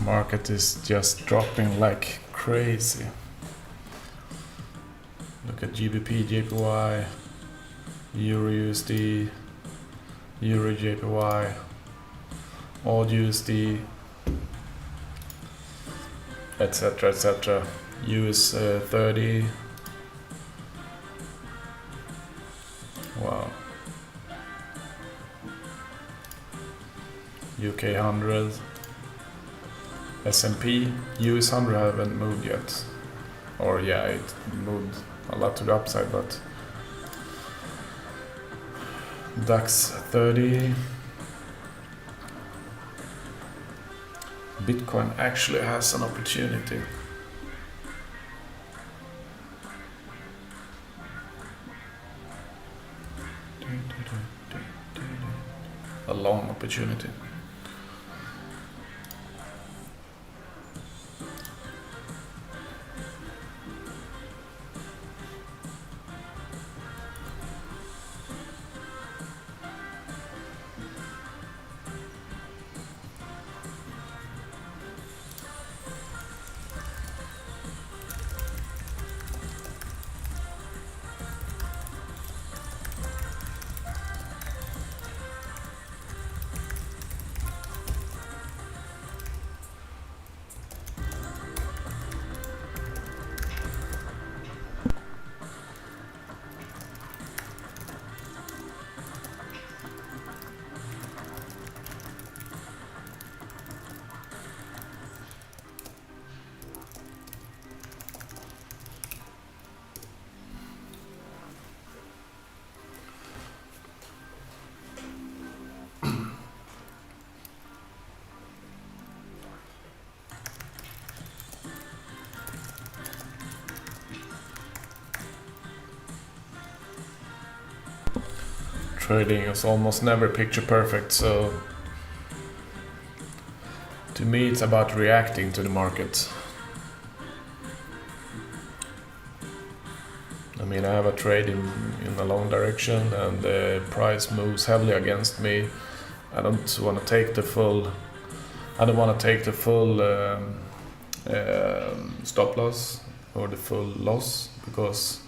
Market is just dropping like crazy. Look at GBP, JPY, Euro USD, Euro JPY, AUD USD, etc. etc. US 30. Wow. UK 100. S&P, US 100 haven't moved yet. Or yeah, it moved a lot to the upside, but DAX 30. Bitcoin actually has an opportunity. A long opportunity. Trading is almost never picture perfect, so to me it's about reacting to the market. I mean, I have a trade in a long direction and the price moves heavily against me. I don't want to take the full stop loss or the full loss, because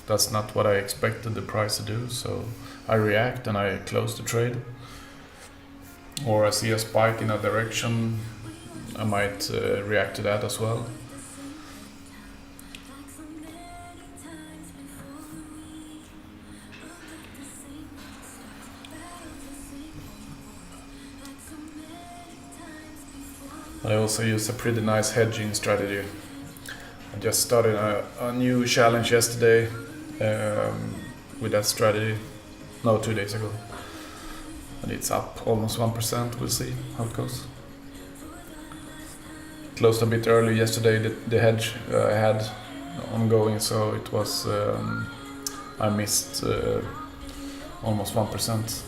that's not what I expected the price to do. So I react and I close the trade. Or I see a spike in a direction, I might react to that as well. I also use a pretty nice hedging strategy. I just started a new challenge yesterday with that strategy. No, 2 days ago. And it's up almost 1%. We'll see how it goes. Closed a bit early yesterday, the hedge I had ongoing, so it was I missed almost 1%.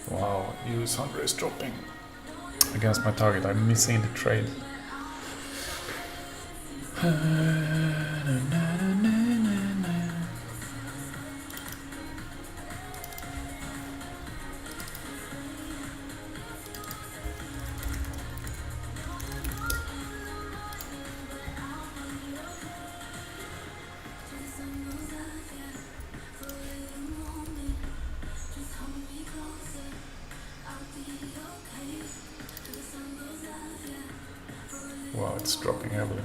Wow, US 100 is dropping against my target. I'm missing the trade. Wow, it's dropping heavily.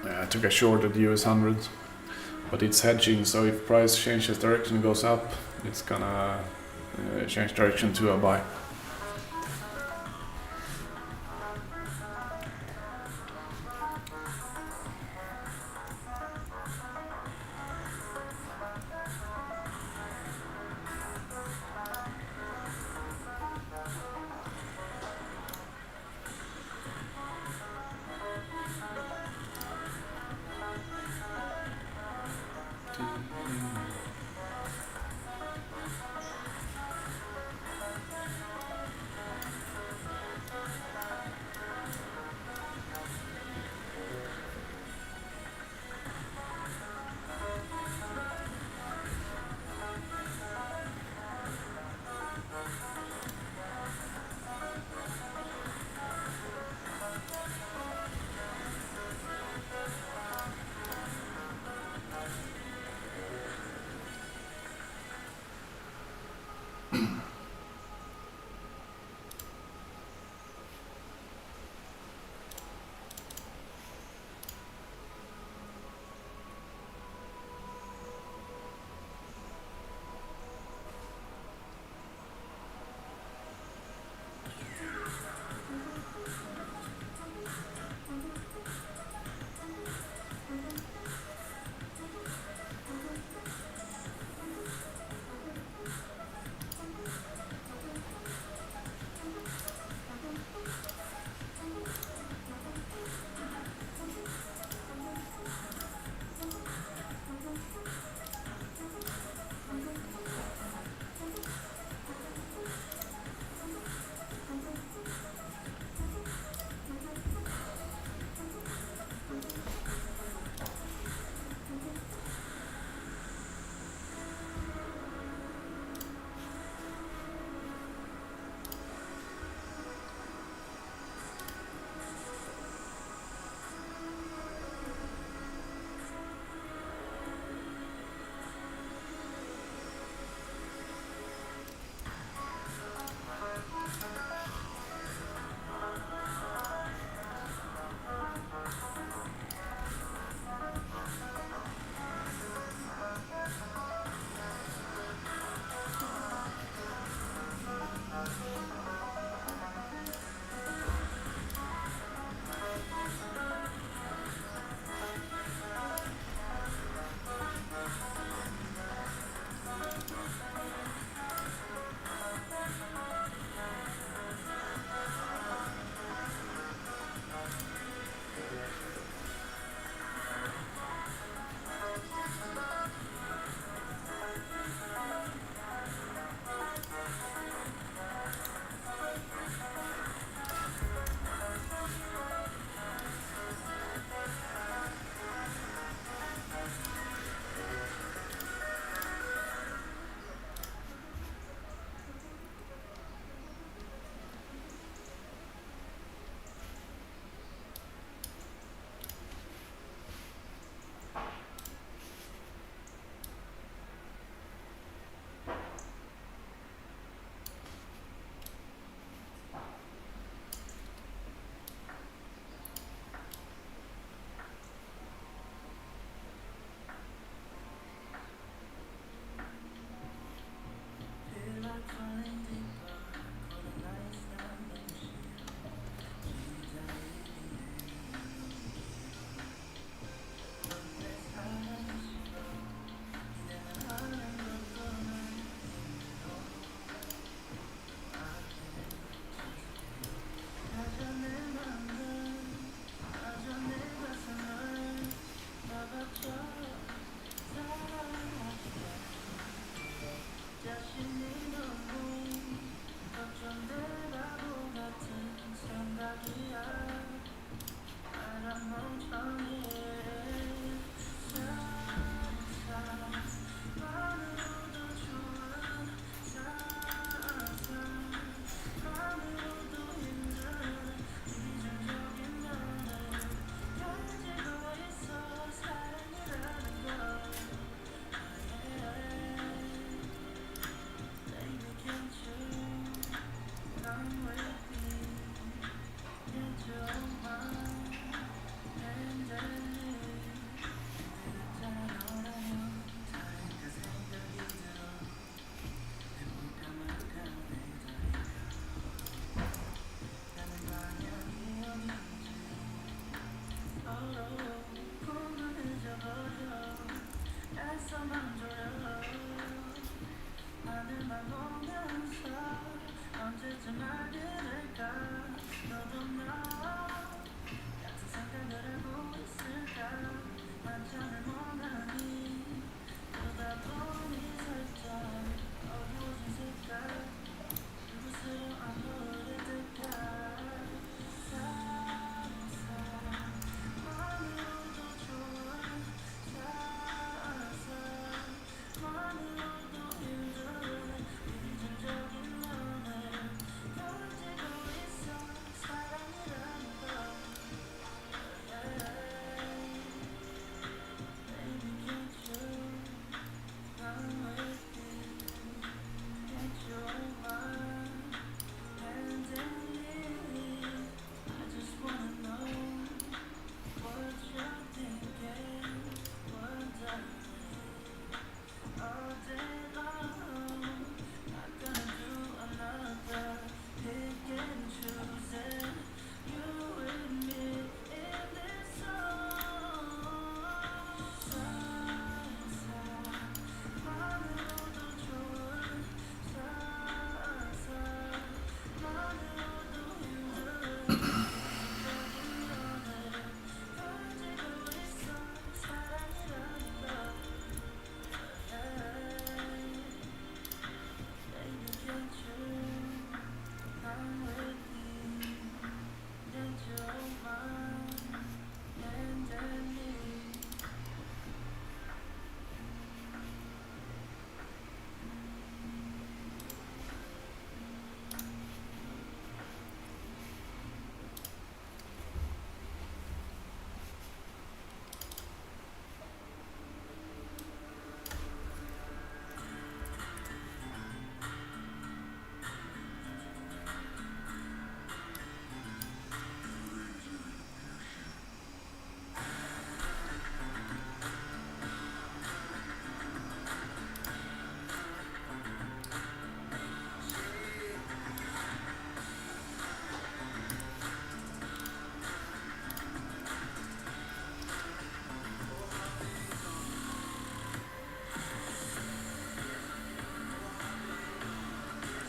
I took a short at US 100, but it's hedging, so if price changes direction, goes up, it's gonna change direction to a buy.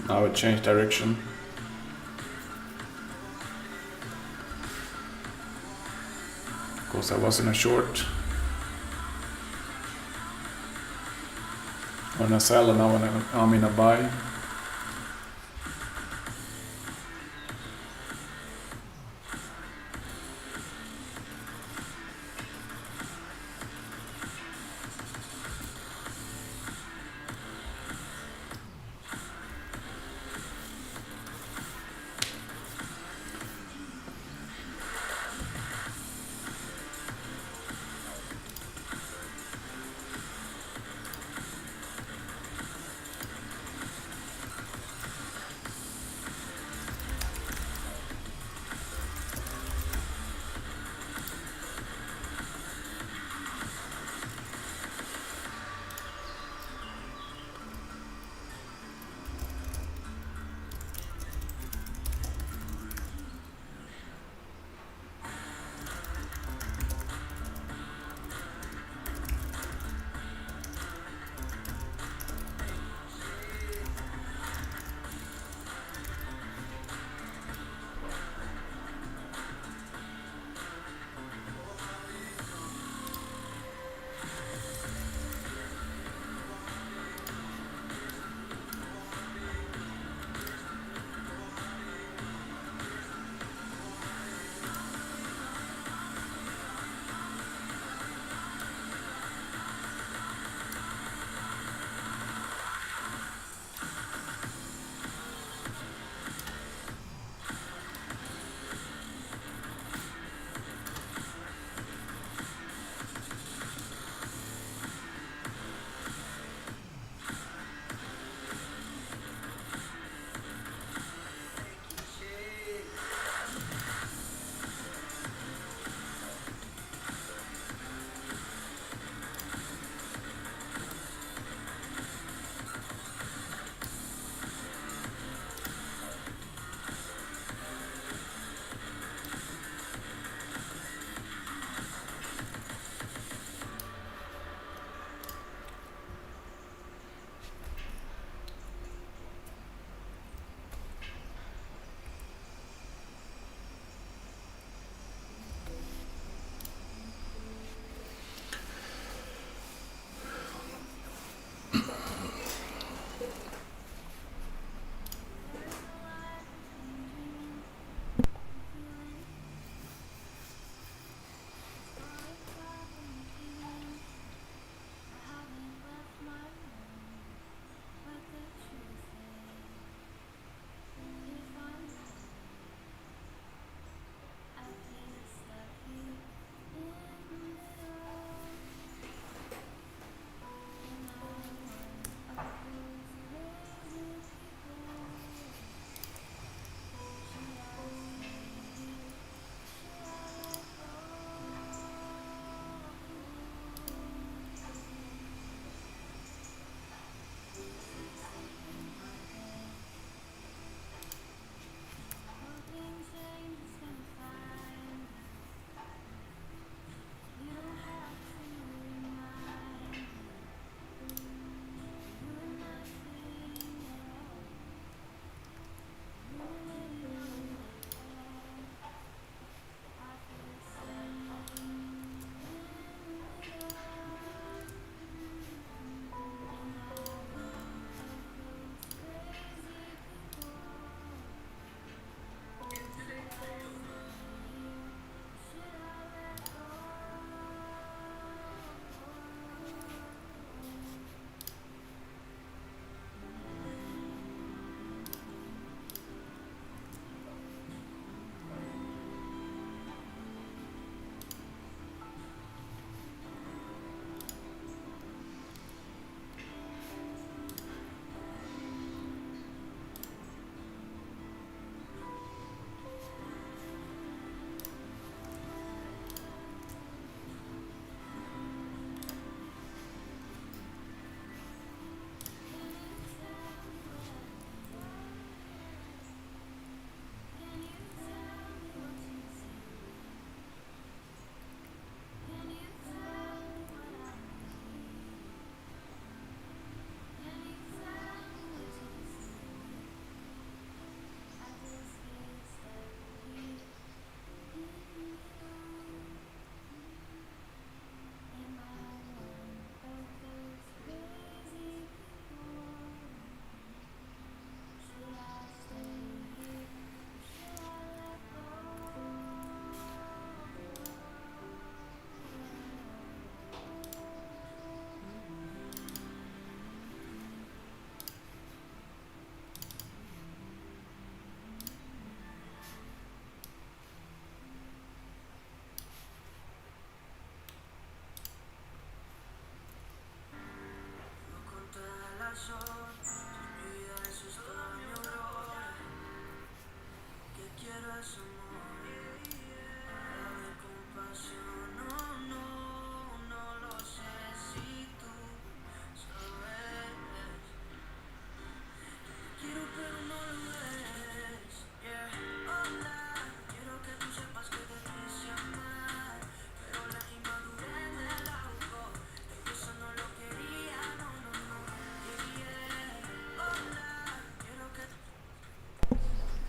Now it changed direction. Because I was in a short. When I sell and now when I'm in a buy.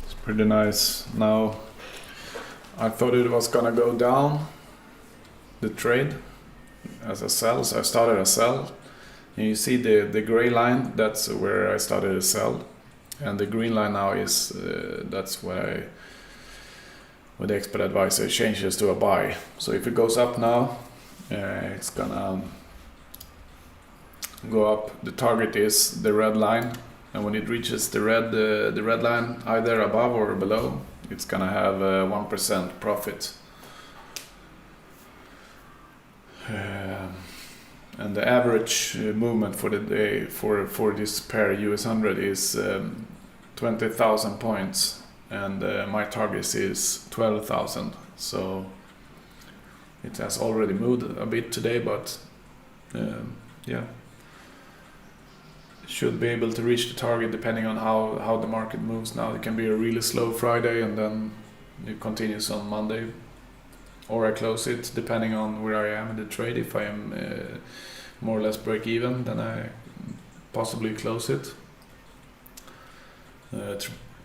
It's pretty nice. Now I thought it was gonna go down the trade as a sell, so I started a sell. And you see the gray line, that's where I started a sell, and the green line now is that's where with the expert advisor changes to a buy. So if it goes up now, it's gonna go up. The target is the red line, and when it reaches the red line, either above or below, it's gonna have 1% profit. And the average movement for the day for this pair US 100 is 20,000 points, and my target is 12,000. So it has already moved a bit today, but yeah, should be able to reach the target depending on how the market moves. Now it can be a really slow Friday and then it continues on Monday, or I close it depending on where I am in the trade. If I am more or less break even, then I possibly close it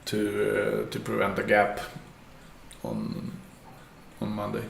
to prevent a gap on Monday.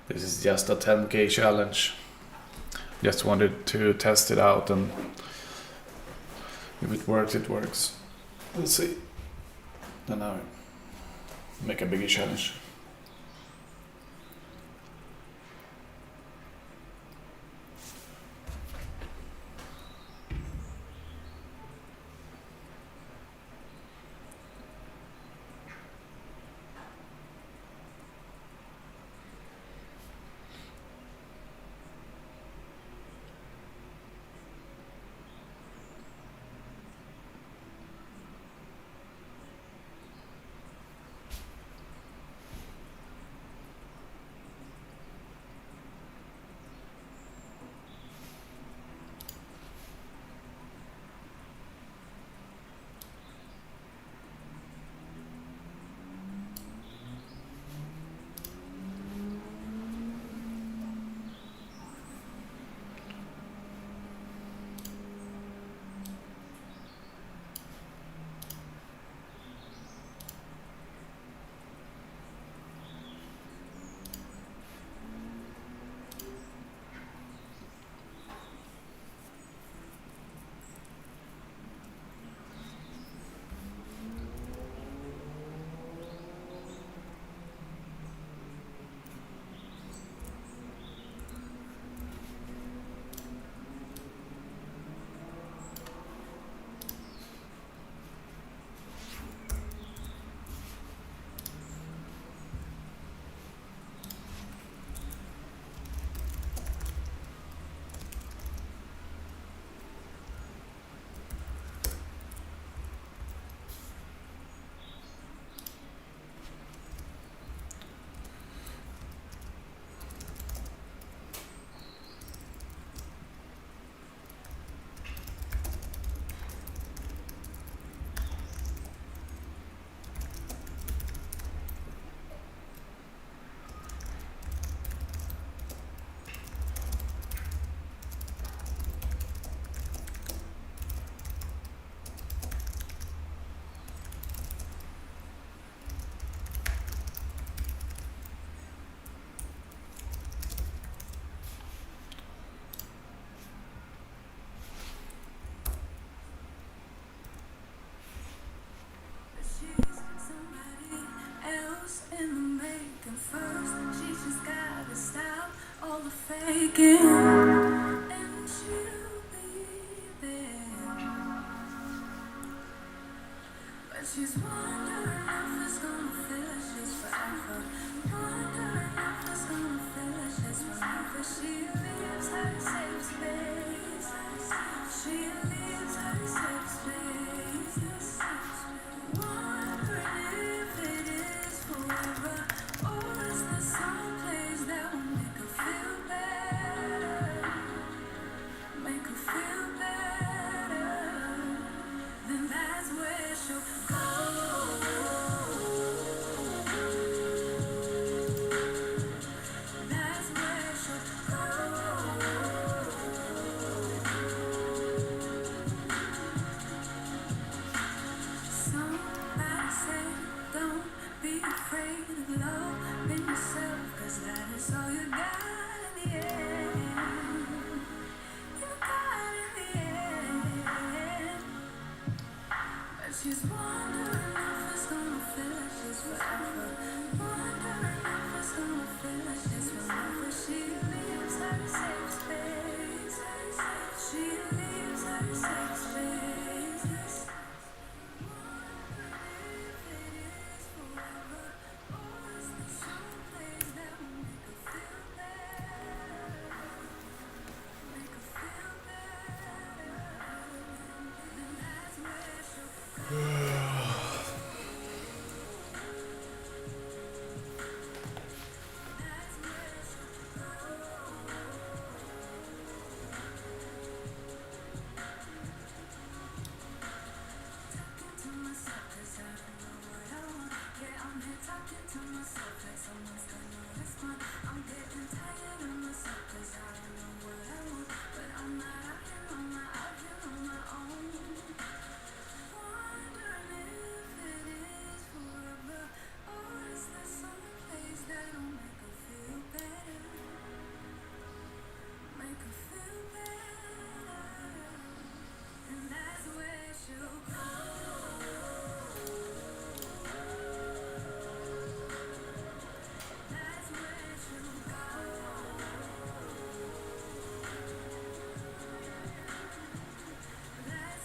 This is just a 10k challenge. Just wanted to test it out, and if it works, it works. Let's see. Then I make a bigger challenge. faking, and she'll be there. But she's wondering if it's gonna feel like she's forever. Wondering if it's gonna feel like she's whenever she leaves her safe space. She leaves her safe space. Wondering if it is forever, or is there some place that will make her feel better? Make her feel better. Then that's where she'll go. That's where she'll go. Somebody say, don't be afraid of loving yourself, 'cause that is all you got in the end. You got in the end. But she's wondering if it's gonna feel like she's forever. Wondering if it's gonna feel like she's whenever she leaves her safe space. She leaves her safe space. Wondering if it is forever, or is there some place that will make her feel better? Make her feel better. Then that's where she'll go. That's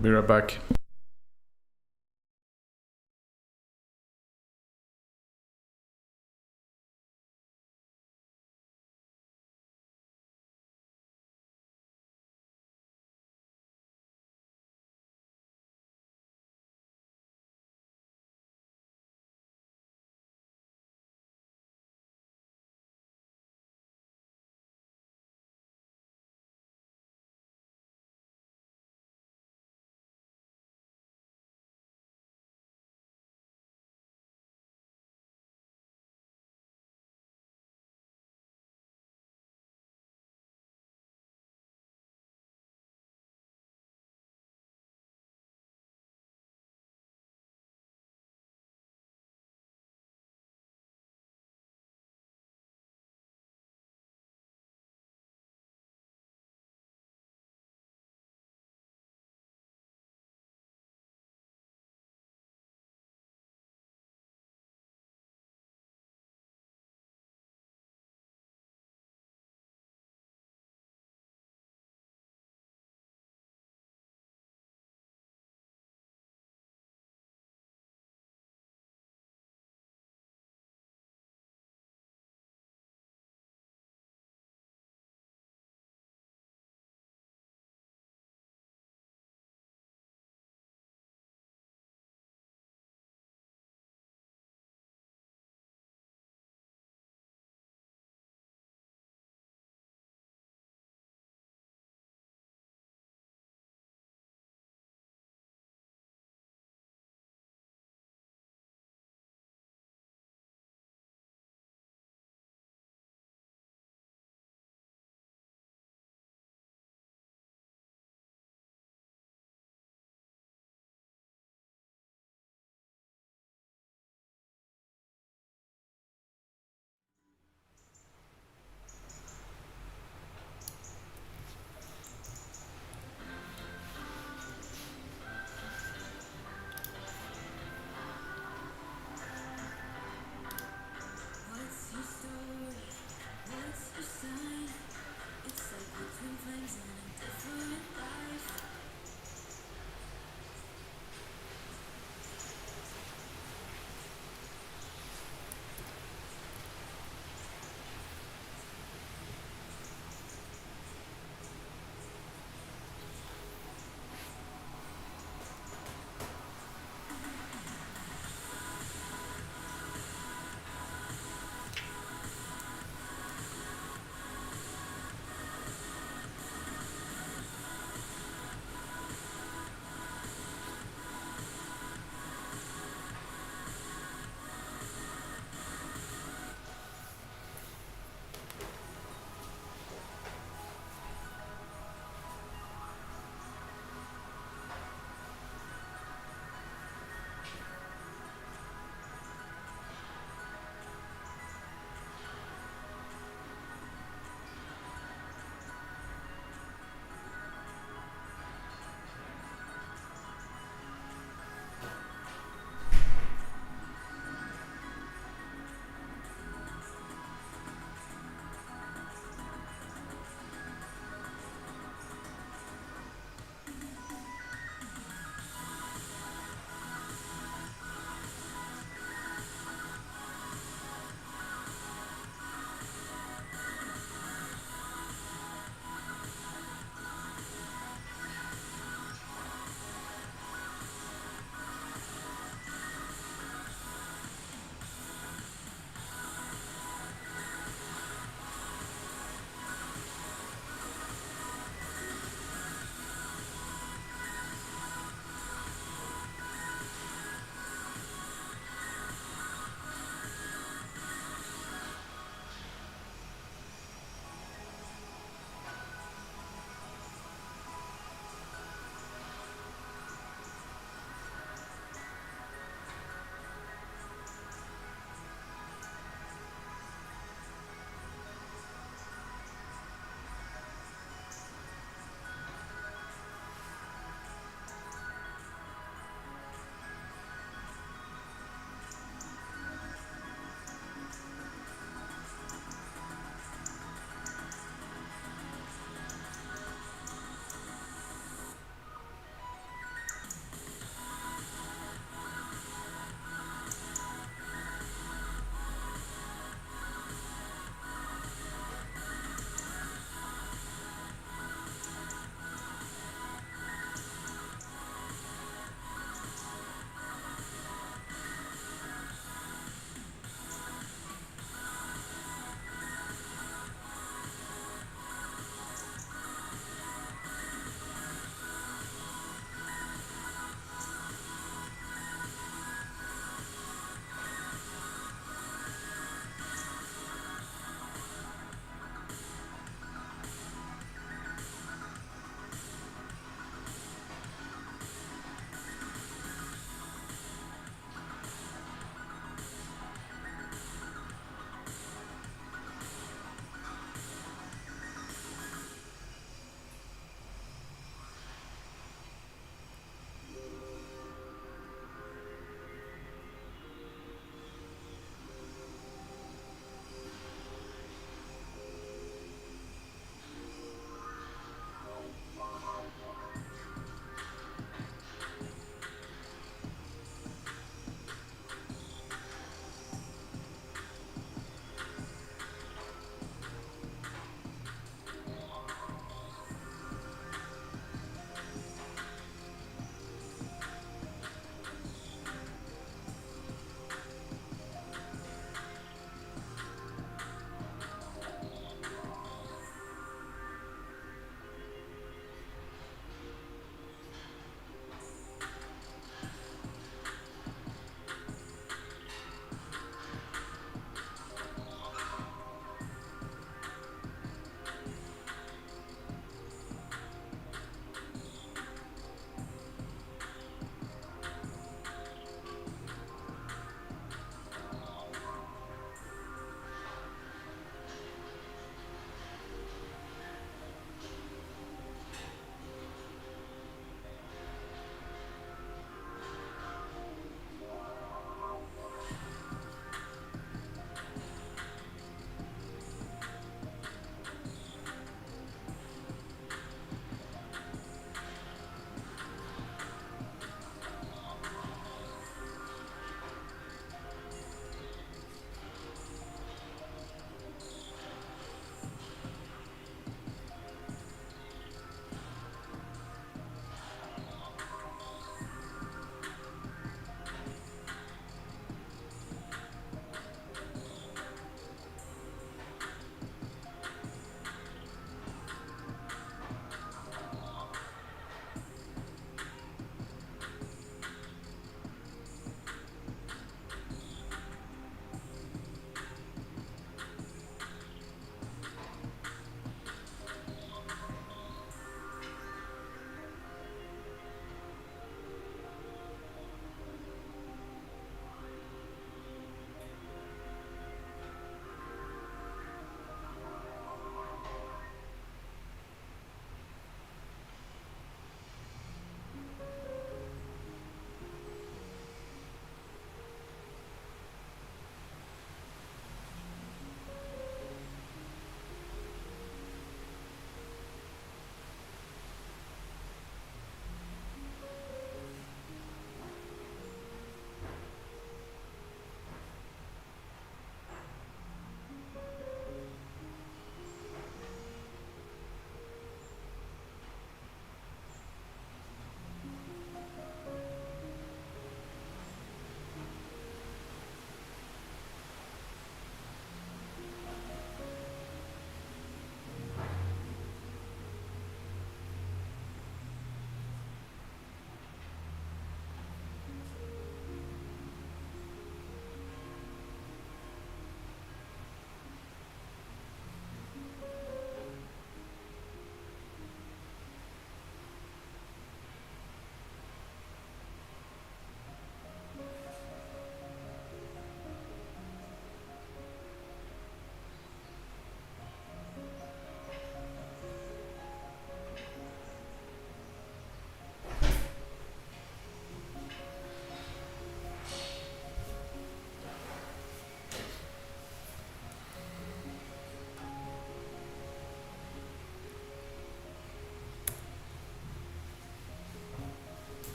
Be right back.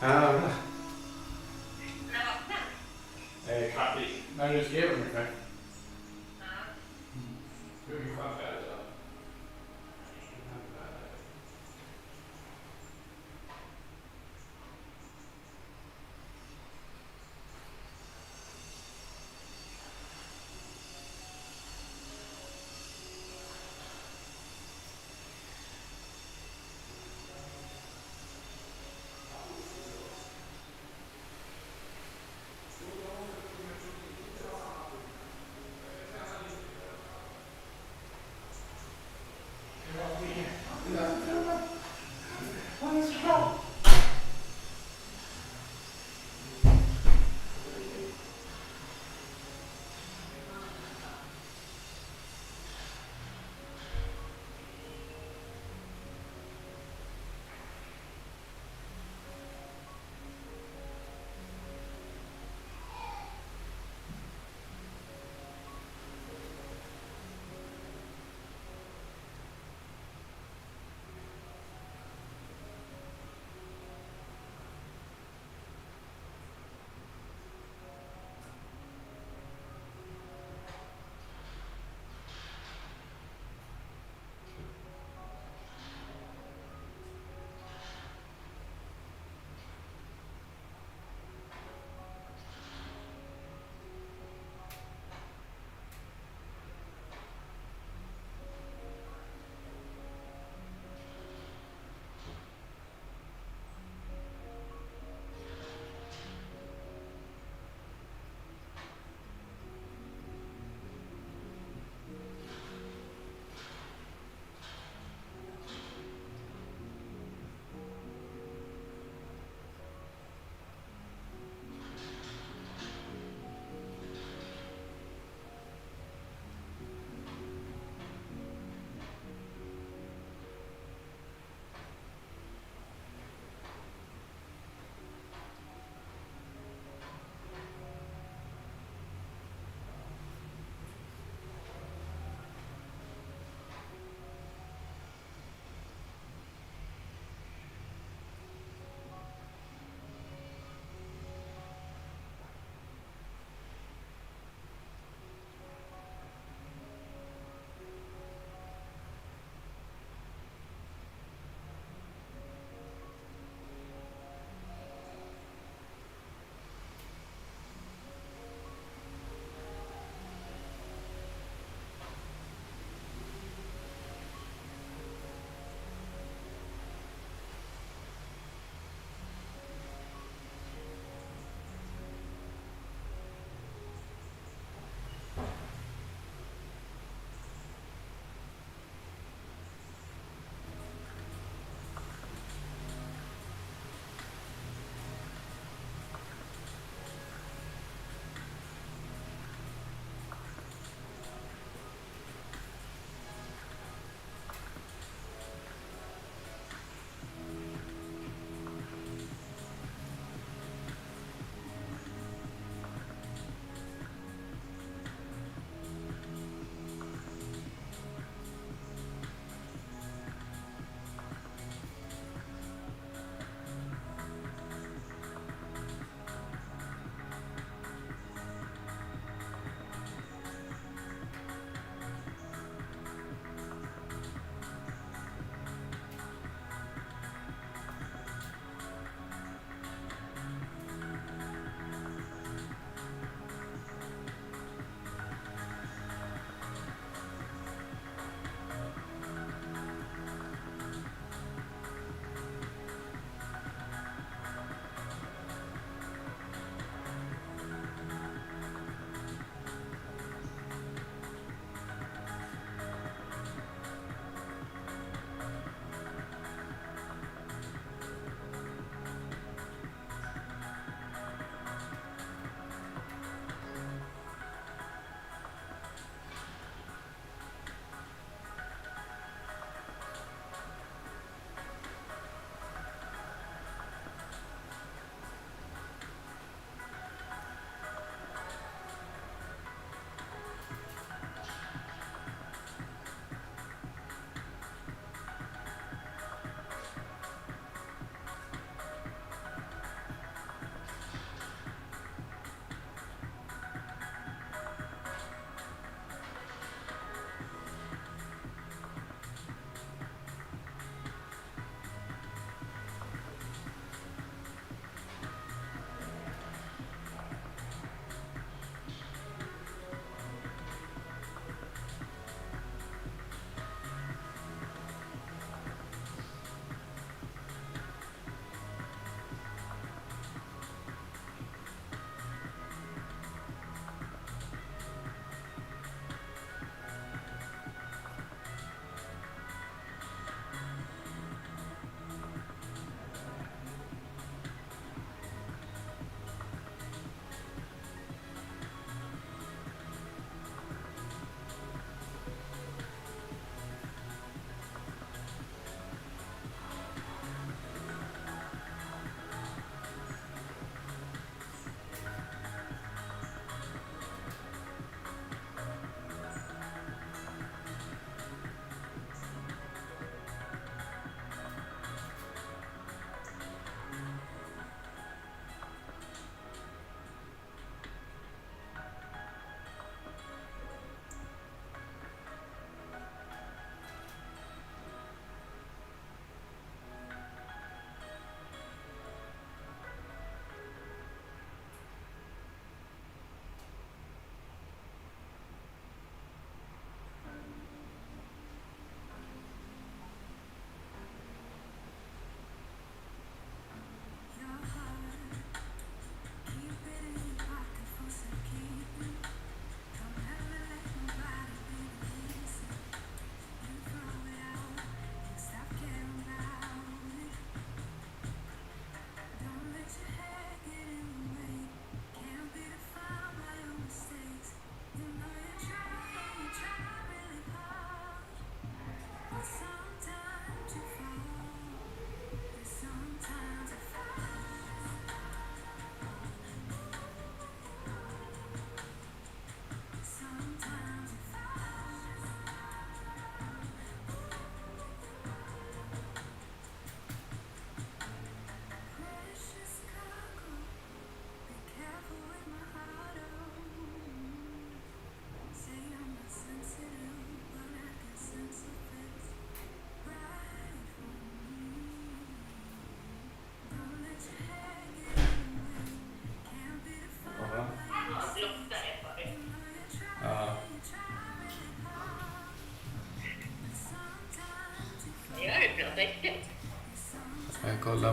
Kaffe. När du skrev ungefär. Hur mycket kaffe är det då?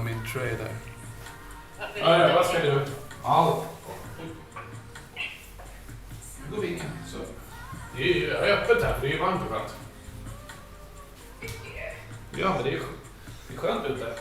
igenom min trade här. Ja, vad ska du? Ja. Nu går vi in igen. Så. Det är ju öppet här, för det är ju varmt och skönt. Ja, men det är skönt ute.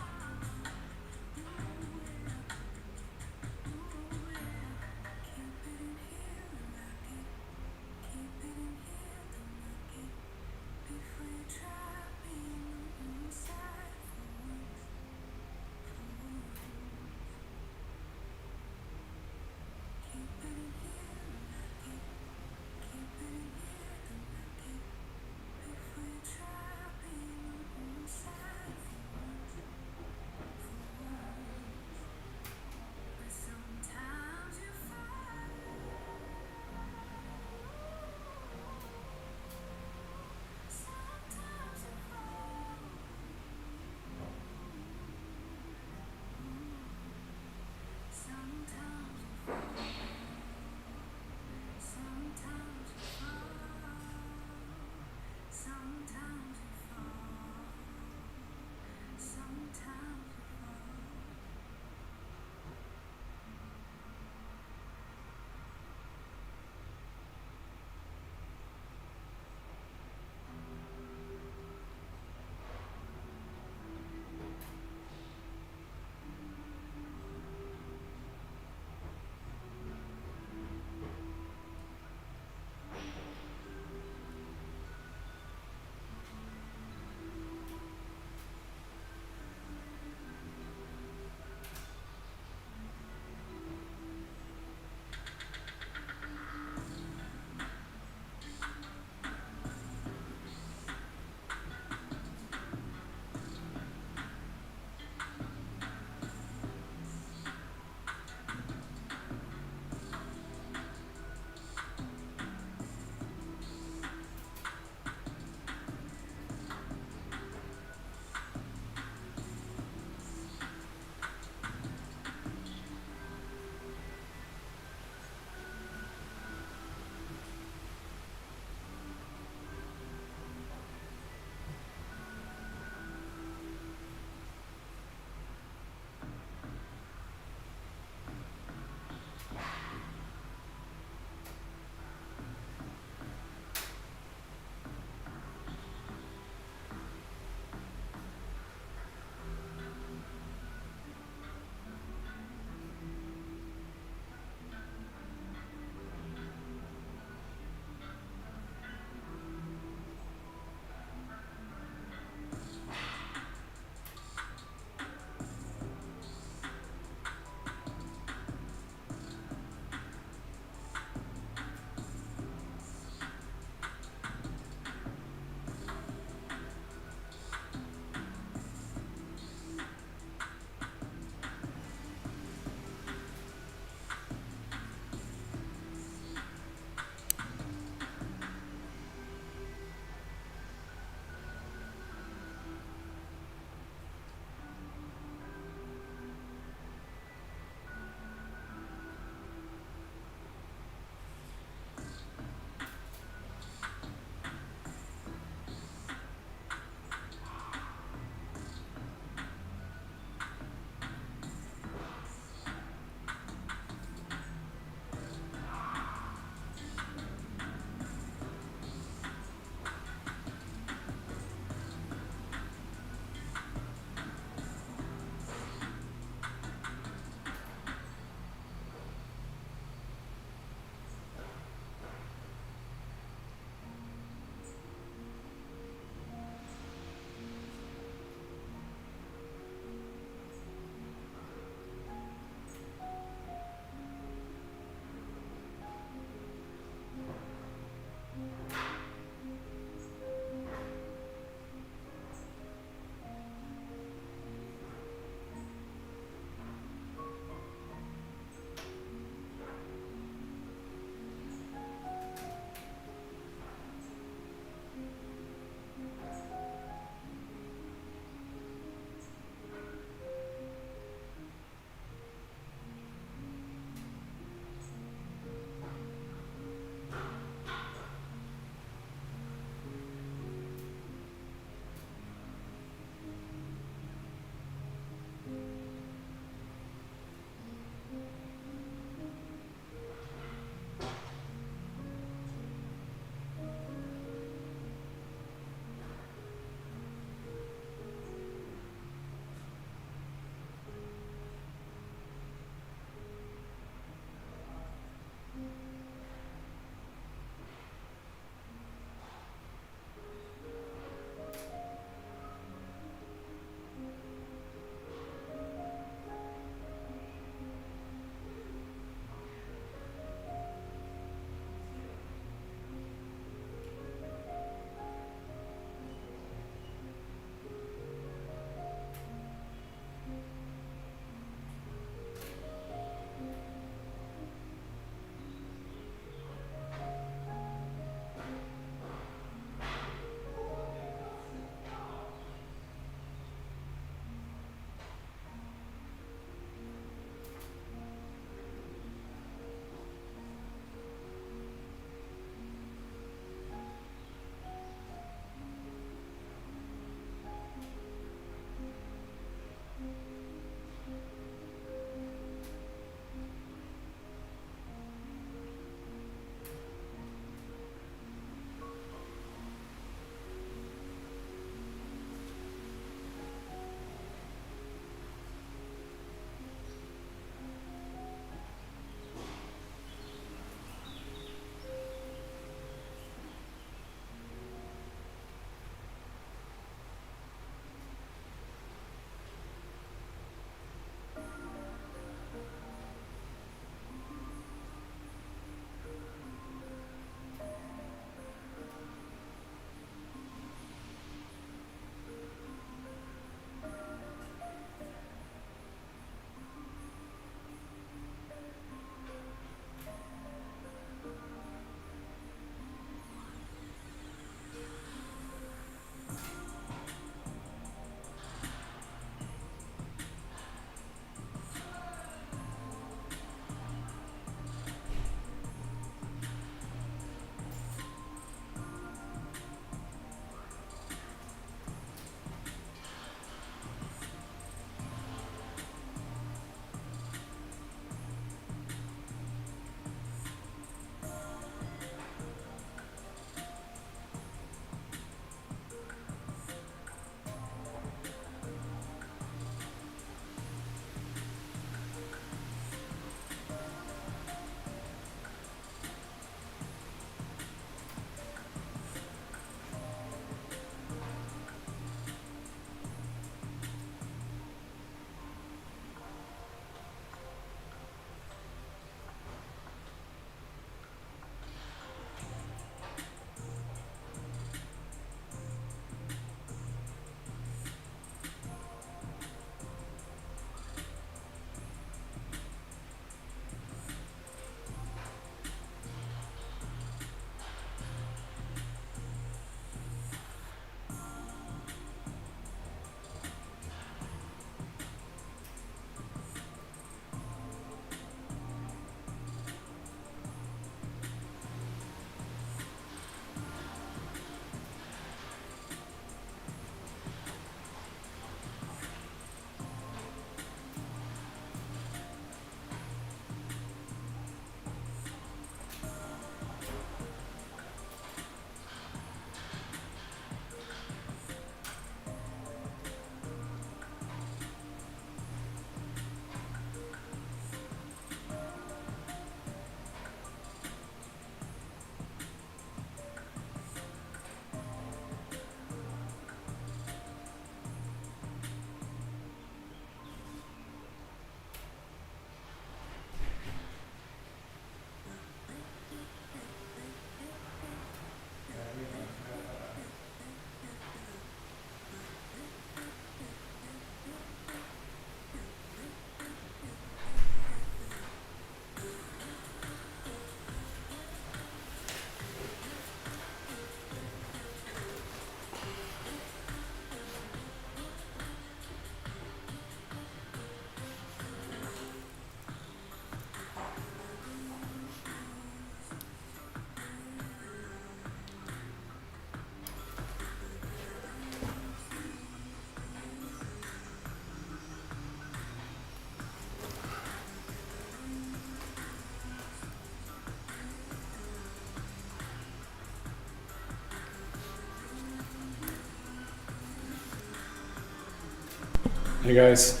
Hey guys.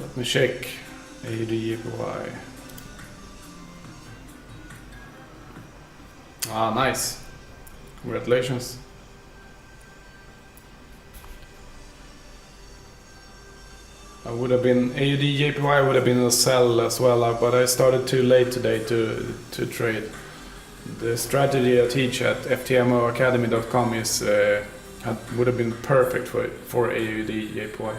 Let me check. ADY. Ah, nice. Congratulations. I would have been AUD JPY would have been a sell as well, but I started too late today to trade. The strategy I teach at FTMOacademy.com is would have been perfect for AUD JPY.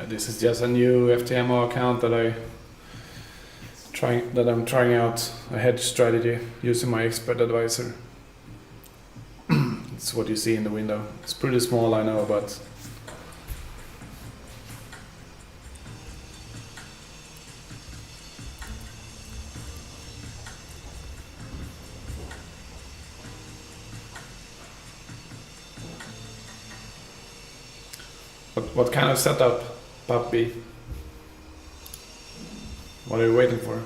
This is just a new FTMO account that I'm trying out a hedge strategy using my expert advisor. It's what you see in the window. It's pretty small, I know, but what kind of setup, puppy? What are you waiting for?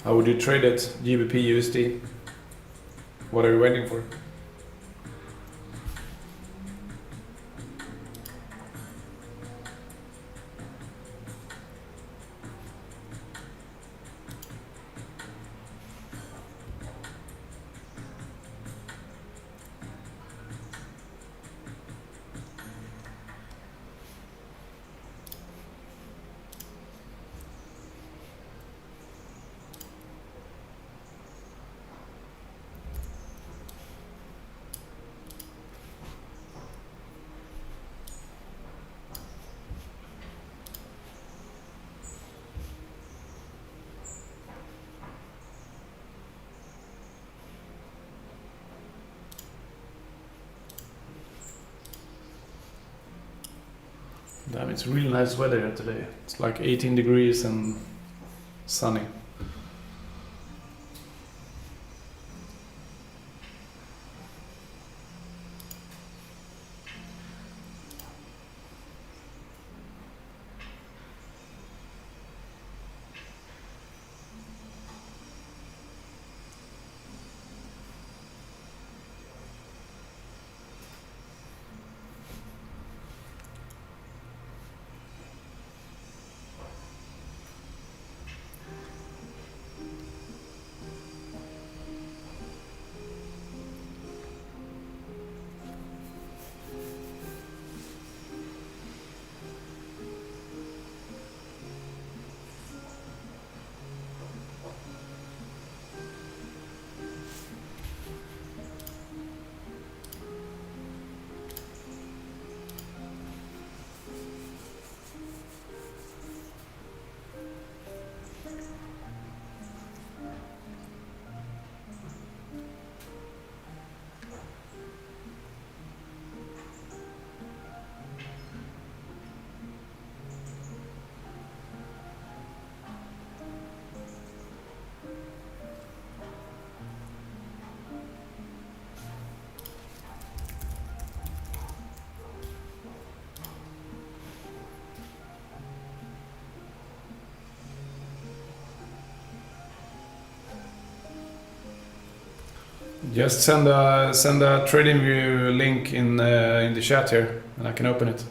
How would you trade it? GBP USD? What are you waiting for? Damn, it's really nice weather here today. It's like 18 degrees and sunny. Just send a trading view link in the chat here, and I can open it.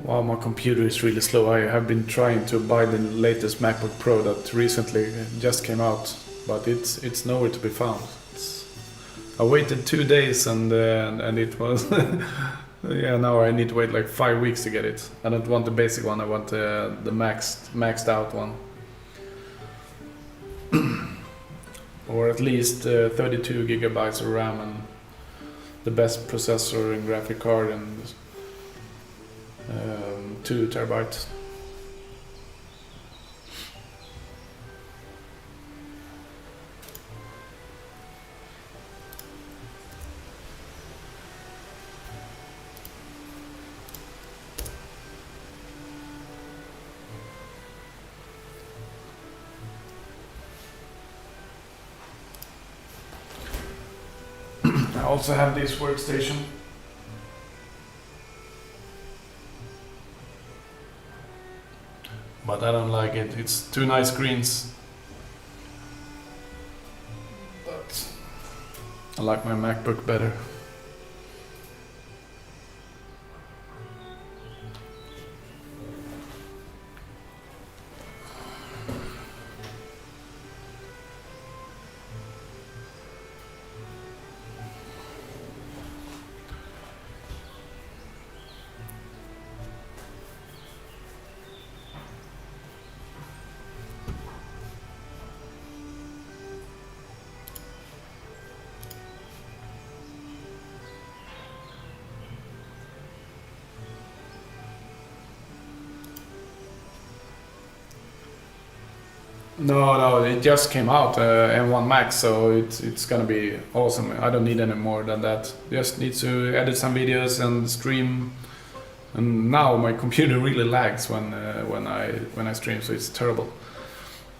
Wow, my computer is really slow. I have been trying to buy the latest MacBook Pro that recently just came out, but it's nowhere to be found. I waited 2 days and it was yeah. Now I need to wait like 5 weeks to get it. I don't want the basic one. I want the maxed out one, or at least 32 gigabytes of RAM and the best processor and graphic card and 2 terabytes. I also have this workstation. But I don't like it. It's 2 nice screens. But I like my MacBook better. No, it just came out, M1 Max, so it's gonna be awesome. I don't need any more than that. Just need to edit some videos and stream. And now my computer really lags when I stream, so it's terrible.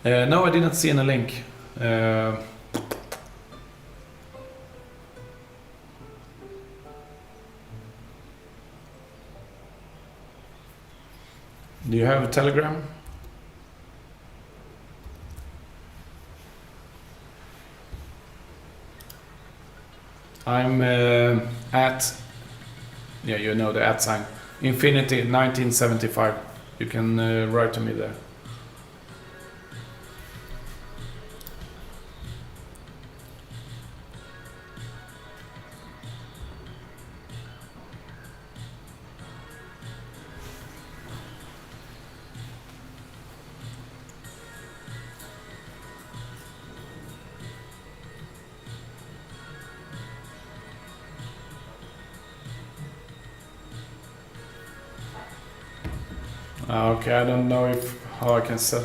No, I didn't see any link. Do you have a Telegram? I'm at, yeah, you know the at sign, Infinity 1975. You can write to me there. Okay, I don't know how I can set.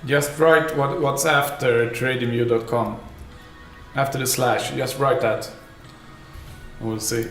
Just write what's after tradingview.com. After the slash, just write that. We'll see.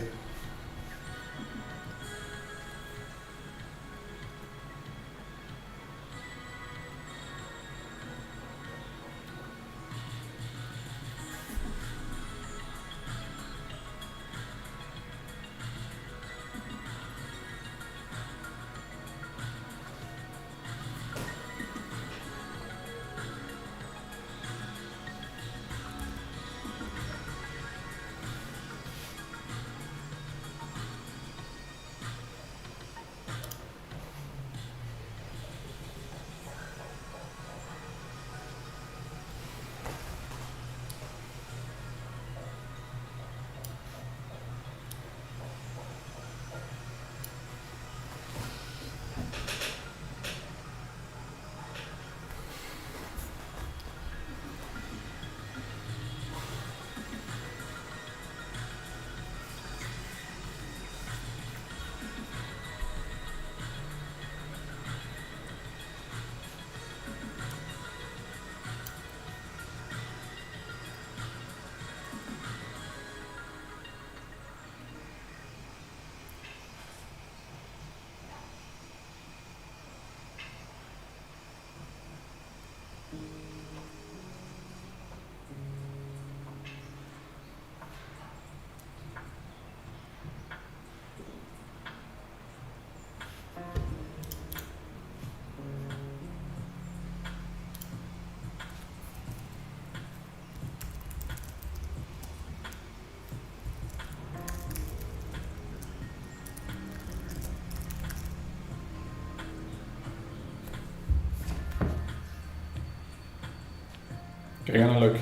Okay, gonna look.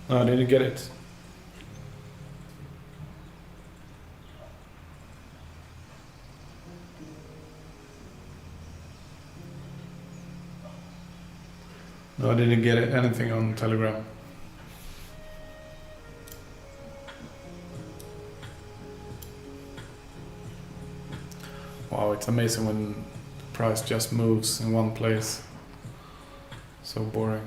No, I didn't get it. No, I didn't get anything on Telegram. Wow, it's amazing when the price just moves in one place. So boring.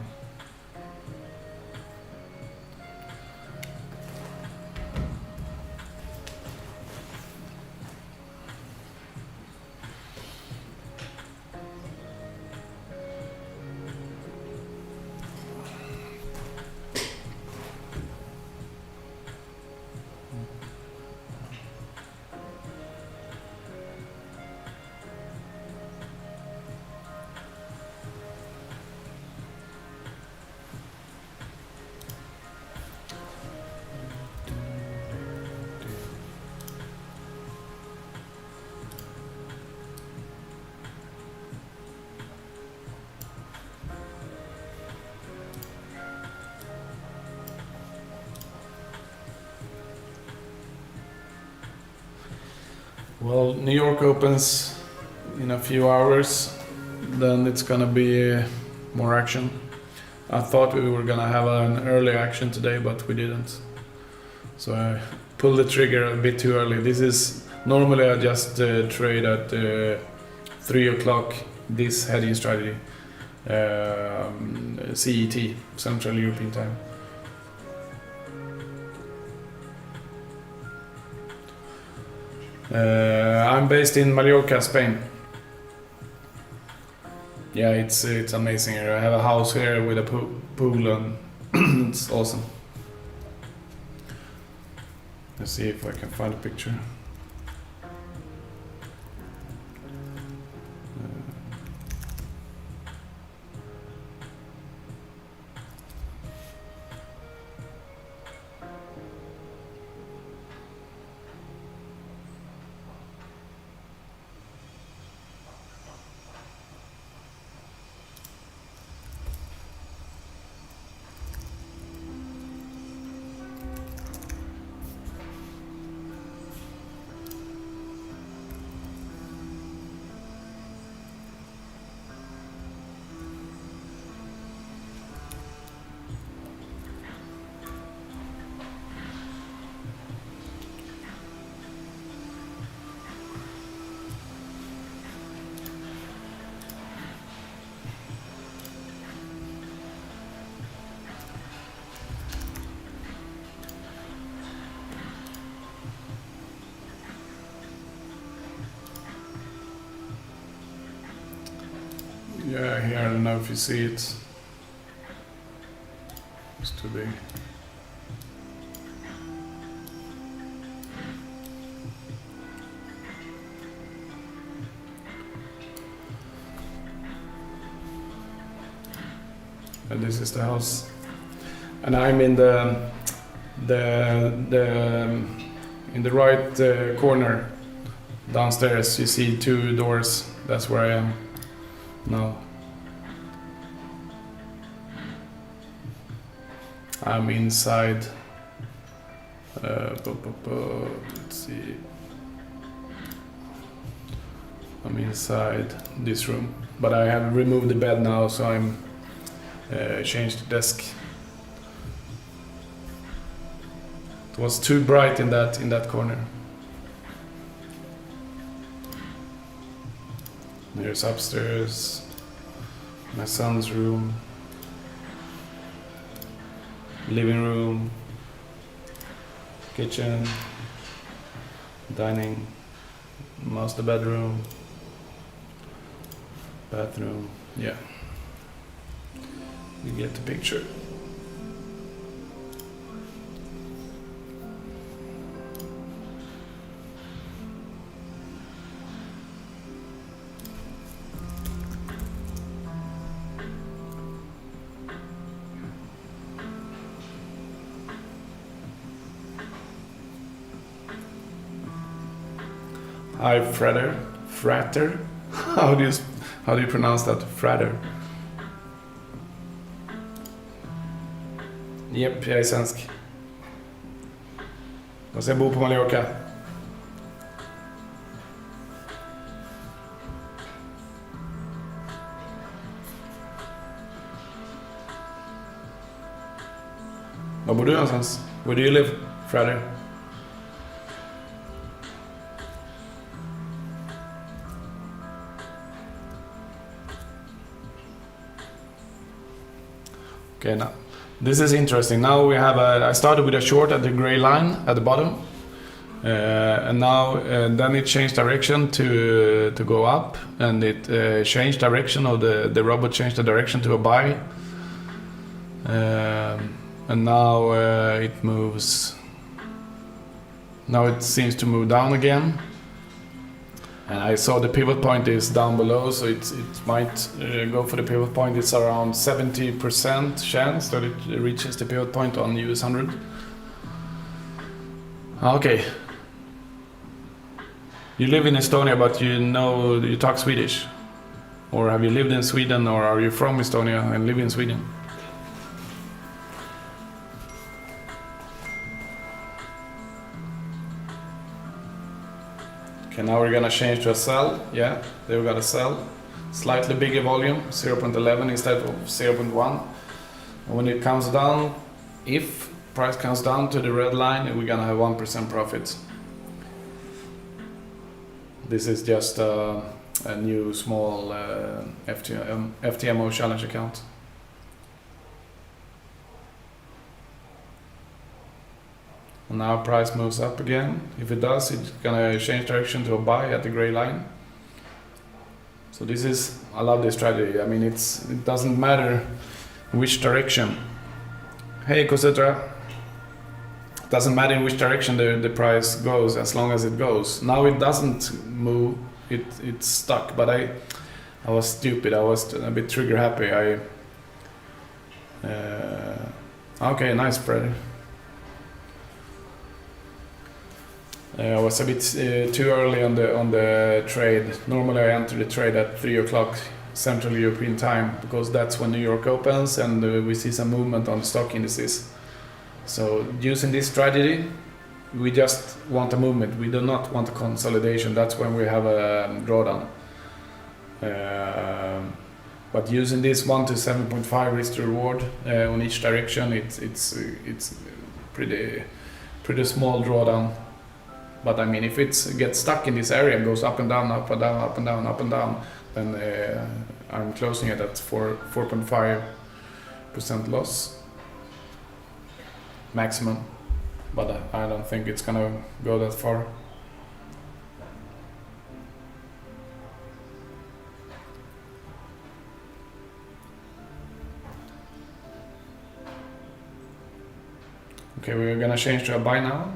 Well, New York opens in a few hours. Then it's gonna be more action. I thought we were gonna have an early action today, but we didn't. So I pulled the trigger a bit too early. This is normally I just trade at 3 o'clock. This hedging strategy, CET, Central European Time. I'm based in Mallorca, Spain. Yeah, it's amazing here. I have a house here with a pool and it's awesome. Let's see if I can find a picture. Yeah, here, I don't know if you see it. It's too big. And this is the house. And I'm in the in the right corner downstairs. You see 2 doors. That's where I am now. I'm inside. Let's see. I'm inside this room, but I have removed the bed now, so I'm changed the desk. It was too bright in that corner. There's upstairs, my son's room, living room, kitchen, dining, master bedroom, bathroom. Yeah, you get the picture. Hi, frater. How do you pronounce that? Frater. Japp, jag är svensk. Och så jag bor på Mallorca. Var bor du någonstans? Where do you live, frater? Okay, now this is interesting. Now we have I started with a short at the gray line at the bottom, and now then it changed direction to go up, and it changed direction, or the robot changed the direction to a buy, and now it moves. Now it seems to move down again. And I saw the pivot point is down below, so it might go for the pivot point. It's around 70% chance that it reaches the pivot point on US 100. Okay. You live in Estonia, but you talk Swedish? Or have you lived in Sweden, or are you from Estonia and live in Sweden? Okay, now we're gonna change to a sell. Yeah, there we got a sell. Slightly bigger volume, 0.11 instead of 0.1. And when it comes down, if price comes down to the red line, we're gonna have 1% profit. This is just a new small FTMO challenge account. And now price moves up again. If it does, it's gonna change direction to a buy at the gray line. So this is, I love this strategy. I mean, it doesn't matter which direction. Hey Cosetra, doesn't matter in which direction the price goes as long as it goes. Now it doesn't move, it's stuck, but I was stupid, I was a bit trigger happy. Okay, nice spread. I was a bit too early on the trade. Normally I enter the trade at 3 o'clock Central European time because that's when New York opens and we see some movement on the stock indices. So using this strategy, we just want a movement. We do not want a consolidation. That's when we have a drawdown. But using this 1 to 7.5 risk to reward on each direction, it's pretty small drawdown. But I mean, if it gets stuck in this area and goes up and down, up and down, up and down, up and down, then I'm closing it at 4.5% loss maximum. But I don't think it's gonna go that far. Okay, we're gonna change to a buy now.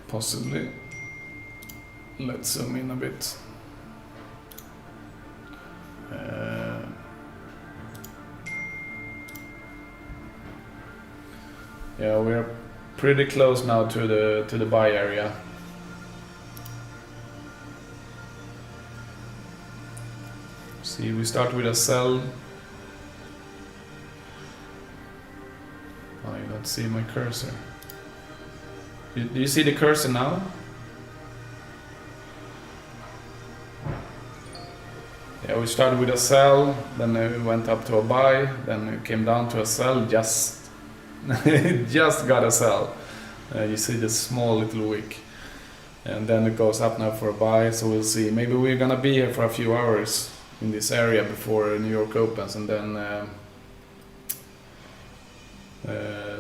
Possibly. Let's zoom in a bit. Yeah, we're pretty close now to the buy area. See, we start with a sell. Oh, you don't see my cursor. Do you see the cursor now? Yeah, we started with a sell, then we went up to a buy, then it came down to a sell, just got a sell. You see this small little wick. And then it goes up now for a buy, so we'll see. Maybe we're gonna be here for a few hours in this area before New York opens, and then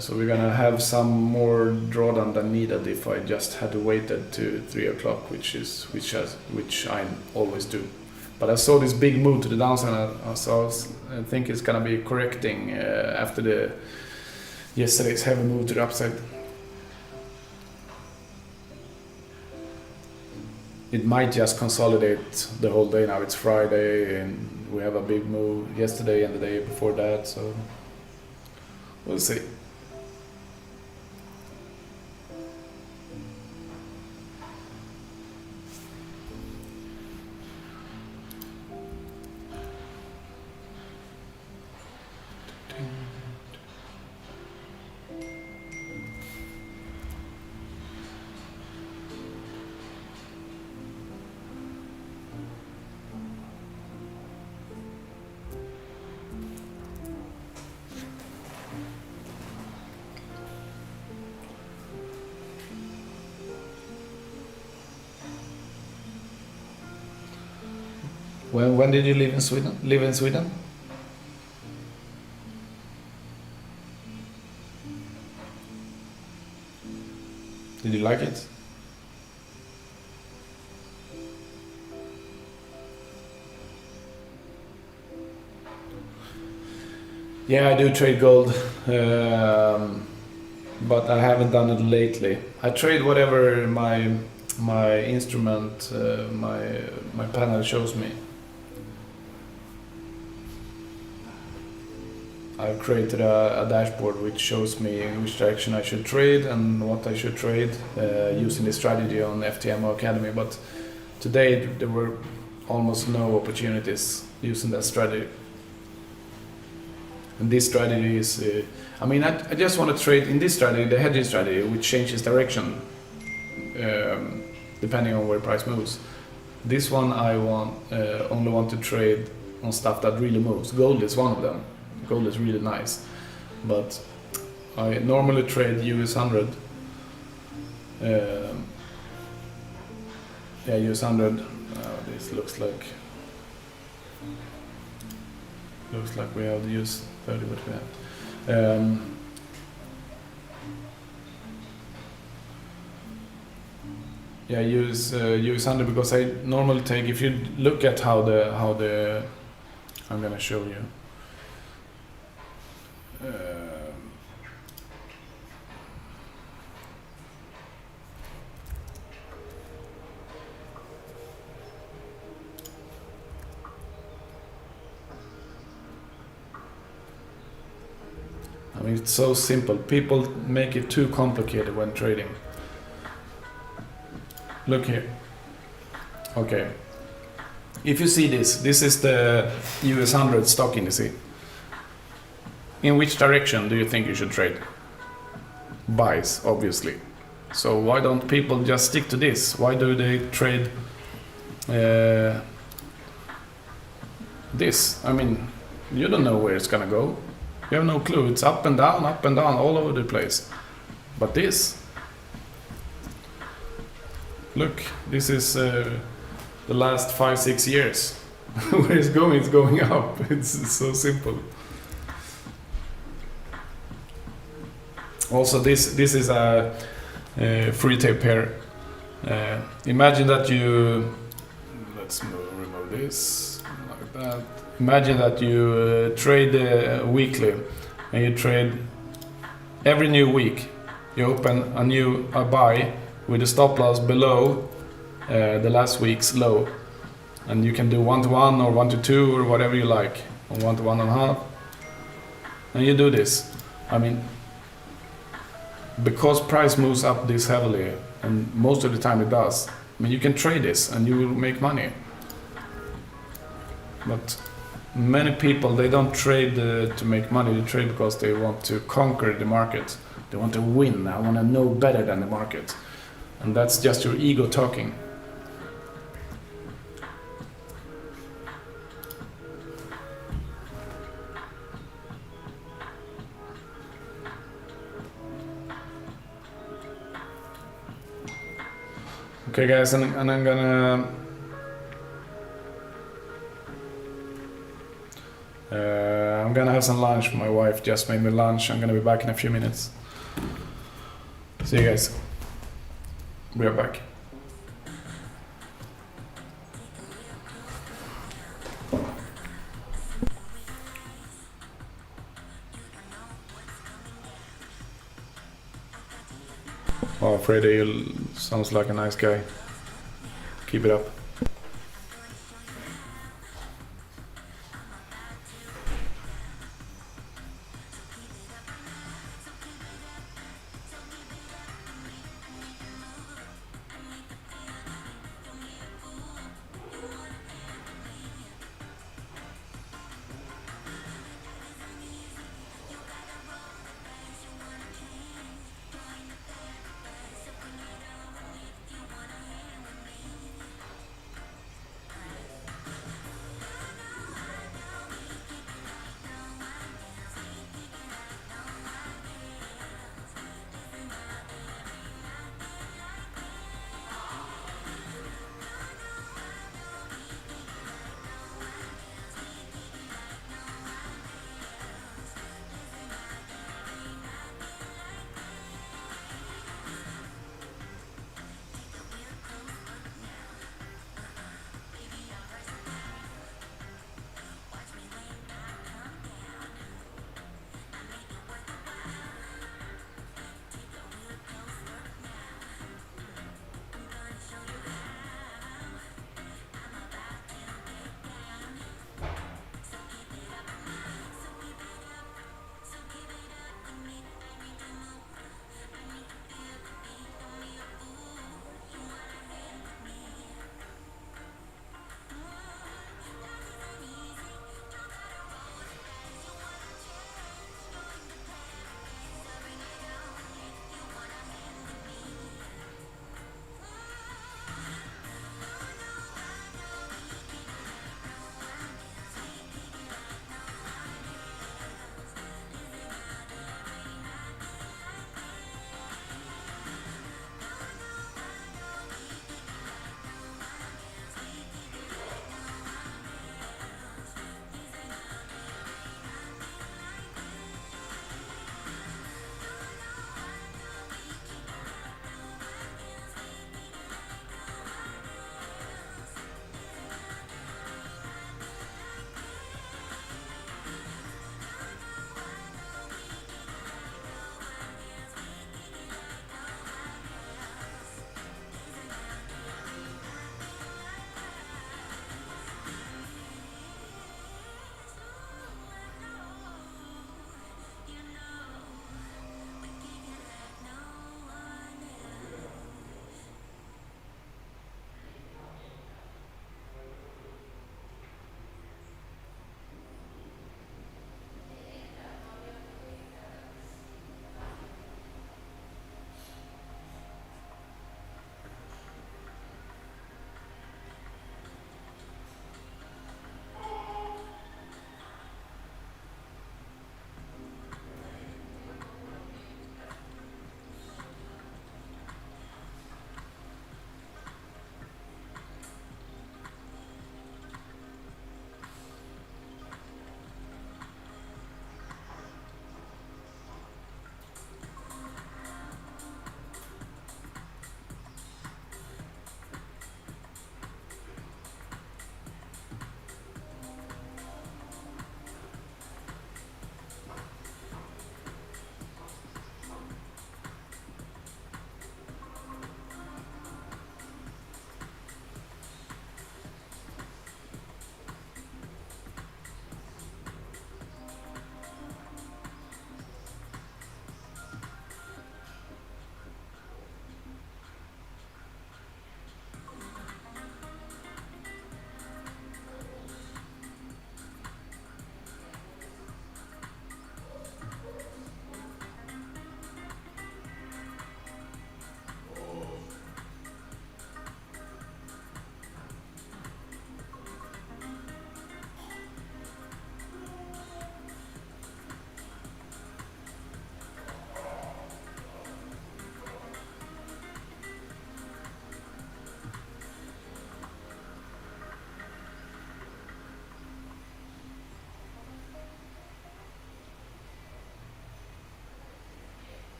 so we're gonna have some more drawdown than needed if I just had waited to 3 o'clock, which I always do. But I saw this big move to the downside, so I think it's gonna be correcting after yesterday's heavy move to the upside. It might just consolidate the whole day now. It's Friday and we have a big move yesterday and the day before that, so we'll see. When did you live in Sweden? Did you like it? Yeah, I do trade gold, but I haven't done it lately. I trade whatever my instrument, my panel shows me. I've created a dashboard which shows me in which direction I should trade and what I should trade using this strategy on FTMO Academy. But today there were almost no opportunities using that strategy. And this strategy is, I just want to trade in this strategy, the hedging strategy, which changes direction depending on where price moves. This one I only want to trade on stuff that really moves. Gold is one of them. Gold is really nice, but I normally trade US 100. US 100. This looks like we have the US 30, but we have. Use 100 because I normally take. If you look at how the I'm gonna show you. I mean, it's so simple. People make it too complicated when trading. Look here. Okay. If you see this is the US 100 stock index. In which direction do you think you should trade? Buys, obviously. So why don't people just stick to this? Why do they trade this? I mean, you don't know where it's gonna go. You have no clue. It's up and down, all over the place. But this, look, this is the last 5-6 years. Where it's going up. It's so simple. Also, this is a free tape here. Imagine that you, let's remove this like that. Imagine that you trade weekly, and you trade every new week. You open a buy with a stop loss below the last week's low, and you can do 1-to-1 or 1-to-2 or whatever you like, or 1-to-1.5, and you do this. I mean, because price moves up this heavily, and most of the time it does. I mean, you can trade this and you will make money. But many people, they don't trade to make money. They trade because they want to conquer the market. They want to win. I want to know better than the market. And that's just your ego talking. Okay guys, and I'm gonna have some lunch. My wife just made me lunch. I'm gonna be back in a few minutes. See you guys. We are back. Oh, Freddy sounds like a nice guy. Keep it up.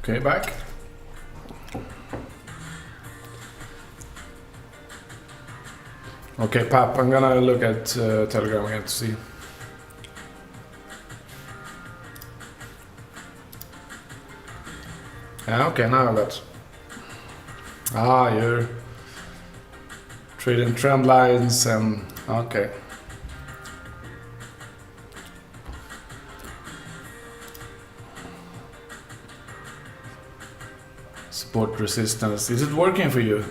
Okay, back. Okay, Pap, I'm gonna look at Telegram again to see. Okay, now I got. You're trading trend lines and okay. Support resistance. Is it working for you?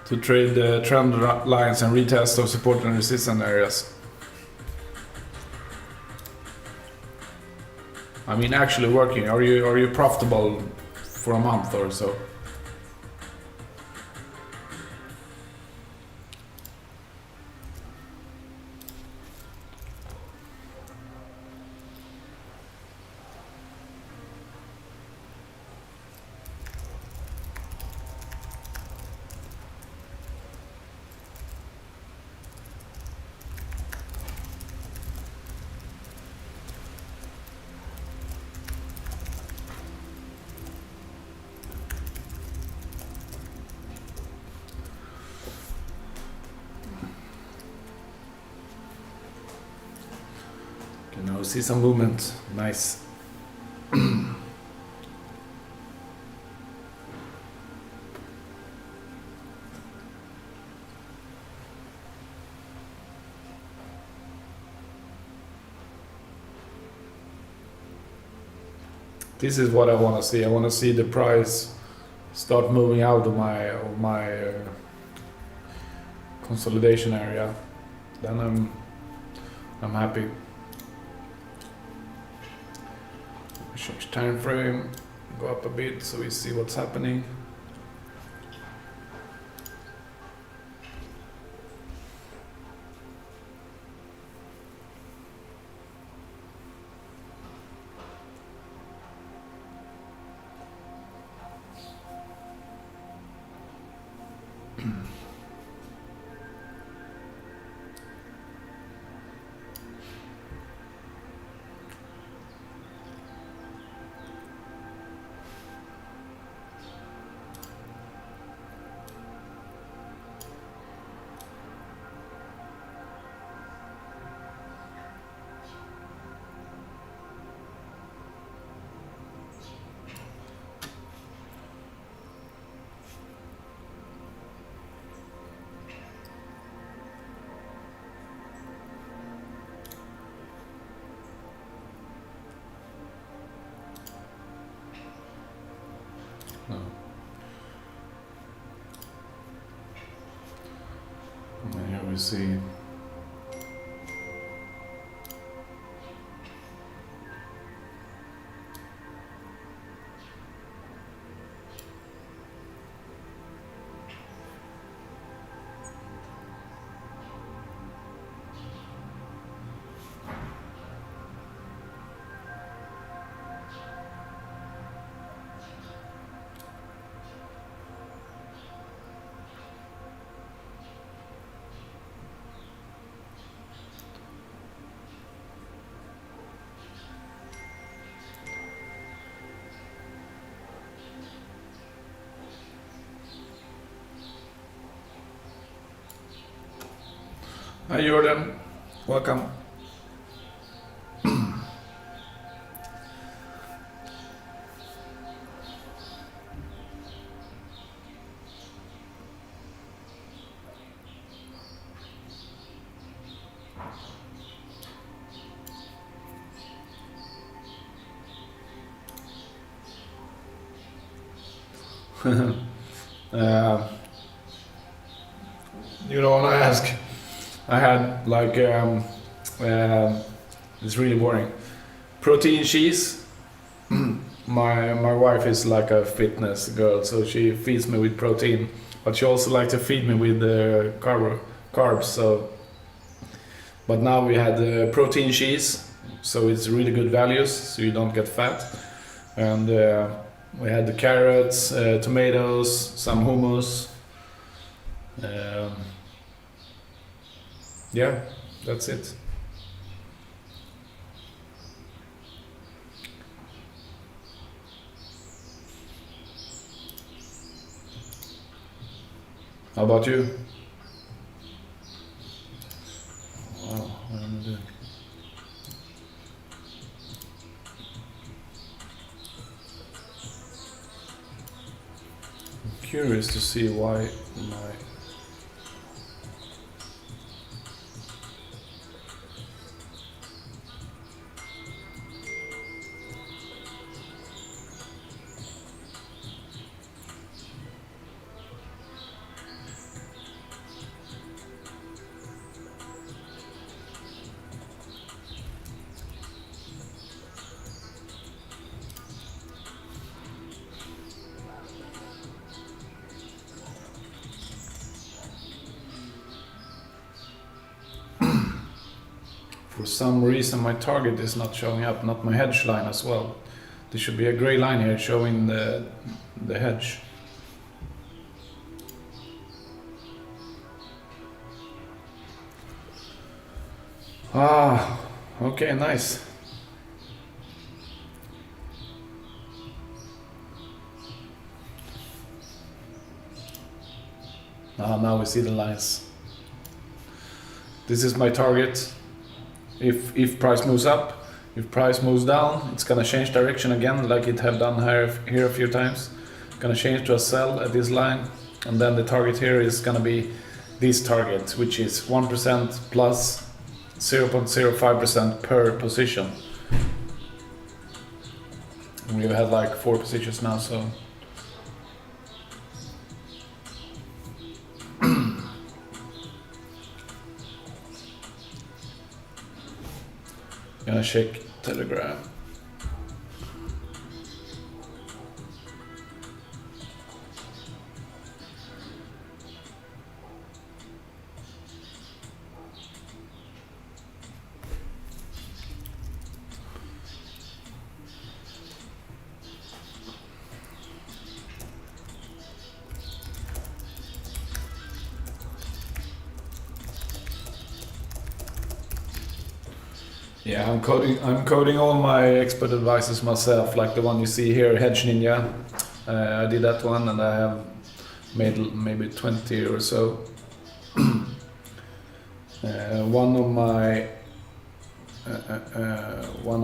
To trade the trend lines and retest of support and resistance areas. I mean, actually working. Are you profitable for a month or so? Now see some movement. Nice. This is what I want to see. I want to see the price start moving out of my consolidation area. Then I'm happy. Change time frame, go up a bit so we see what's happening. And here we see Hi Jordan, welcome. uh, you don't want to ask. I had like it's really boring. Protein cheese. My wife is like a fitness girl, so she feeds me with protein, but she also likes to feed me with carbs. So, but now we had protein cheese, so it's really good values, so you don't get fat, and we had the carrots, tomatoes, some hummus. Yeah, that's it. How about you? Wow, what am I doing? I'm curious to see why my... For some reason my target is not showing up, not my hedge line as well. There should be a gray line here showing the hedge. Ah, okay, nice. Now we see the lines. This is my target. If price moves up, if price moves down, it's gonna change direction again, like it have done here a few times. Gonna change to a sell at this line, and then the target here is gonna be this target, which is 1% plus 0.05% per position. We've had like 4 positions now, so gonna check Telegram. Yeah, I'm coding all my expert advices myself, like the one you see here, Hedge Ninja. I did that one, and I have made maybe 20 or so. One of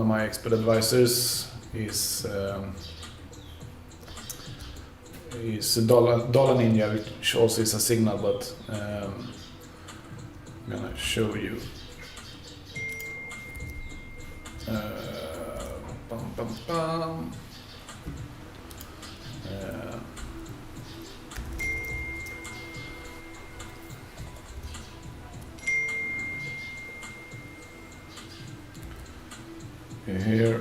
my expert advisors is Dollar Ninja, which also is a signal, but I'm gonna show you. Bum, bum, bum. Here,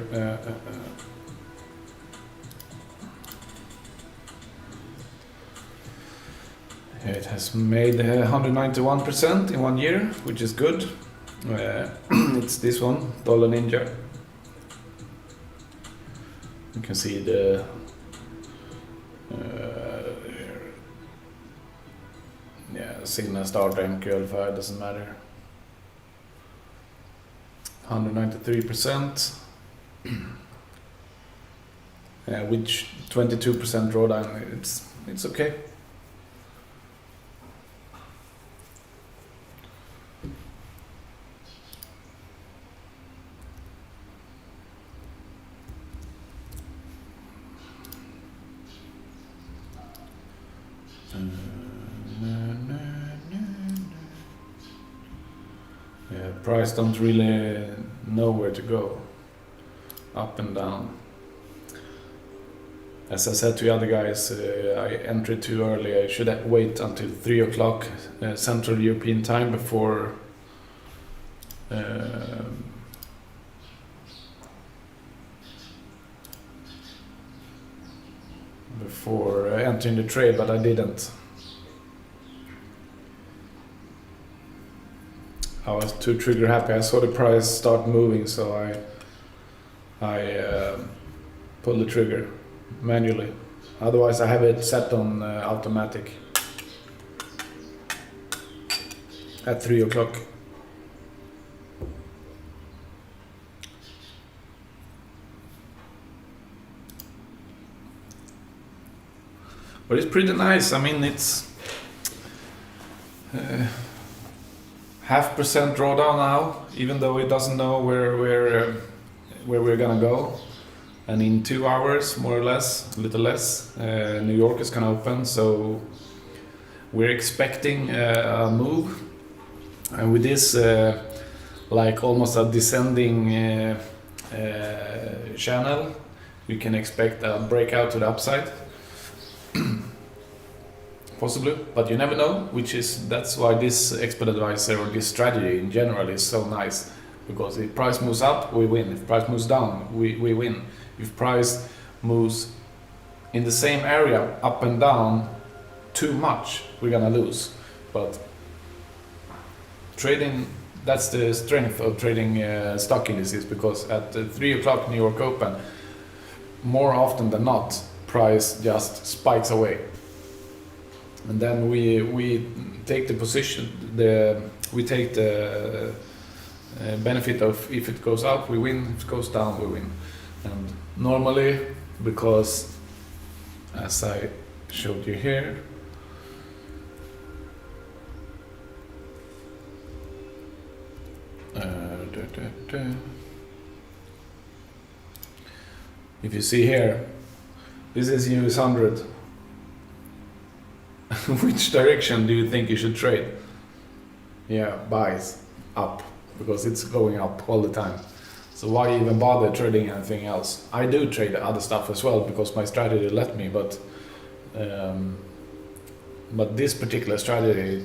it has made 191% in 1 year, which is good. It's this one, Dollar Ninja. You can see the signal start MQL file, doesn't matter. 193%, which 22% drawdown. It's okay. Yeah, price don't really know where to go, up and down. As I said to the other guys, I entered too early. I should wait until 3 o'clock Central European time before entering the trade, but I didn't. I was too trigger happy. I saw the price start moving, so I pulled the trigger manually. Otherwise, I have it set on automatic at 3 o'clock. But it's pretty nice. I mean, it's 0.5% drawdown now, even though it doesn't know where we're gonna go. And in 2 hours, more or less, a little less, New York is gonna open. So we're expecting a move, and with this, like almost a descending channel, you can expect a breakout to the upside. Possibly, but you never know. That's why this expert advisor or this strategy in general is so nice, because if price moves up, we win. If price moves down, we win. If price moves in the same area up and down too much, we're gonna lose. But trading, that's the strength of trading stock indices, because at 3 o'clock New York open, more often than not, price just spikes away. And then we take the position, we take the benefit of, if it goes up, we win, if it goes down, we win. And normally, because as I showed you here, if you see here, this is US 100. Which direction do you think you should trade? Yeah, buys up, because it's going up all the time. So why even bother trading anything else? I do trade other stuff as well, because my strategy let me, but this particular strategy,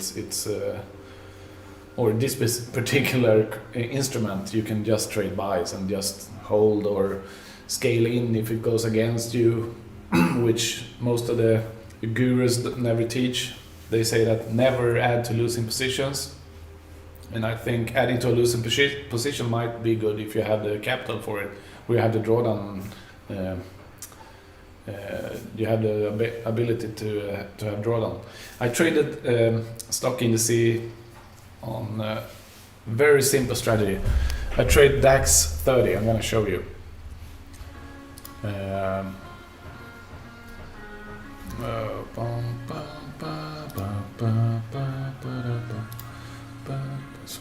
or this particular instrument, you can just trade buys and just hold or scale in if it goes against you, which most of the gurus never teach. They say that never add to losing positions, and I think adding to a losing position might be good if you have the capital for it. We have the drawdown, you have the ability to have drawdown. I traded stock indices on a very simple strategy. I trade DAX 30. I'm going to show you. There's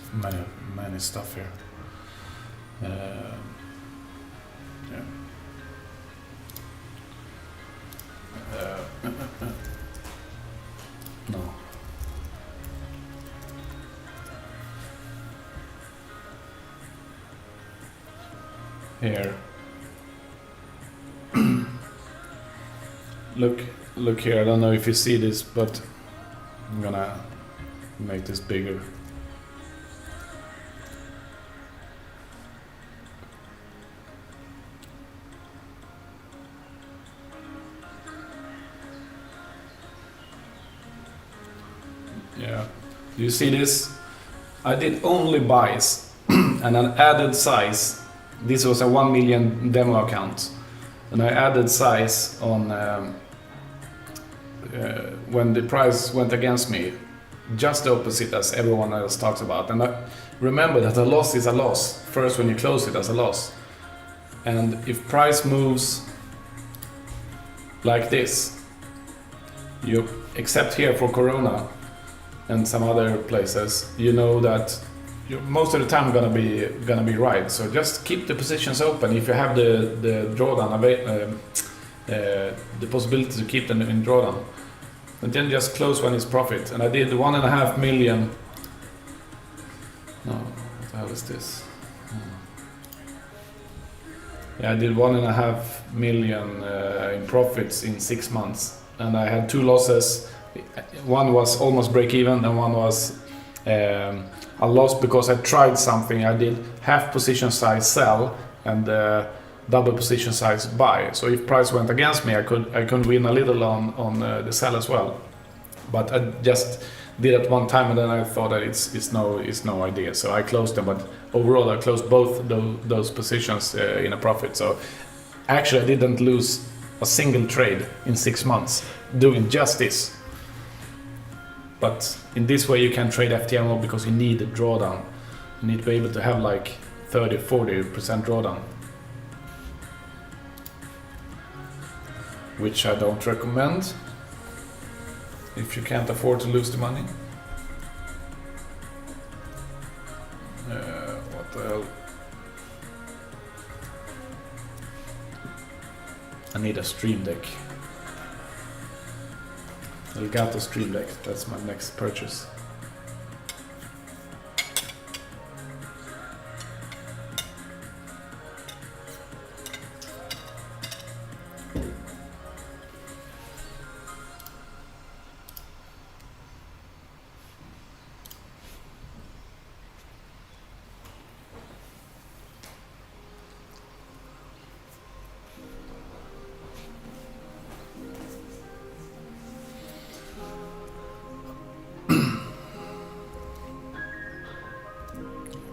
many stuff here. No. Here. Look here, I don't know if you see this, but I'm gonna make this bigger. Yeah, do you see this? I did only buys and an added size. This was a 1 million demo account, and I added size on when the price went against me, just the opposite as everyone else talks about. And I remember that a loss is a loss first when you close it as a loss. And if price moves like this, you except here for Corona and some other places, you know that you're most of the time gonna be right. So just keep the positions open if you have the drawdown the possibility to keep them in drawdown, and then just close when it's profit. And I did 1.5 million. No, what the hell is this? Yeah, I did 1.5 million in profits in 6 months, and I had 2 losses. One was almost break even, and one was a loss because I tried something. I did half position size sell and double position size buy. So if price went against me, I could win a little on the sell as well. But I just did it one time, and then I thought that it's no idea. So I closed them. But overall, I closed both those positions in a profit. So actually, I didn't lose a single trade in 6 months doing just this. But in this way you can trade FTMO because you need a drawdown. You need to be able to have like 30-40% drawdown, which I don't recommend if you can't afford to lose the money. the hell? I need a Stream Deck. Elgato Stream Deck, that's my next purchase.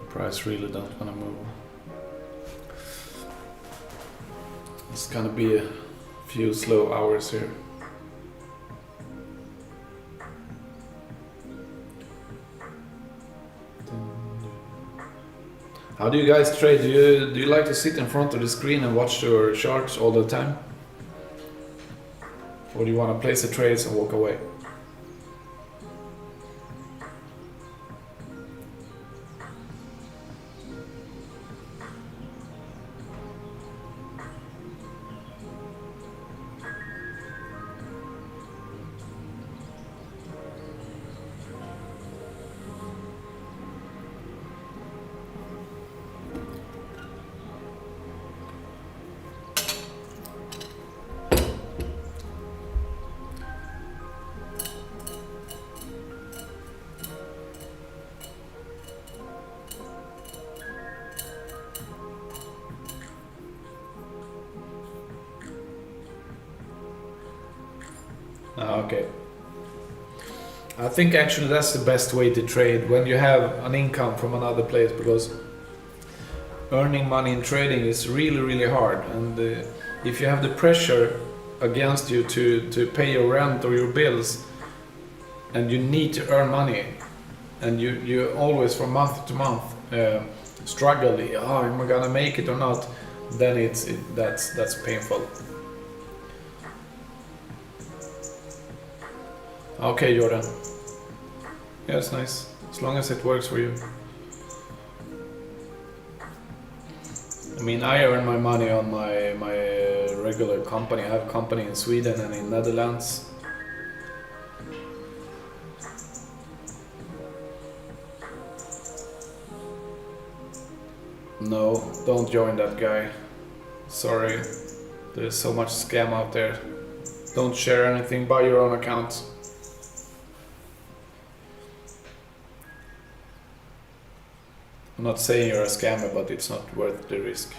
Price really don't want to move. It's gonna be a few slow hours here. How do you guys trade? Do you like to sit in front of the screen and watch your charts all the time? Or do you want to place the trades and walk away? Okay. I think actually that's the best way to trade, when you have an income from another place, because earning money in trading is really hard, and if you have the pressure against you to pay your rent or your bills, and you need to earn money, and you always from month to month struggle, am I gonna make it or not, then that's painful. Okay, Jordan. Yeah, it's nice. As long as it works for you. I mean, I earn my money on my regular company. I have a company in Sweden and in Netherlands. No, don't join that guy. Sorry. There's so much scam out there. Don't share anything, buy your own account. I'm not saying you're a scammer, but it's not worth the risk.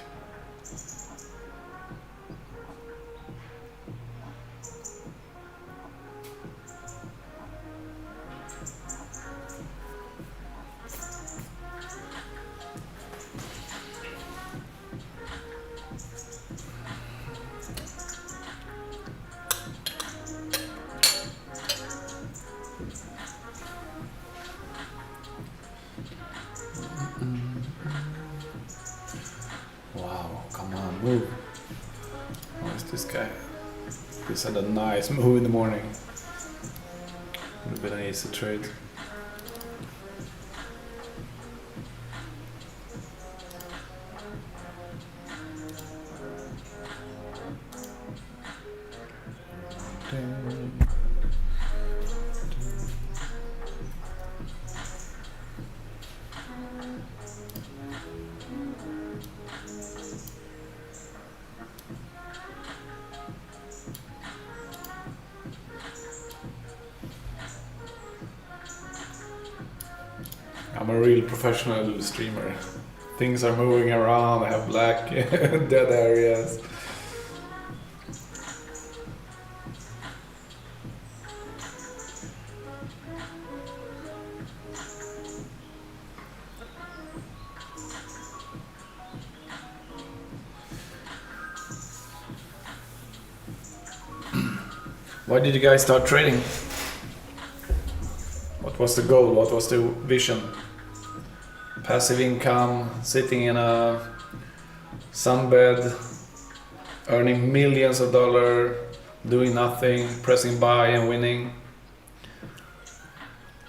Wow, come on, move. Where's this guy? This had a nice move in the morning. Would have been an easy trade. I'm a real professional streamer. Things are moving around, I have black dead areas. Why did you guys start trading? What was the goal? What was the vision? Passive income, sitting in a sunbed, earning millions of dollars, doing nothing, pressing buy and winning.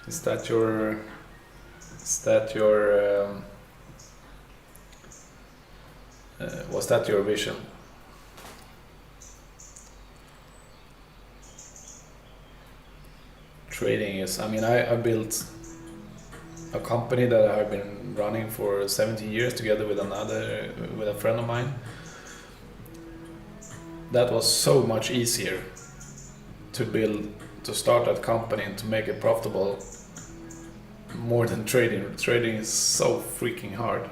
Is that your Was that your vision? Trading is, I mean, I built a company that I've been running for 17 years together with a friend of mine. That was so much easier to start that company and to make it profitable more than trading. Trading is so freaking hard.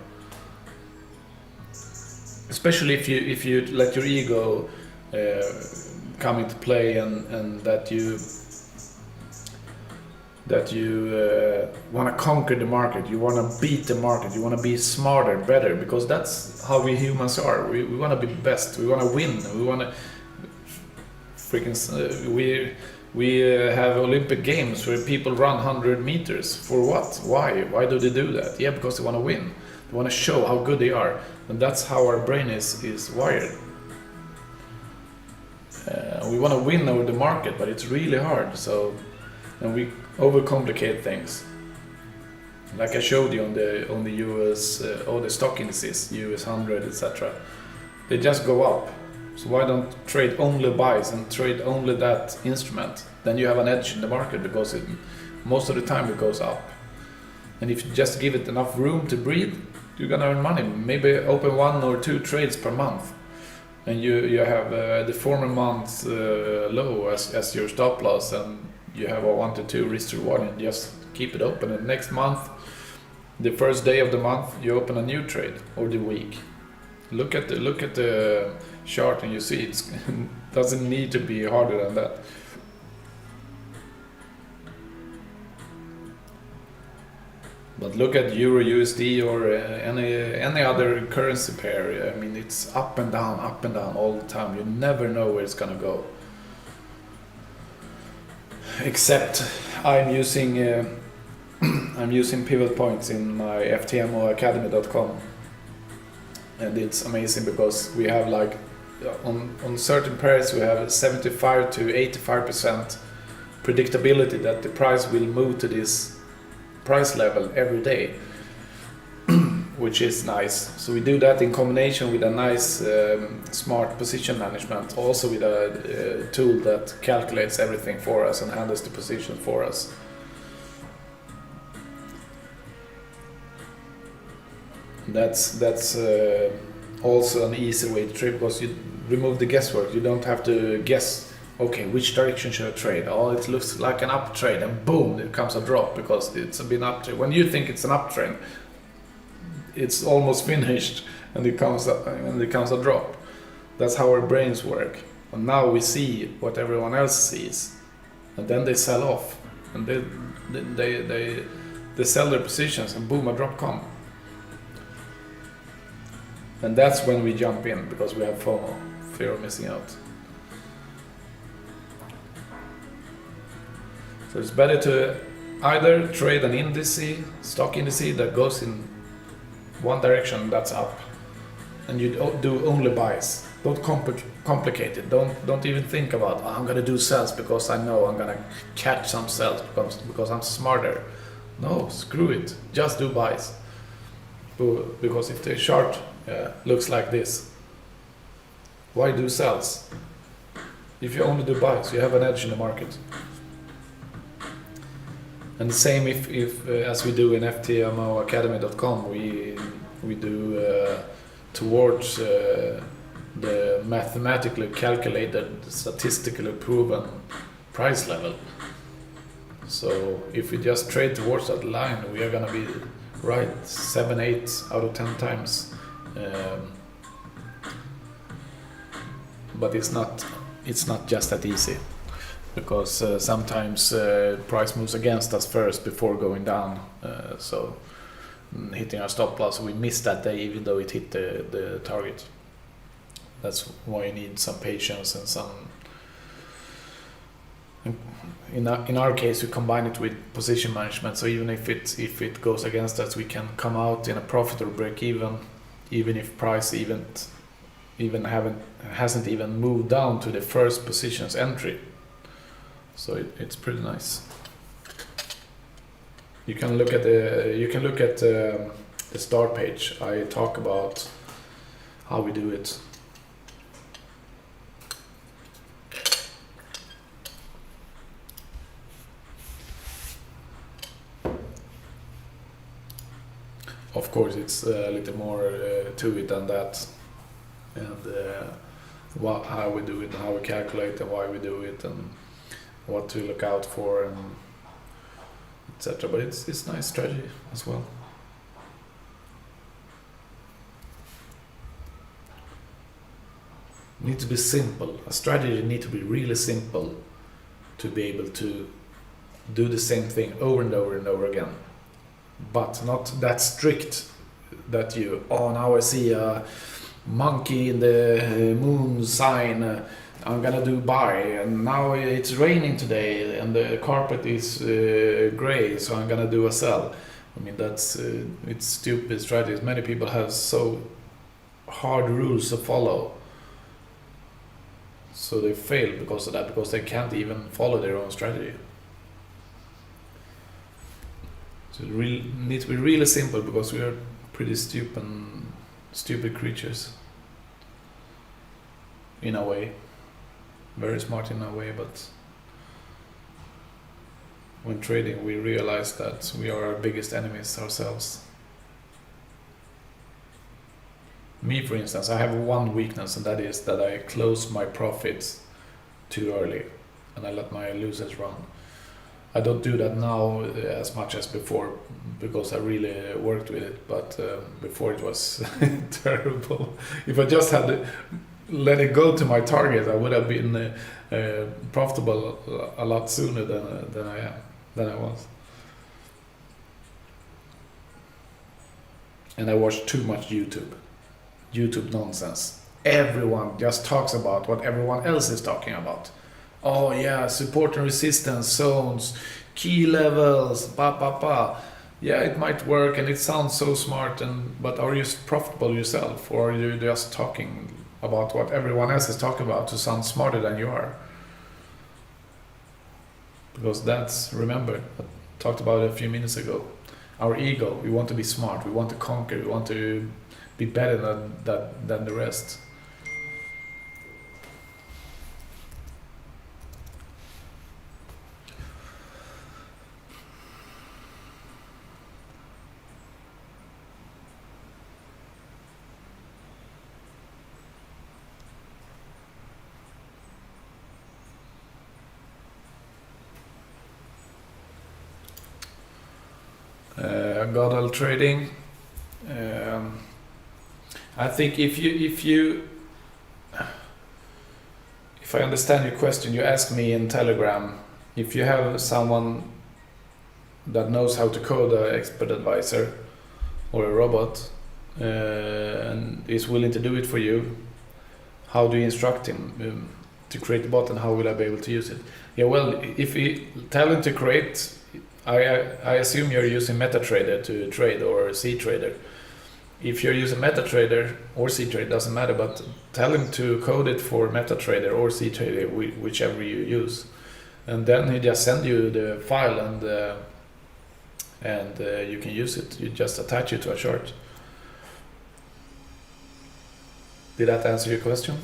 Especially if you let your ego come into play and that you want to conquer the market, you want to beat the market, you want to be smarter, better, because that's how we humans are. We want to be best, we want to win, we want to freaking we have Olympic Games where people run 100 meters. For what? Why do they do that? Yeah, because they want to win. They want to show how good they are, and that's how our brain is wired. We want to win over the market, but it's really hard. So, and we overcomplicate things. Like I showed you on the US, all the stock indices, US 100, etc. They just go up. So why don't trade only buys and trade only that instrument? Then you have an edge in the market because most of the time it goes up. And if you just give it enough room to breathe, you're gonna earn money. Maybe open 1 or 2 trades per month, and you have the former month's low as your stop loss, and you have a 1 to 2 risk to reward, and just keep it open. And next month, the first day of the month, you open a new trade, or the week. Look at the chart and you see it doesn't need to be harder than that. But look at Euro USD or any other currency pair. I mean, it's up and down all the time. You never know where it's gonna go. Except I'm using pivot points in my FTMO academy.com, and it's amazing because we have like on certain pairs we have 75 to 85% predictability that the price will move to this price level every day, which is nice. So we do that in combination with a nice smart position management, also with a tool that calculates everything for us and handles the position for us. That's also an easy way to trade, because you remove the guesswork. You don't have to guess, okay, which direction should I trade? Oh, it looks like an up trade, and boom, there comes a drop because it's been up trade. When you think it's an uptrend, it's almost finished and it comes a drop. That's how our brains work. And now we see what everyone else sees, and then they sell off, and they sell their positions, and boom, a drop comes. And that's when we jump in, because we have FOMO, fear of missing out. So it's better to either trade an stock index that goes in one direction, that's up, and you do only buys. Don't complicate it. Don't even think about, oh, I'm gonna do sells because I know I'm gonna catch some sells because I'm smarter. No, screw it. Just do buys. Because if the chart looks like this, why do sells? If you only do buys, you have an edge in the market. And the same if as we do in FTMOacademy.com, we do towards the mathematically calculated, statistically proven price level. So if we just trade towards that line, we are gonna be right 7-8 out of 10 times. But it's not just that easy, because sometimes price moves against us first before going down. So hitting our stop loss, we missed that day even though it hit the target. That's why you need some patience and some. In our case, we combine it with position management. So even if it goes against us, we can come out in a profit or break even if price hasn't even moved down to the first position's entry. So it's pretty nice. You can look at the start page. I talk about how we do it. Of course, it's a little more to it than that, and how we do it, and how we calculate, and why we do it, and what to look out for, and etc. But it's nice strategy as well. It needs to be simple. A strategy needs to be really simple to be able to do the same thing over and over and over again. But not that strict that now I see a monkey in the moon sign, I'm gonna do buy, and now it's raining today and the carpet is gray, so I'm gonna do a sell. I mean, that's it's stupid strategies. Many people have so hard rules to follow, so they fail because of that, because they can't even follow their own strategy. So it needs to be really simple, because we are pretty stupid creatures in a way. Very smart in a way, but when trading we realize that we are our biggest enemies ourselves. Me, for instance, I have one weakness, and that is that I close my profits too early and I let my losers run. I don't do that now as much as before, because I really worked with it, but before it was terrible. If I just had let it go to my target, I would have been profitable a lot sooner than I was. And I watched too much YouTube nonsense. Everyone just talks about what everyone else is talking about. Oh yeah, support and resistance zones, key levels, Yeah, it might work and it sounds so smart, but are you profitable yourself, or are you just talking about what everyone else is talking about to sound smarter than you are? Because remember, I talked about it a few minutes ago. Our ego, we want to be smart, we want to conquer, we want to be better than the rest. Godel trading. I think if I understand your question, you ask me in Telegram, if you have someone that knows how to code an expert advisor or a robot and is willing to do it for you, how do you instruct him to create the bot, and how will I be able to use it? Yeah, well, if you tell him to create, I assume you're using MetaTrader to trade, or CTrader. If you're using MetaTrader or CTrader, doesn't matter, but tell him to code it for MetaTrader or CTrader, whichever you use, and then he just send you the file, and you can use it. You just attach it to a chart. Did that answer your question?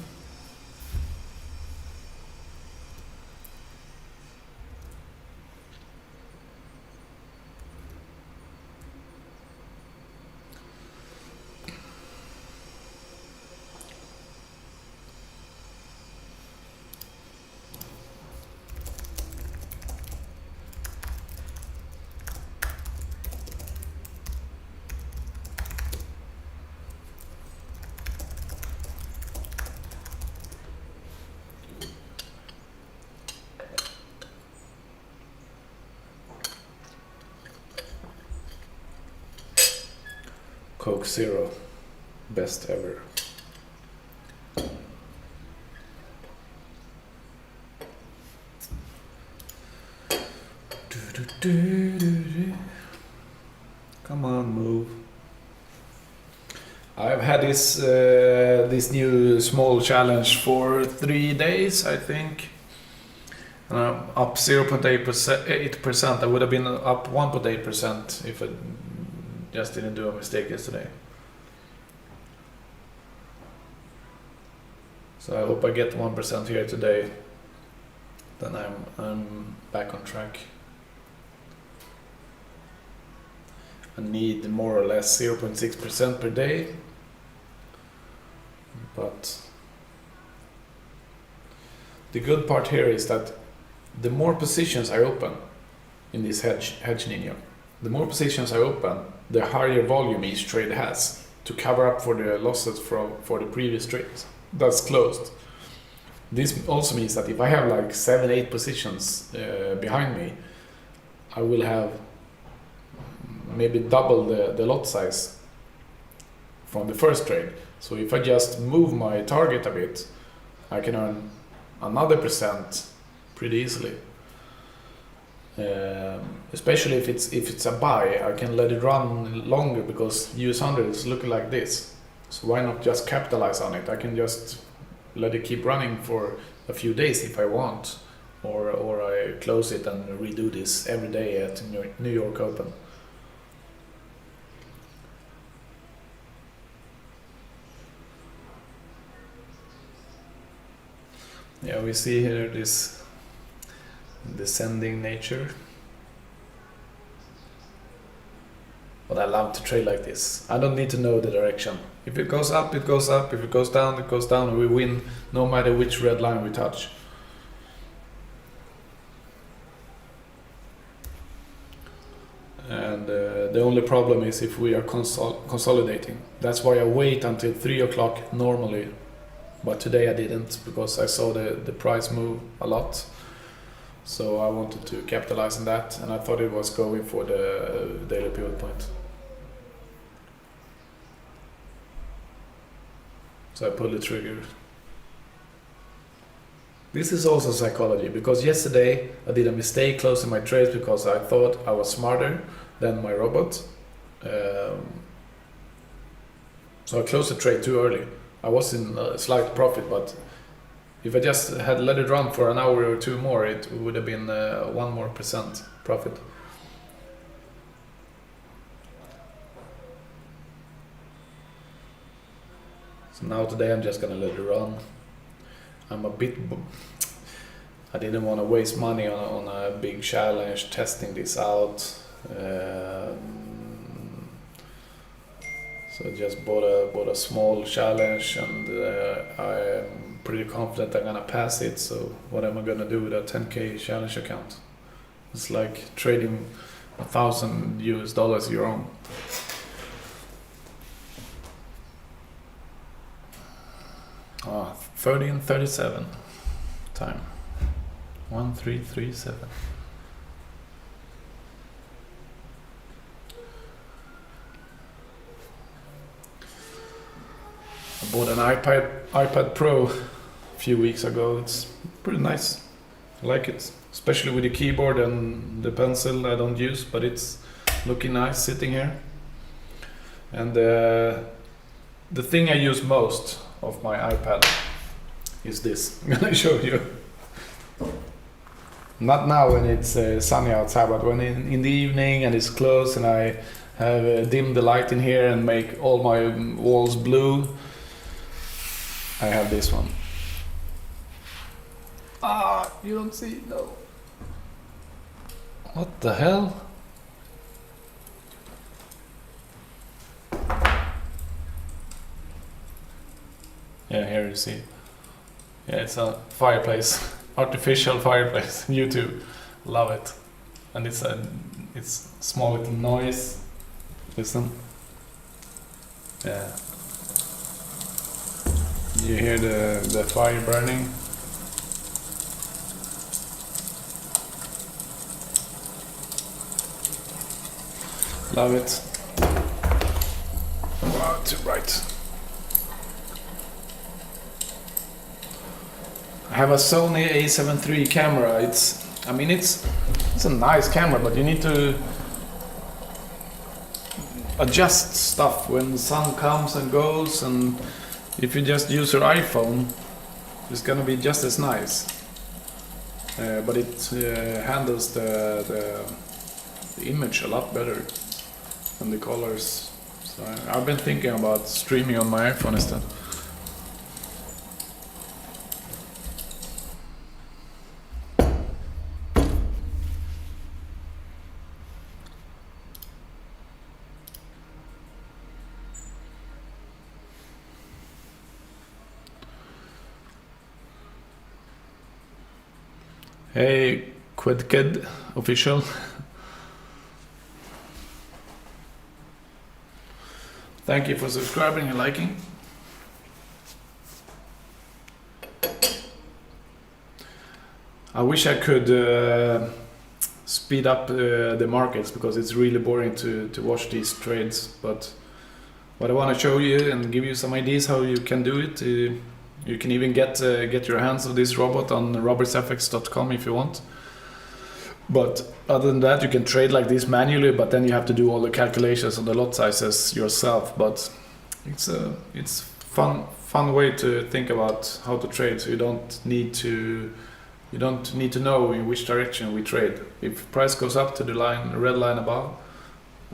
Coke Zero, best ever. Come on, move. I've had this new small challenge for 3 days, I think. Up 0.8%. I would have been up 1.8% if I just didn't do a mistake yesterday. So I hope I get 1% here today. Then I'm back on track. I need more or less 0.6% per day, but the good part here is that the more positions I open in this hedge ninja, the more positions I open, the higher volume each trade has to cover up for the losses for the previous trades that's closed. This also means that if I have like 7-8 positions behind me, I will have maybe double the lot size from the first trade. So if I just move my target a bit, I can earn another percent pretty easily. Especially if it's a buy, I can let it run longer because US 100 is looking like this. So why not just capitalize on it? I can just let it keep running for a few days if I want, or I close it and redo this every day at New York Open. Yeah, we see here this descending nature. But I love to trade like this. I don't need to know the direction. If it goes up, it goes up. If it goes down, it goes down. We win no matter which red line we touch. And the only problem is if we are consolidating. That's why I wait until 3 o'clock normally. But today I didn't because I saw the price move a lot. So I wanted to capitalize on that, and I thought it was going for the daily pivot point. So I pulled the trigger. This is also psychology, because yesterday I did a mistake closing my trades because I thought I was smarter than my robot. So I closed the trade too early. I was in a slight profit, but if I just had let it run for an hour or two more, it would have been 1% more profit. So now today I'm just gonna let it run. I'm a bit... I didn't want to waste money on a big challenge testing this out. So I just bought a small challenge, and I'm pretty confident I'm gonna pass it. So what am I gonna do with a 10k challenge account? It's like trading $1,000 your own. Ah, 13:37 time. 1337. I bought an iPad Pro a few weeks ago. It's pretty nice. I like it, especially with the keyboard and the pencil I don't use, but it's looking nice sitting here. And the thing I use most of my iPad is this. I'm gonna show you. Not now when it's sunny outside, but when in the evening and it's closed and I have dimmed the light in here and make all my walls blue, I have this one. Ah, you don't see it, no. What the hell? Yeah, here you see. Yeah, it's a fireplace, artificial fireplace. YouTube, love it. And it's small little noise. Listen. Yeah. You hear the fire burning. Love it. Wow, too bright. I have a Sony A7 III camera. It's a nice camera, but you need to adjust stuff when the sun comes and goes, and if you just use your iPhone, it's gonna be just as nice. But it handles the image a lot better and the colors. So I've been thinking about streaming on my iPhone instead. Hey, QuedKed official. Thank you for subscribing and liking. I wish I could speed up the markets because it's really boring to watch these trades. But what I want to show you and give you some ideas how you can do it. You can even get your hands on this robot on robertsfx.com if you want. But other than that, you can trade like this manually, but then you have to do all the calculations on the lot sizes yourself. But it's fun way to think about how to trade. So you don't need to know in which direction we trade. If price goes up to the red line above,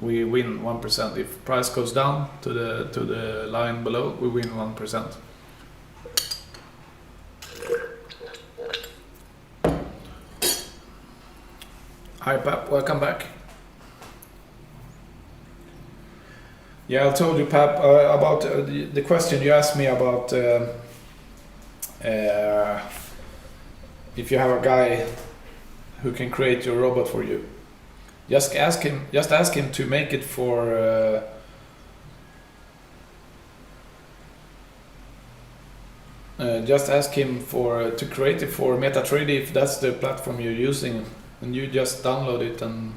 we win 1%. If price goes down to the line below, we win 1%. Hi Pap, welcome back. Yeah, I told you Pap about the question you asked me about if you have a guy who can create your robot for you. Just ask him to make it for just ask him to create it for MetaTrader if that's the platform you're using, and you just download it and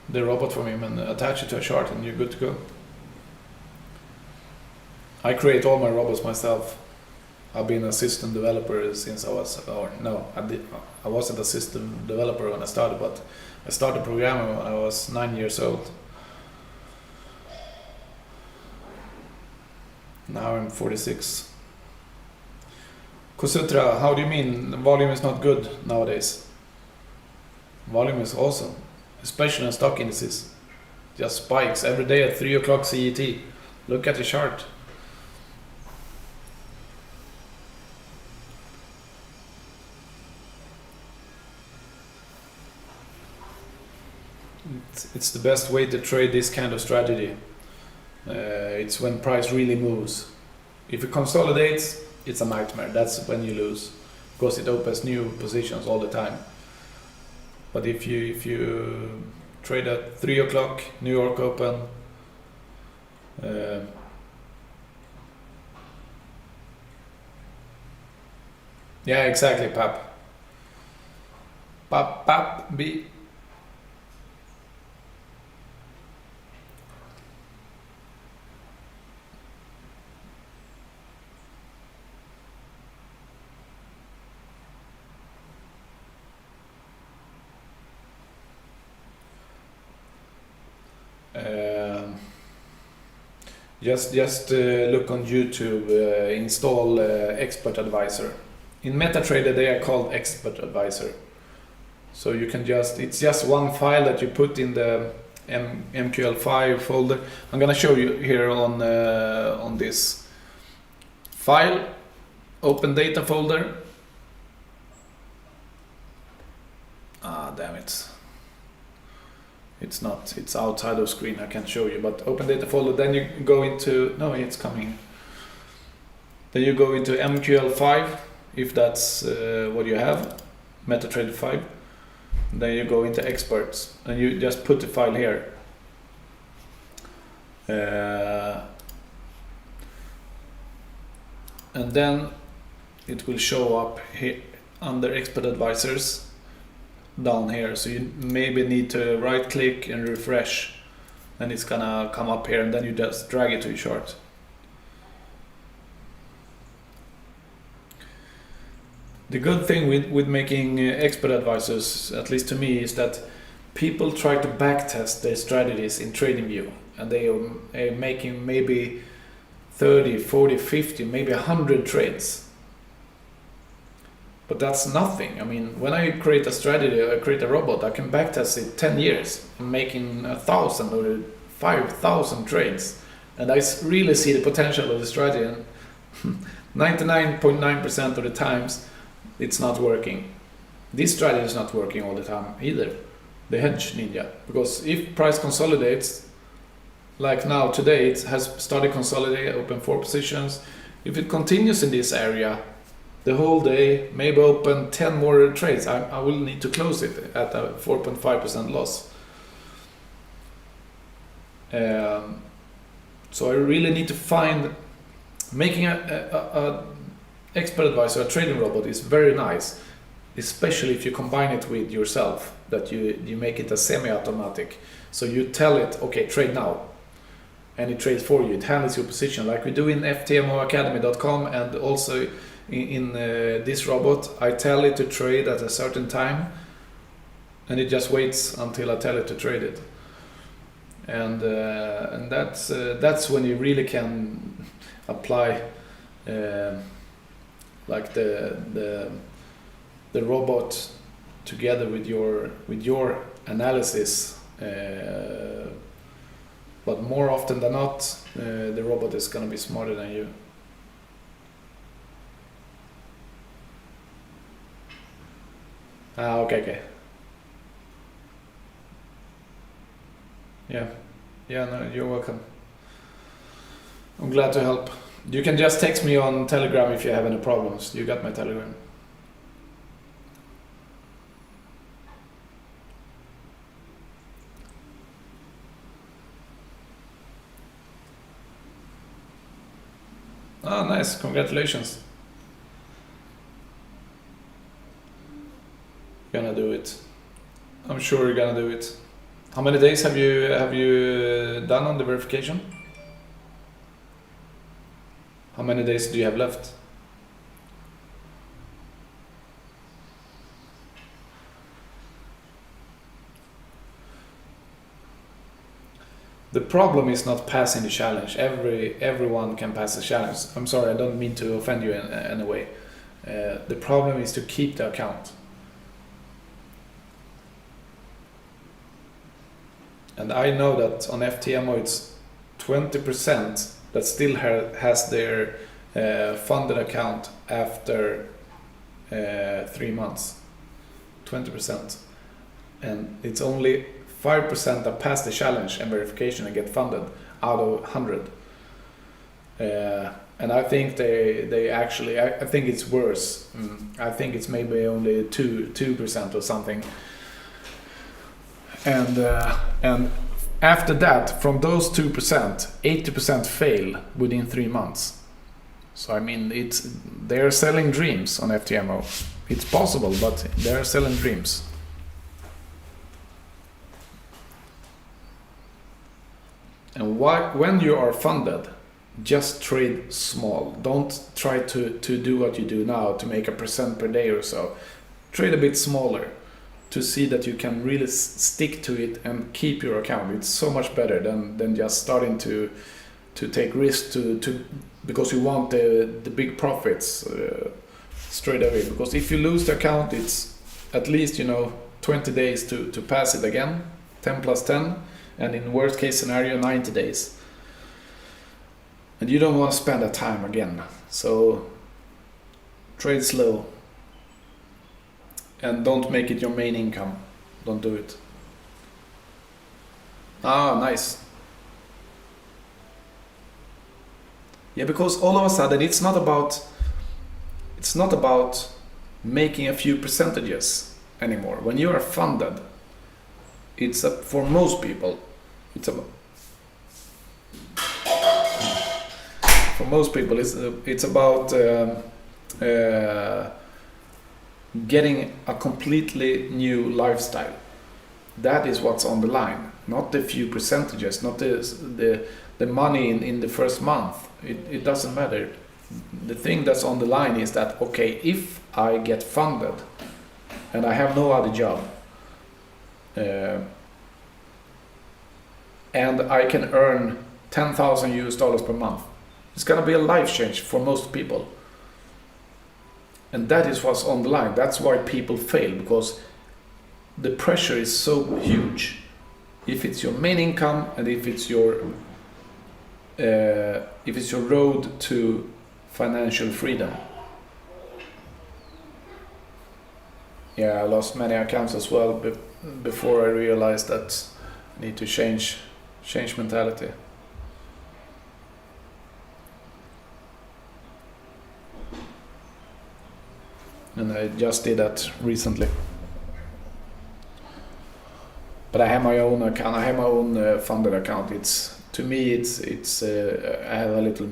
the robot from him and attach it to a chart and you're good to go. I create all my robots myself. I've been a system developer since I wasn't a system developer when I started, but I started programming when I was 9 years old. Now I'm 46. Kusutra, how do you mean volume is not good nowadays? Volume is awesome, especially on stock indices. Just spikes every day at 3 o'clock CET. Look at the chart. It's the best way to trade this kind of strategy. It's when price really moves. If it consolidates, it's a nightmare. That's when you lose, because it opens new positions all the time. But if you trade at 3 o'clock New York open, yeah, exactly, Pap. Pap, B. Just look on YouTube, install Expert Advisor. In MetaTrader they are called Expert Advisor. So you can it's just one file that you put in the MQL5 folder. I'm gonna show you here on this file, open data folder. Ah, damn it. It's outside of screen, I can't show you, but open data folder, then you go into, no, it's coming. Then you go into MQL5, if that's what you have, MetaTrader 5. Then you go into experts, and you just put the file here. And then it will show up here under Expert Advisors down here, so you maybe need to right click and refresh, and it's gonna come up here, and then you just drag it to your chart. The good thing with making Expert Advisors, at least to me, is that people try to backtest their strategies in TradingView, and they are making maybe 30, 40, 50, maybe 100 trades. But that's nothing. I mean, when I create a strategy, I create a robot, I can backtest it 10 years, making 1,000 or 5,000 trades. And I really see the potential of the strategy. And 99.9% of the times, it's not working. This strategy is not working all the time either, the hedge ninja. Because if price consolidates, like now today, it has started consolidating, open 4 positions. If it continues in this area, the whole day, maybe open 10 more trades. I will need to close it at a 4.5% loss. So I really need to find, making a expert advisor, a trading robot is very nice, especially if you combine it with yourself, that you make it a semi-automatic. So you tell it, okay, trade now, and it trades for you. It handles your position like we do in FTMOacademy.com, and also in this robot. I tell it to trade at a certain time, and it just waits until I tell it to trade it. And that's when you really can apply like the robot together with your analysis. But more often than not, the robot is going to be smarter than you. Okay. Yeah, no, you're welcome. I'm glad to help. You can just text me on Telegram if you have any problems. You got my Telegram. Oh, nice. Congratulations. Gonna do it. I'm sure you're gonna do it. How many days have you done on the verification? How many days do you have left? The problem is not passing the challenge. Everyone can pass the challenge. I'm sorry, I don't mean to offend you in any way. The problem is to keep the account. And I know that on FTMO it's 20% that still has their funded account after 3 months. 20%. And it's only 5% that pass the challenge and verification and get funded out of 100. And I think they actually, I think it's worse. I think it's maybe only 2% or something. And after that, from those 2%, 80% fail within 3 months. So I mean, they're selling dreams on FTMO. It's possible, but they're selling dreams. And when you are funded, just trade small. Don't try to do what you do now to make 1% per day or so. Trade a bit smaller to see that you can really stick to it and keep your account. It's so much better than just starting to take risks because you want the big profits straight away. Because if you lose the account, it's at least 20 days to pass it again, 10 plus 10, and in worst case scenario 90 days. And you don't want to spend that time again. So trade slow. And don't make it your main income. Don't do it. Nice. Yeah, because all of a sudden it's not about making a few percentages anymore. When you are funded, for most people, it's about getting a completely new lifestyle. That is what's on the line, not the few percentages, not the money in the first month. It doesn't matter. The thing that's on the line is that, okay, if I get funded and I have no other job, and I can earn $10,000 per month, it's gonna be a life change for most people. And that is what's on the line. That's why people fail, because the pressure is so huge. If it's your main income and if it's your road to financial freedom. Yeah, I lost many accounts as well before I realized that I need to change mentality. and I just did that recently. But I have my own account. I have my own funded account. It's to me, it's I have a little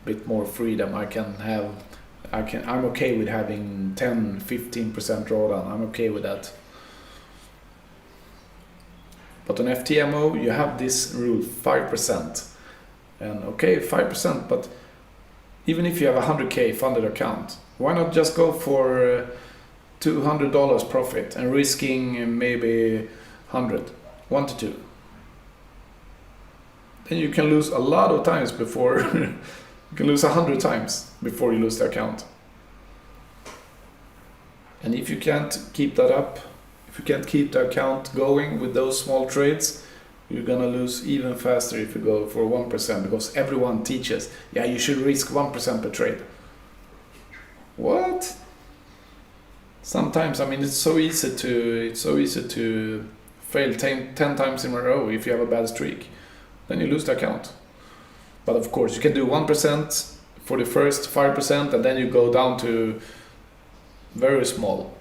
bit more freedom. I'm okay with having 10-15% drawdown. I'm okay with that. But on FTMO, you have this rule 5%, and okay, 5%. But even if you have a 100k funded account, why not just go for $200 profit and risking maybe 1 to 2? Then you can lose a lot of times before you can lose 100 times before you lose the account. And if you can't keep that up, if you can't keep the account going with those small trades, you're gonna lose even faster if you go for 1%, because everyone teaches, yeah, you should risk 1% per trade. What? Sometimes, I mean, it's so easy to fail 10 times in a row if you have a bad streak. Then you lose the account. But of course, you can do 1% for the first 5%, and then you go down to very small.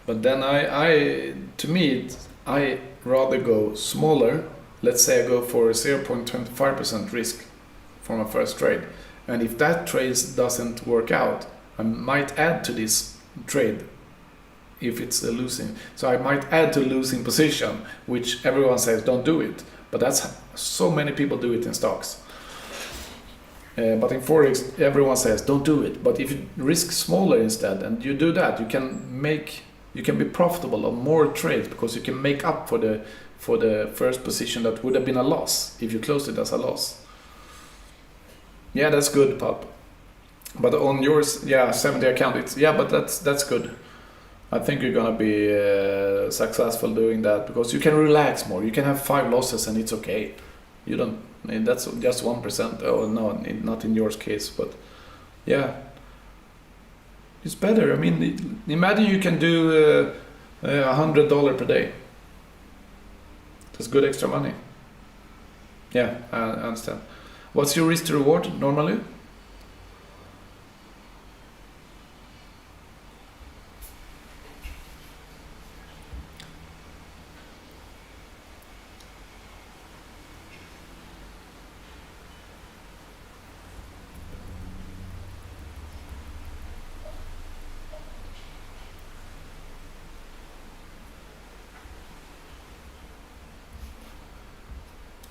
But then I rather go smaller. Let's say I go for 0.25% risk for my first trade. And if that trade doesn't work out, I might add to this trade if it's a losing. So I might add to losing position, which everyone says don't do it. But that's so many people do it in stocks. But in Forex, everyone says don't do it. But if you risk smaller instead and you do that, you can be profitable on more trades, because you can make up for the first position that would have been a loss if you closed it as a loss. Yeah, that's good, Pop. But on yours, 70 account, but that's good. I think you're gonna be successful doing that, because you can relax more. You can have 5 losses and it's okay. You don't. That's just 1%. Oh no, not in your case, but yeah, it's better. I mean, imagine you can do $100 per day. That's good extra money. Yeah, I understand. What's your risk to reward normally?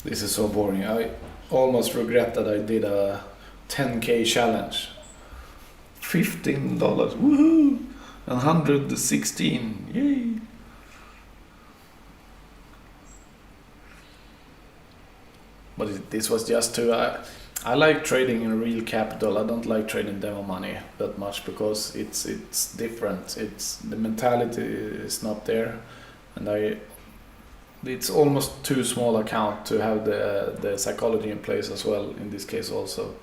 This is so boring. I almost regret that I did a 10k challenge. $15, woohoo! 116, yay! But this was just I like trading in real capital. I don't like trading demo money that much, because it's different. The mentality is not there, and it's almost too small account to have the psychology in place as well, in this case also.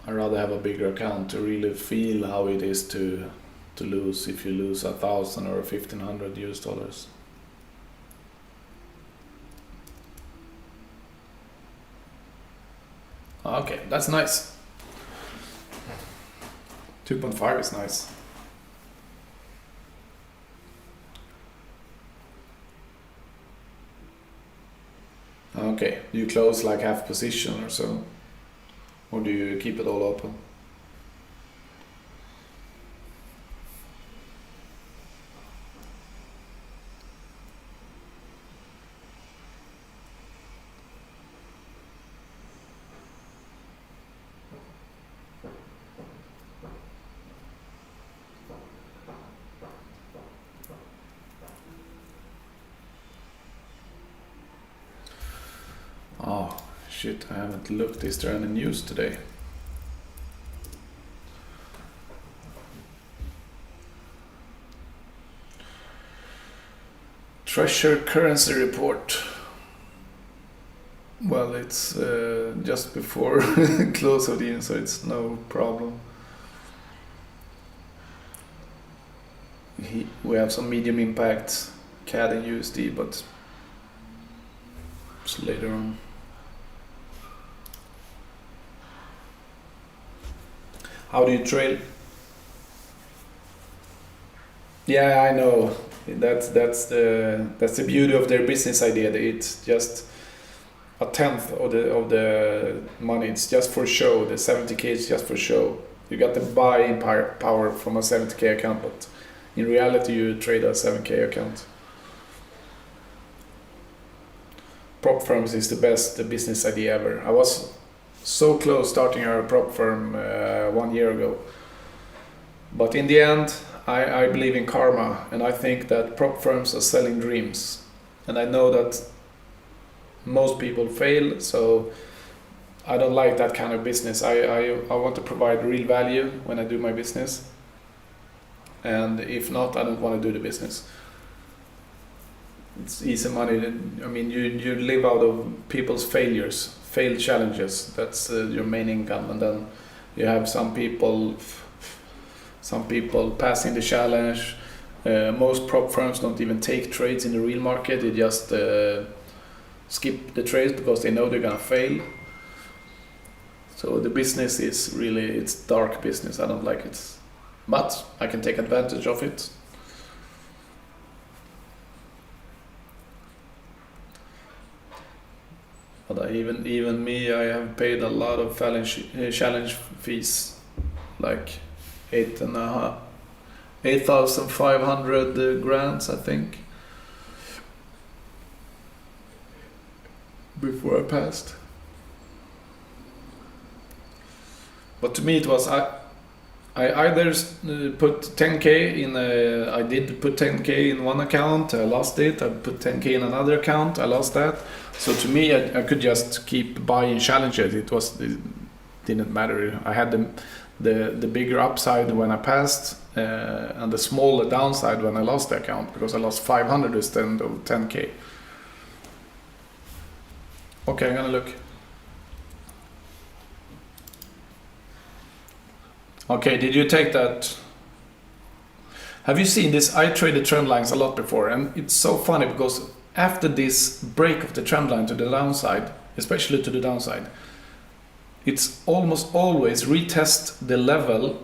I'd rather have a bigger account to really feel how it is to lose if you lose $1,000 or $1,500. Okay, that's nice. 2.5 is nice. Okay, do you close like half position or so? Or do you keep it all open? Oh, shit, I haven't looked. Is there any news today? Treasure currency report. Well, it's just before close of the year, so it's no problem. We have some medium impact CAD and USD, but tips later on. How do you trade? Yeah, I know. That's the beauty of their business idea. It's just a tenth of the money. It's just for show. The 70k is just for show. You got the buying power from a 70k account, but in reality, you trade a 7k account. Prop firms is the best business idea ever. I was so close starting a prop firm 1 year ago, but in the end, I believe in karma, and I think that prop firms are selling dreams, and I know that most people fail, so I don't like that kind of business. I want to provide real value when I do my business, and if not, I don't want to do the business. It's easy money. I mean, you live out of people's failed challenges. That's your main income, and then you have some people passing the challenge. Most prop firms don't even take trades in the real market. They just skip the trades because they know they're gonna fail. So the business is really, it's dark business. I don't like it, but I can take advantage of it. But even me, I have paid a lot of challenge fees, like 8,500 grants, I think, before I passed. But to me, it was I either put 10k in I did put 10k in one account, I lost it. I put 10k in another account, I lost that. So to me, I could just keep buying challenges. It didn't matter. I had the bigger upside when I passed, and the smaller downside when I lost the account, because I lost 500 instead of 10k. Okay, I'm gonna look. Okay, did you take that? Have you seen this? I traded trend lines a lot before, and it's so funny because after this break of the trend line to the downside, especially to the downside, it's almost always retest the level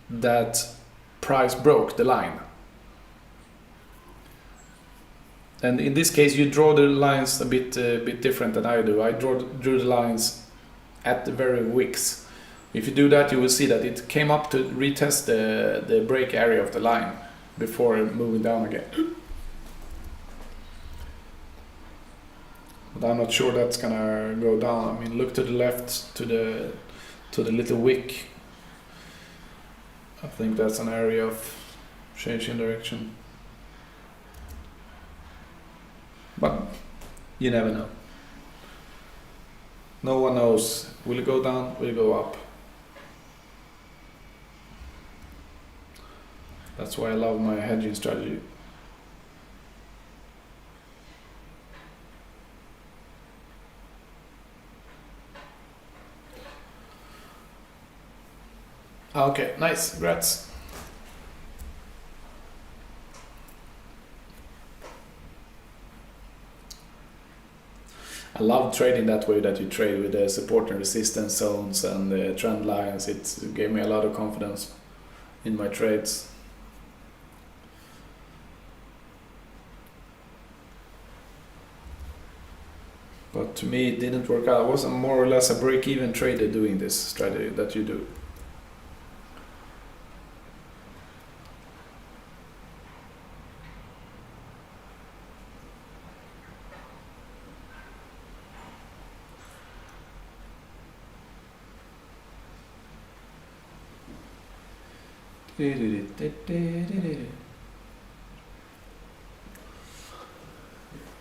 that price broke the line. And in this case, you draw the lines a bit different than I do. I drew the lines at the very wicks. If you do that, you will see that it came up to retest the break area of the line before moving down again. But I'm not sure that's gonna go down. I mean, look to the left, to the little wick. I think that's an area of change in direction. But you never know. No one knows. Will it go down? Will it go up? That's why I love my hedging strategy. Okay, nice, congrats. I love trading that way, that you trade with the support and resistance zones and the trend lines. It gave me a lot of confidence in my trades. But to me, it didn't work out. I was more or less a break-even trader doing this strategy that you do.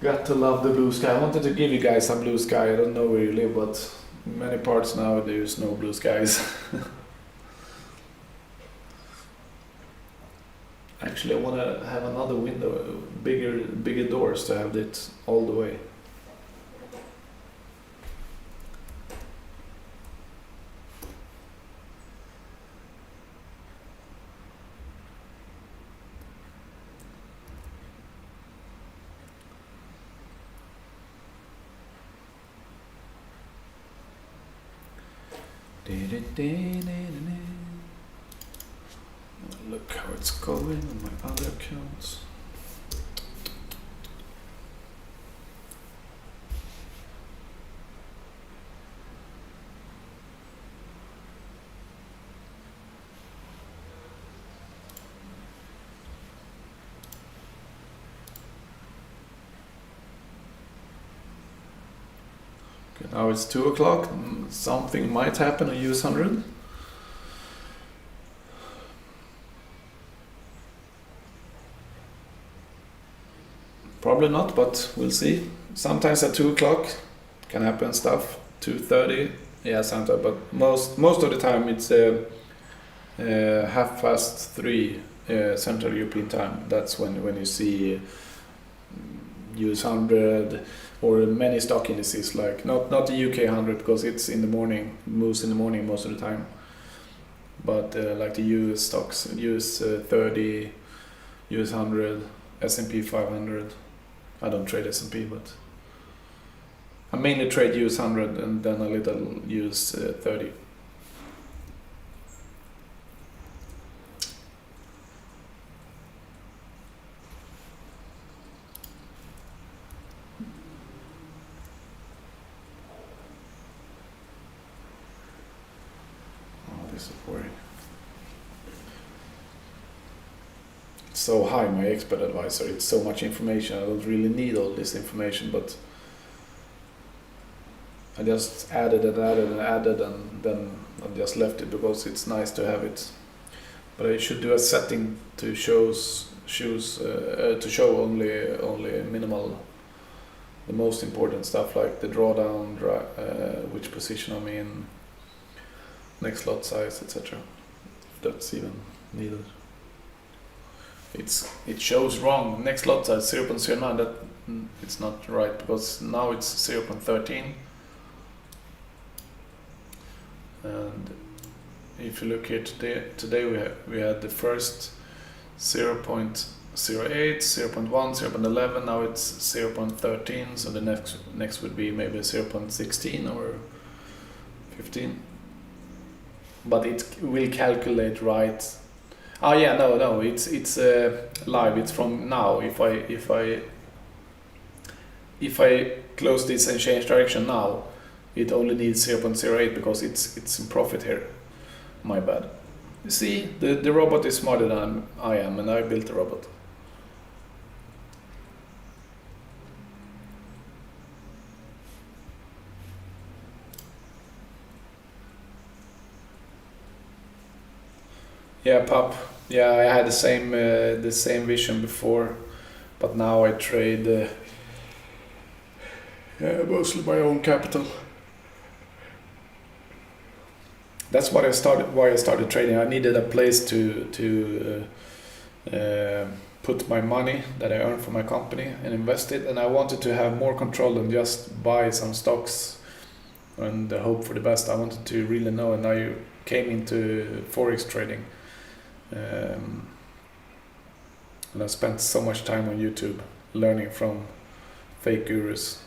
Got to love the blue sky. I wanted to give you guys some blue sky. I don't know where you live, but in many parts now there's no blue skies. Actually, I want to have another window, bigger doors to have it all the way. Look how it's going on my other accounts. Okay, now it's 2 o'clock. Something might happen on US 100. Probably not, but we'll see. Sometimes at 2 o'clock can happen stuff. 2:30, yeah, sometimes. But most of the time it's 3:30 Central European time. That's when you see US 100 or many stock indices, like not the UK 100 because it's in the morning, moves in the morning most of the time. But like the US stocks, US 30, US 100, S&P 500. I don't trade S&P, but I mainly trade US 100 and then a little US 30. Oh, this is boring. So high, my expert advisor. It's so much information. I don't really need all this information, but I just added and then I just left it because it's nice to have it. But I should do a setting to show only minimal, the most important stuff like the drawdown, which position I'm in, next lot size, etc. If that's even needed. It shows wrong. Next lot size 0.09. That it's not right because now it's 0.13. And if you look here today we had the first 0.08, 0.1, 0.11. Now it's 0.13. So the next would be maybe 0.16 or 15. But it will calculate right. Oh yeah, no, it's live. It's from now. If I close this and change direction now, it only needs 0.08 because it's in profit here. My bad. You see, the robot is smarter than I am, and I built the robot. Yeah, Pop. Yeah, I had the same vision before, but now I trade mostly my own capital. That's why I started trading. I needed a place to put my money that I earn from my company and invest it, and I wanted to have more control than just buy some stocks and hope for the best. I wanted to really know, and I came into forex trading. And I spent so much time on YouTube learning from fake gurus.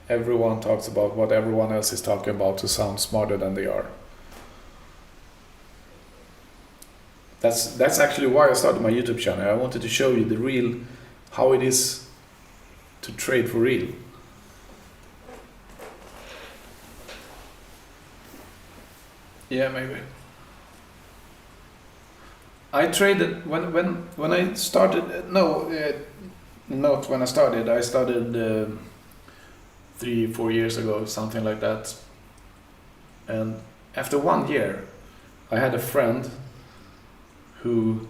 Everyone talks about what everyone else is talking about to sound smarter than they are. That's actually why I started my YouTube channel. I wanted to show you the real, how it is to trade for real. Yeah, maybe. I traded when I started. Not when I started. I started 3-4 years ago, something like that. And after 1 year, I had a friend who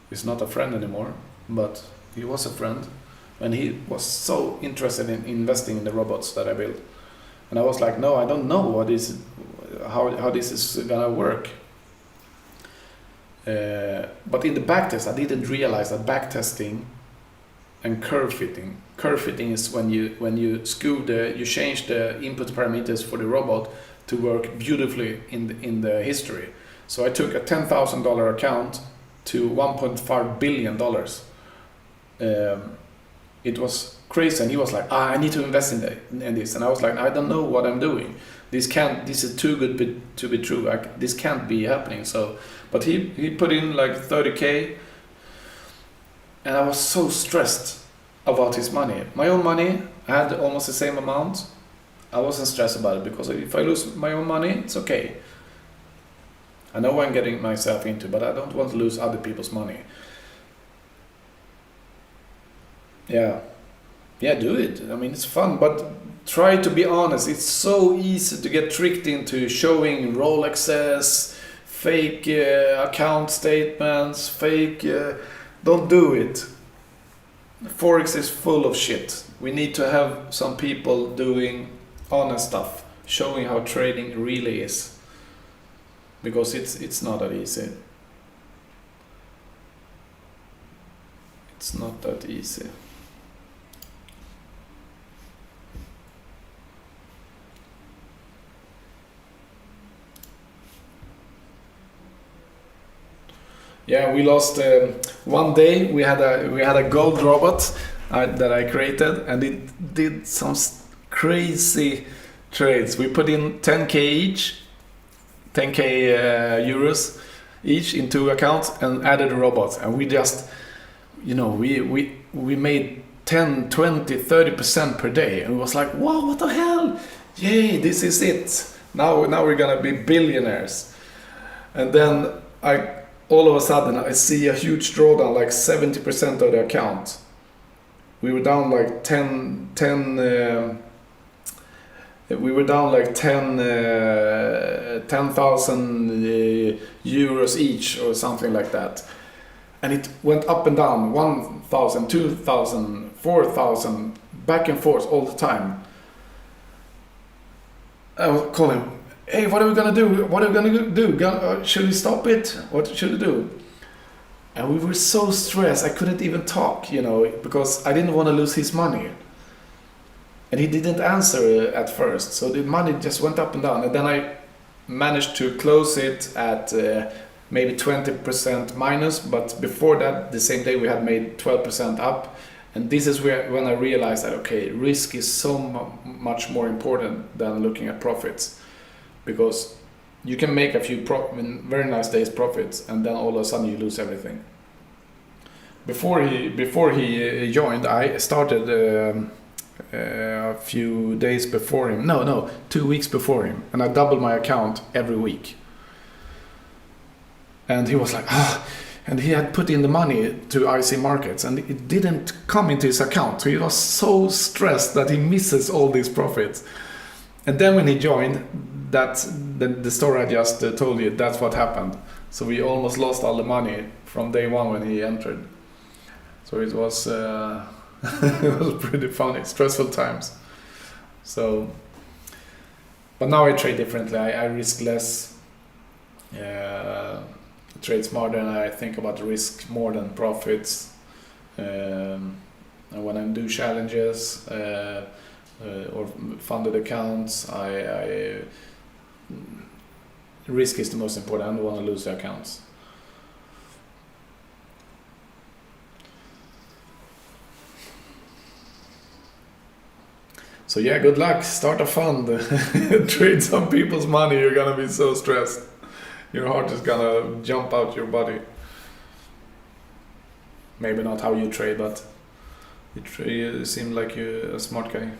is not a friend anymore, but he was a friend, and he was so interested in investing in the robots that I built. And I was like, no, I don't know how this is gonna work. But in the backtest, I didn't realize that backtesting and curve fitting is when you you change the input parameters for the robot to work beautifully in the history. So I took a $10,000 account to $1.5 billion. It was crazy, and he was like, I need to invest in this, and I was like, I don't know what I'm doing. This is too good to be true. This can't be happening. So, but he put in like 30K, and I was so stressed about his money. My own money, I had almost the same amount. I wasn't stressed about it because if I lose my own money, it's okay. I know what I'm getting myself into, but I don't want to lose other people's money. Yeah, do it. I mean, it's fun, but try to be honest. It's so easy to get tricked into showing Rolexes, fake account statements, fake. Don't do it. Forex is full of shit. We need to have some people doing honest stuff, showing how trading really is. Because it's not that easy. It's not that easy. Yeah, we lost one day. We had a gold robot that I created, and it did some crazy trades. We put in 10K each, 10K euros each in 2 accounts, and added a robot. And we just, we made 10, 20, 30% per day, and it was like, wow, what the hell? Yay, this is it. Now we're gonna be billionaires. And then all of a sudden I see a huge drawdown, like 70% of the account. We were down like 10,000 euros each or something like that. And it went up and down, 1,000, 2,000, 4,000, back and forth all the time. I was calling, hey, what are we gonna do? What are we gonna do? Should we stop it? What should we do? And we were so stressed, I couldn't even talk, because I didn't want to lose his money. And he didn't answer at first, so the money just went up and down. And then I managed to close it at maybe 20% minus, but before that, the same day we had made 12% up. And this is when I realized that, okay, risk is so much more important than looking at profits. Because you can make a few very nice days profits, and then all of a sudden you lose everything. Before he joined, I started a few days before him. No, 2 weeks before him, and I doubled my account every week. And he was like, and he had put in the money to IC markets, and it didn't come into his account. So he was so stressed that he misses all these profits. And then when he joined, that's the story I just told you. That's what happened. So we almost lost all the money from day one when he entered. So it was it was pretty funny, stressful times. So, but now I trade differently. I risk less, trade smarter, and I think about risk more than profits. And when I do challenges or funded accounts, I risk is the most important. I don't want to lose the accounts. So yeah, good luck. Start a fund. Trade some people's money. You're gonna be so stressed. Your heart is gonna jump out your body. Maybe not how you trade, but you seem like you're a smart guy.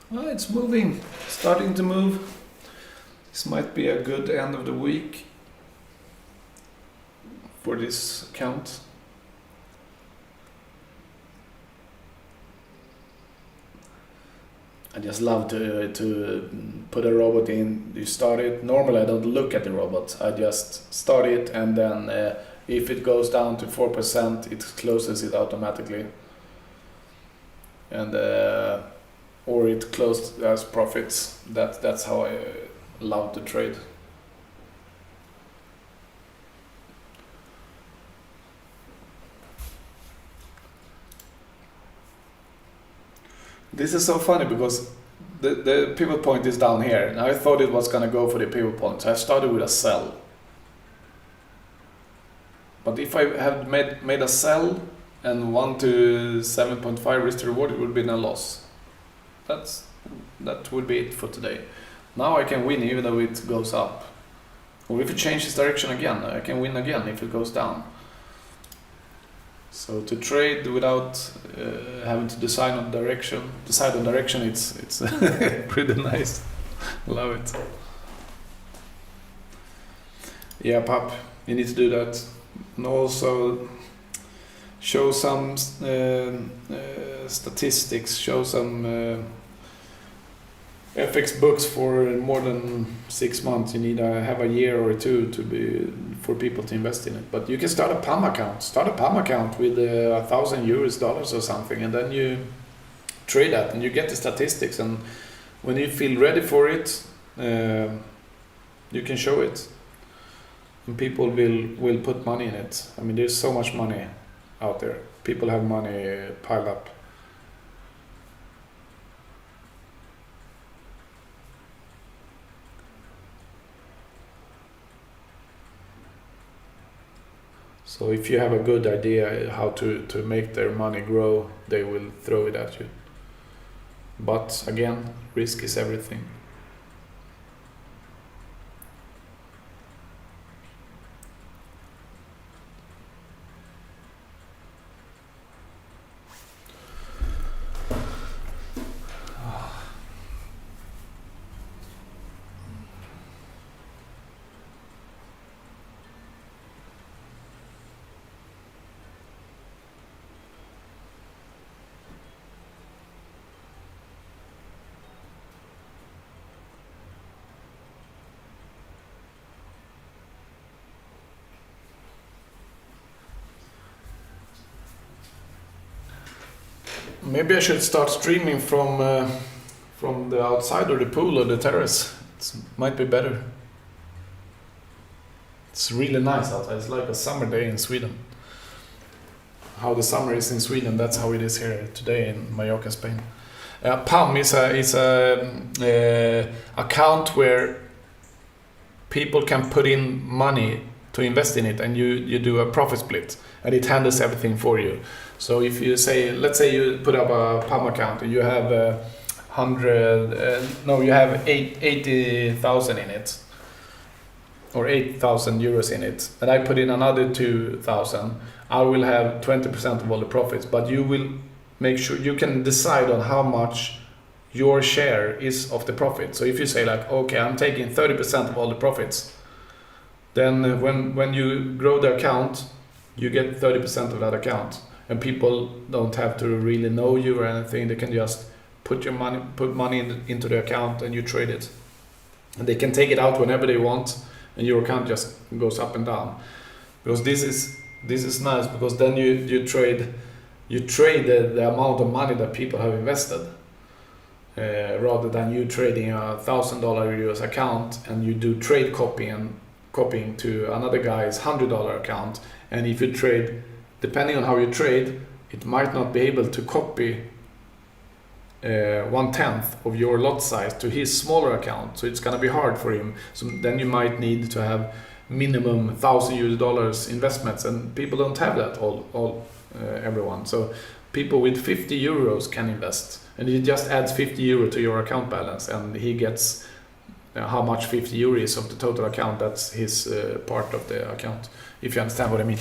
Well, it's moving, starting to move. This might be a good end of the week for this account. I just love to put a robot in. You start it. Normally I don't look at the robot. I just start it, and then if it goes down to 4%, it closes it automatically. And or it closed as profits. That's how I love to trade. This is so funny because the pivot point is down here. And I thought it was gonna go for the pivot point, so I started with a sell. But if I had made a sell and 1 to 7.5 risk to reward, it would be a loss. That would be it for today. Now I can win even though it goes up. Or if it changes direction again, I can win again if it goes down. So to trade without having to decide on direction, it's pretty nice. Love it. Yeah, Pap, you need to do that. And also show some statistics, show some FX books for more than 6 months. You need to have a year or two for people to invest in it. But you can start a PAM account. Start a PAM account with $1,000 or something, and then you trade that, and you get the statistics. And when you feel ready for it, you can show it, and people will put money in it. I mean, there's so much money out there. People have money piled up. So if you have a good idea how to make their money grow, they will throw it at you. But again, risk is everything. Maybe I should start streaming from the outside or the pool or the terrace. It might be better. It's really nice outside. It's like a summer day in Sweden. How the summer is in Sweden, that's how it is here today in Mallorca, Spain. PAM is a account where people can put in money to invest in it, and you do a profit split, and it handles everything for you. So if you say, let's say you put up a PAM account and you have 80,000 in it, or 8,000 euros in it, and I put in another 2,000, I will have 20% of all the profits, but you will make sure you can decide on how much your share is of the profit. So if you say like, okay, I'm taking 30% of all the profits, then when you grow the account, you get 30% of that account. And people don't have to really know you or anything. They can just put money into the account, and you trade it. And they can take it out whenever they want, and your account just goes up and down. Because this is nice, because then you trade the amount of money that people have invested, rather than you trading $1,000 US account and you do trade copying to another guy's $100 account. And if you trade, depending on how you trade, it might not be able to copy 1/10 of your lot size to his smaller account. So it's gonna be hard for him. So then you might need to have minimum $1,000 investments, and people don't have that everyone. So people with 50 euros can invest, and he just adds 50 euro to your account balance, and he gets how much 50 euro is of the total account. That's his part of the account, if you understand what I mean.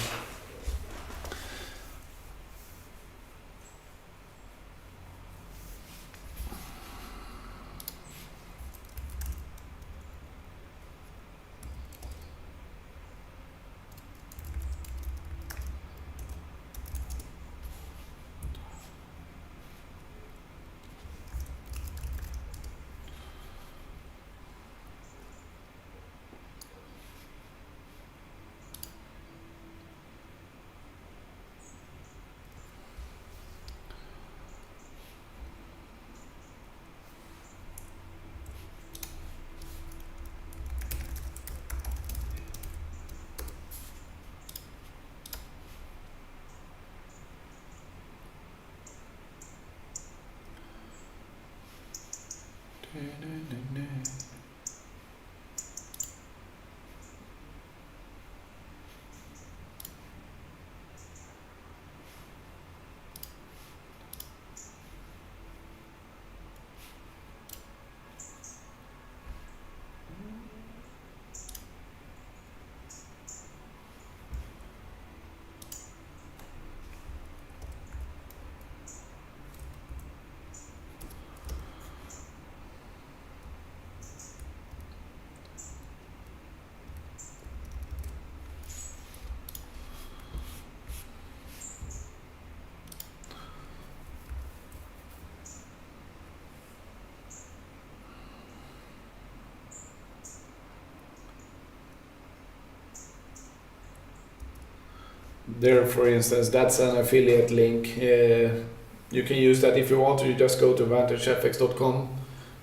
There, for instance, that's an affiliate link. You can use that if you want to. You just go to vantagefx.com.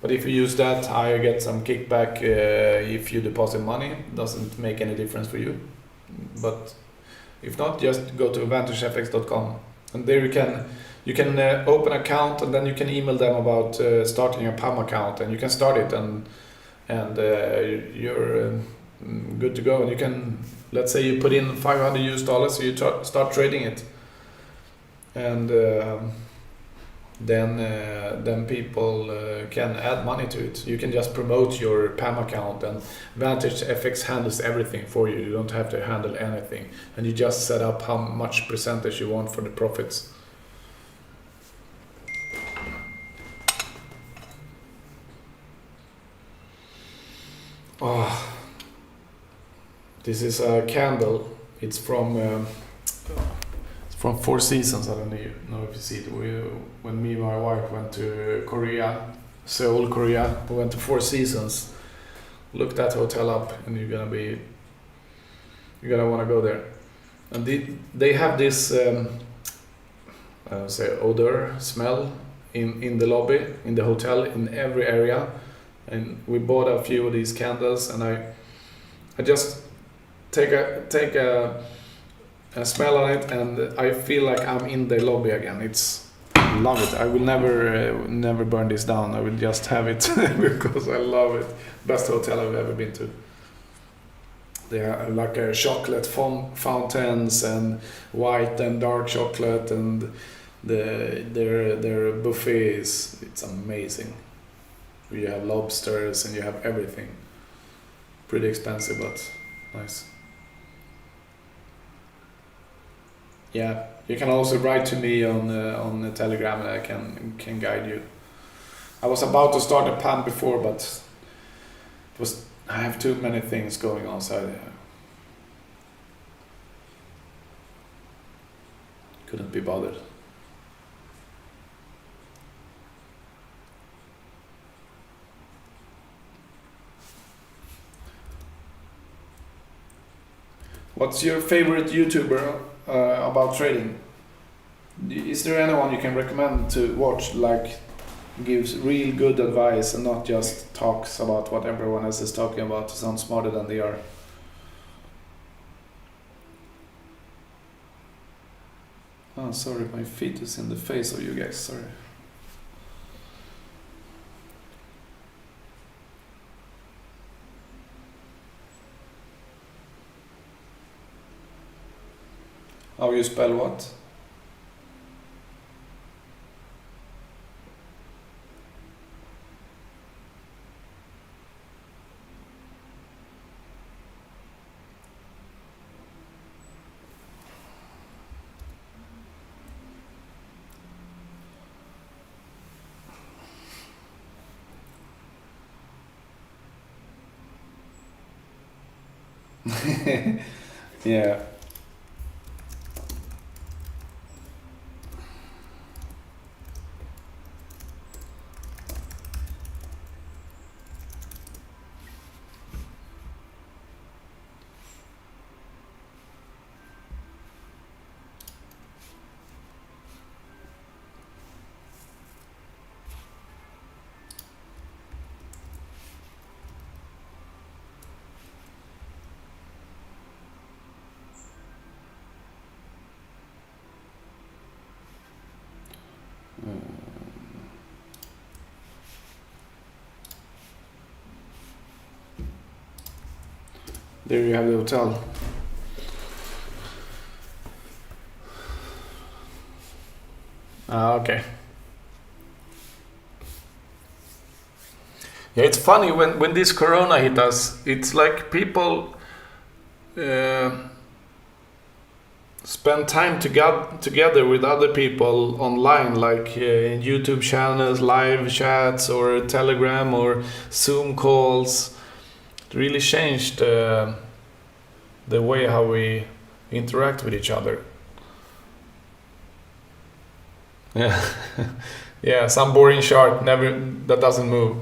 But if you use that, I get some kickback if you deposit money. Doesn't make any difference for you. But if not, just go to vantagefx.com, and there you can open an account, and then you can email them about starting a PAM account, and you can start it, and you're good to go. And you can, let's say you put in $500, so you start trading it, and then people can add money to it. You can just promote your PAM account, and Vantage FX handles everything for you. You don't have to handle anything, and you just set up how much percentage you want for the profits. Oh, this is a candle. It's from Four Seasons. I don't know if you see it. When me and my wife went to Korea, Seoul, Korea, we went to Four Seasons. Look that hotel up, and you're gonna want to go there. And they have this odor, smell in the lobby, in the hotel, in every area. And we bought a few of these candles, and I just take a smell on it, and I feel like I'm in the lobby again. I love it. I will never burn this down. I will just have it because I love it. Best hotel I've ever been to. They are like chocolate fountains and white and dark chocolate, and their buffets. It's amazing. You have lobsters and you have everything. Pretty expensive, but nice. Yeah, you can also write to me on the Telegram, and I can guide you. I was about to start a PAM before, but I have too many things going on, so I couldn't be bothered. What's your favorite YouTuber about trading? Is there anyone you can recommend to watch, like gives real good advice and not just talks about what everyone else is talking about to sound smarter than they are? Oh, sorry, my feet is in the face of you guys, sorry. How you spell what? Yeah. There you have the hotel. Okay. Yeah, it's funny when this corona hit us, it's like people spend time together with other people online, like in YouTube channels, live chats, or Telegram, or Zoom calls. It really changed the way how we interact with each other. Yeah, yeah. Some boring chart that doesn't move.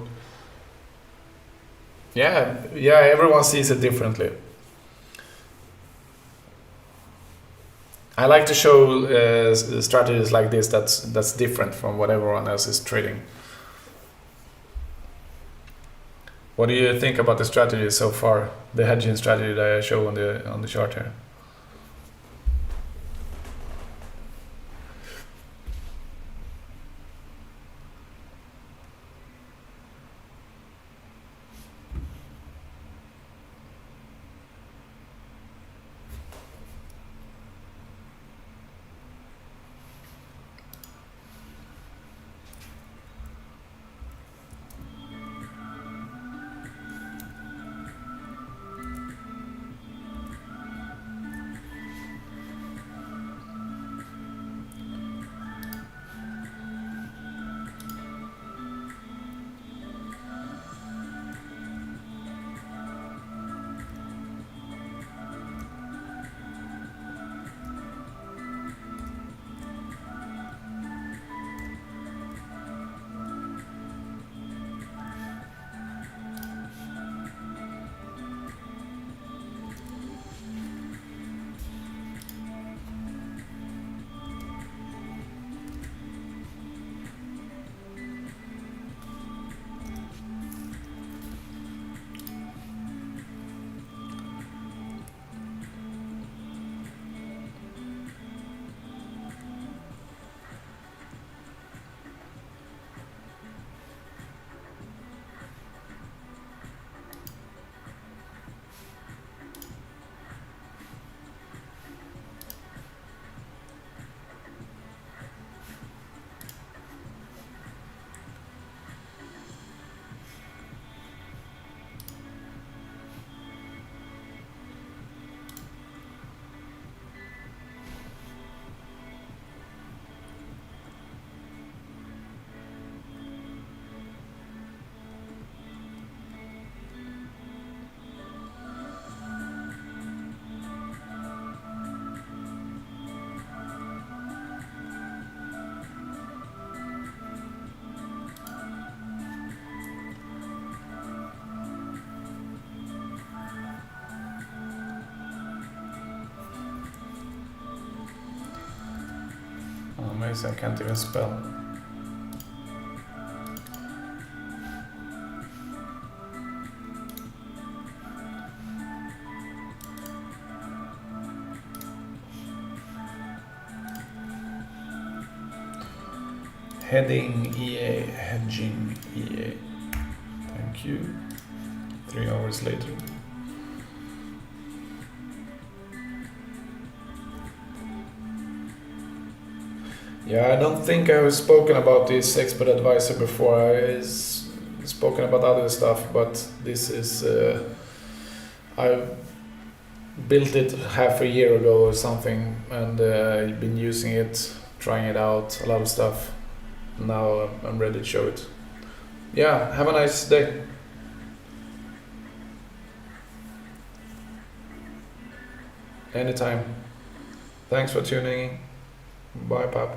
Yeah, everyone sees it differently. I like to show strategies like this that's different from what everyone else is trading. What do you think about the strategy so far? The hedging strategy that I show on the chart here. Amazing, I can't even spell. Hedging EA. Thank you. 3 hours later. Yeah, I don't think I've spoken about this expert advisor before. I've spoken about other stuff, but this is I built it half a year ago or something, and I've been using it, trying it out, a lot of stuff. Now I'm ready to show it. Yeah, have a nice day. Anytime. Thanks for tuning in. Bye, Pap.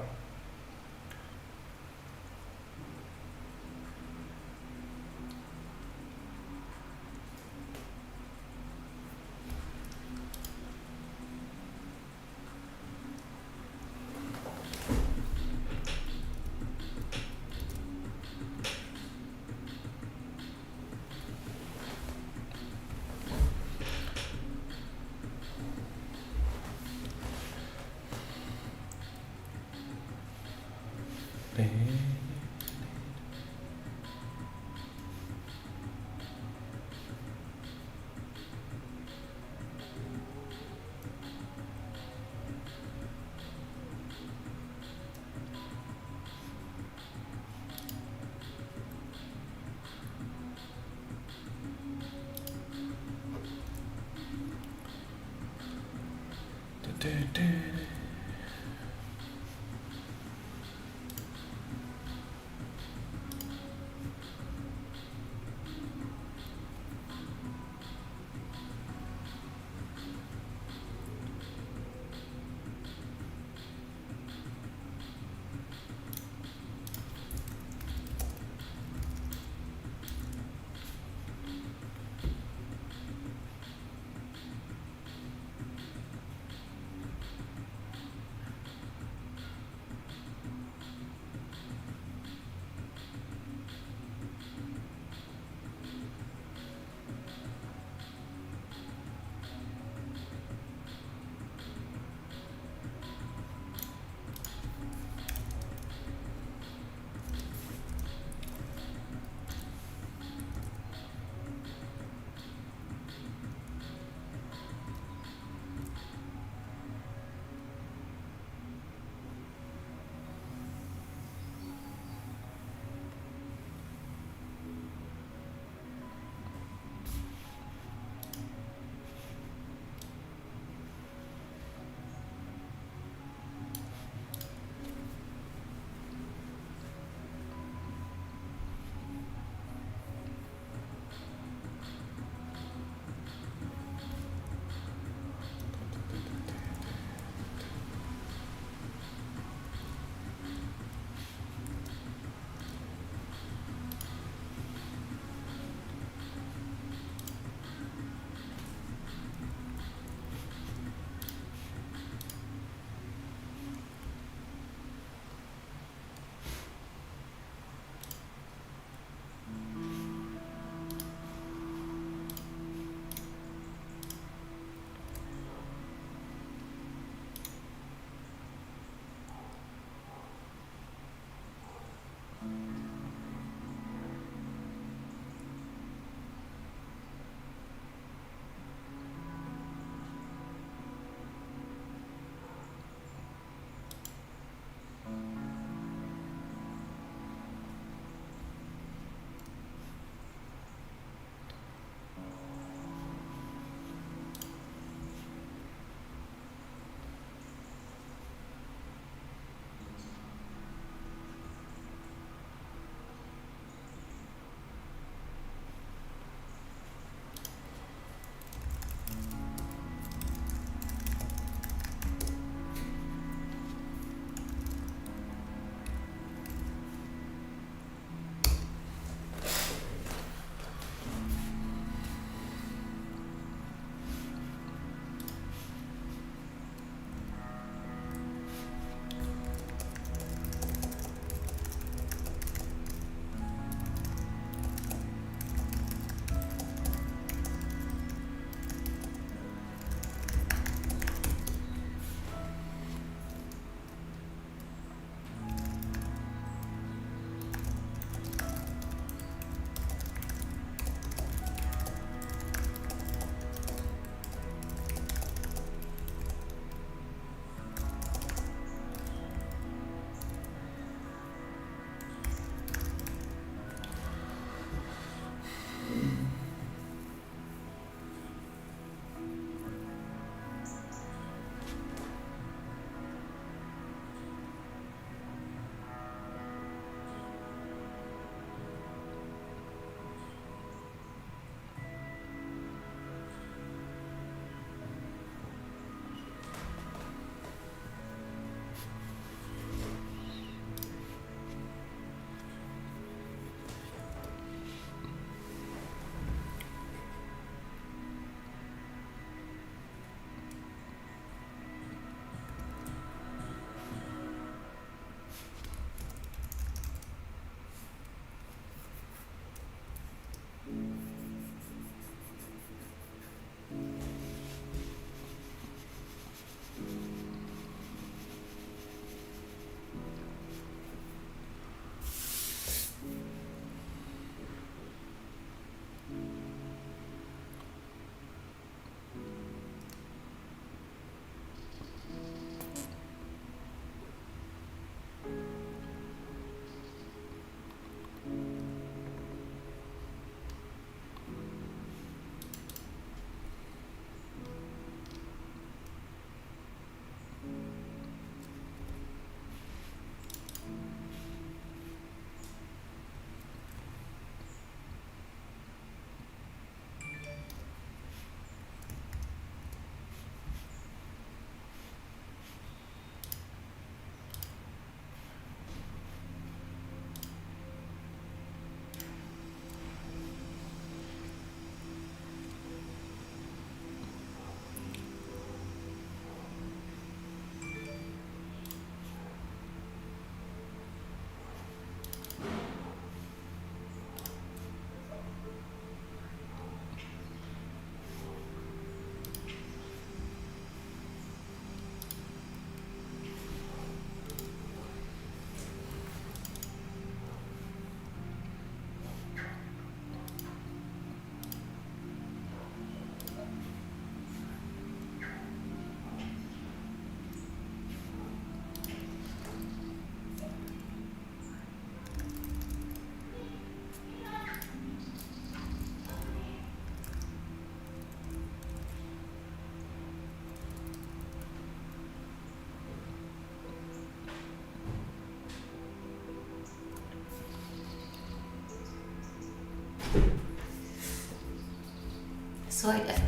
Så är det.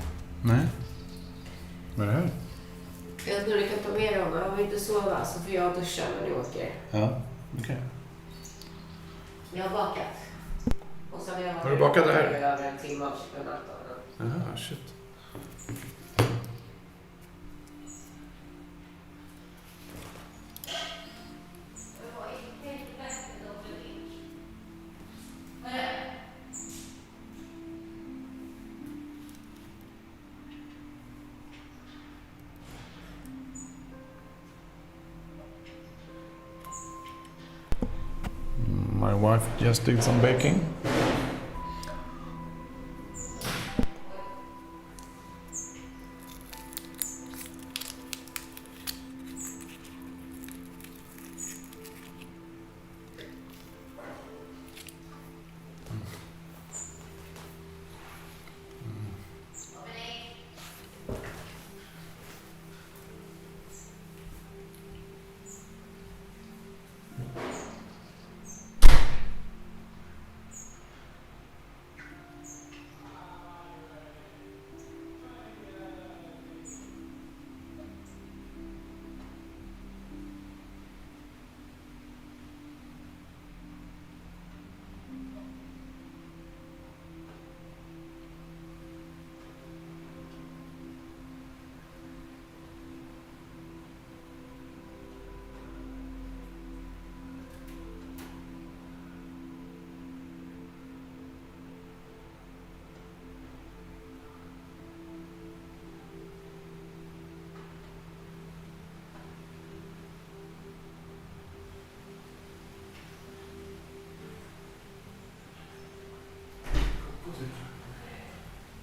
Nej. Vad är det här? Jag tror du kan ta med dig honom. Han vill inte sova så får jag duscha när ni åker. Ja, okej. Jag har bakat. Och så Har du bakat det här? Över en timme av köpenaltanen. Jaha, shit. My wife just did some baking.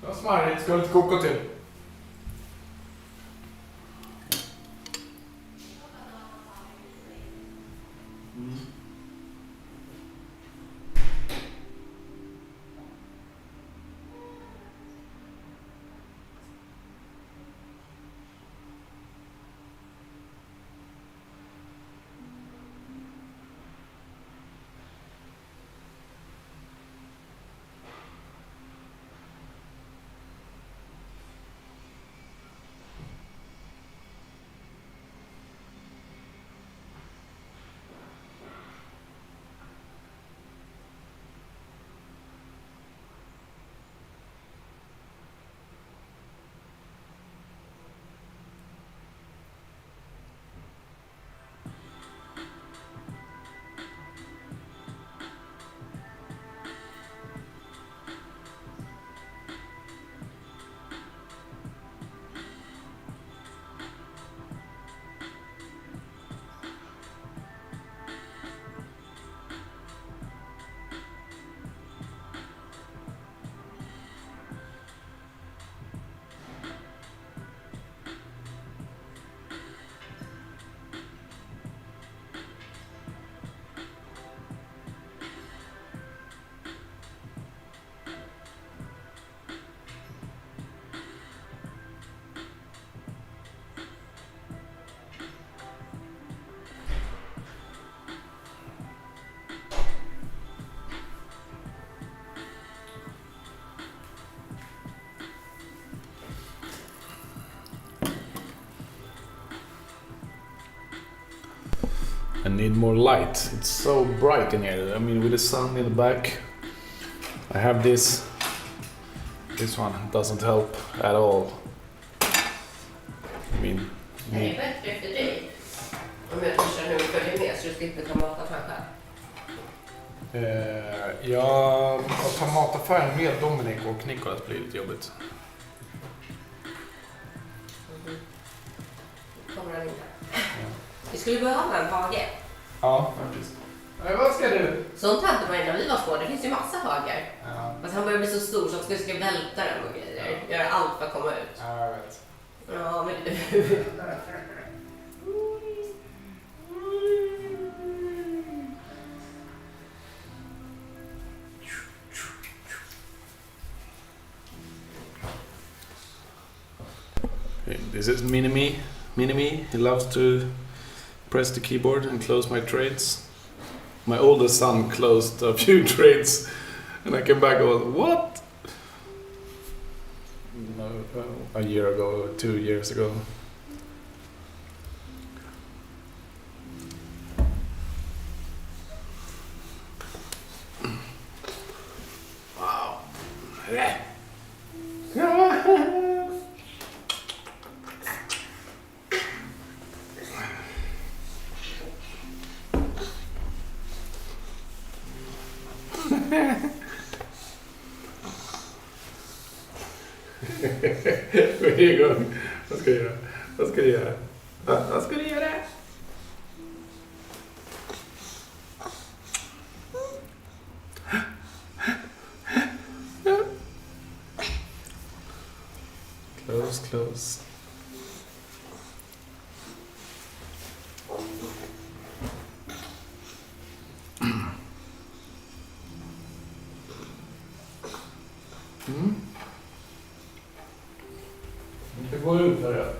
Vad smarrigt, ska lite koka till. I need more light. It's so bright in here. I mean, with the sun in the back. I have this. This one doesn't help at all. I mean, Det är bättre för dig. Om jag duschar nu och följer med så du slipper ta mataffären själv. ja, att ta mataffären med Dominic och Nicolas blir lite jobbigt. Kommer han in här? Vi skulle behöva en hage. Ja, faktiskt. Vad ska du? Sånt hade man ju när vi var små. Det finns ju massa hagar. Ja, Fast han börjar bli så stor så att vi ska välta den och grejer. Göra allt för att komma ut. jag vet. Ja, men du. This is Mini-Me. Mini-Me, he loves to press the keyboard and close my trades. My oldest son closed a few trades And I came back and was, what? No, a year ago, 2 years ago. Wow. Where you going? Vad ska du göra? Vad ska du göra? Vad ska du göra? Close, close. Mm. Det går ut här, ja.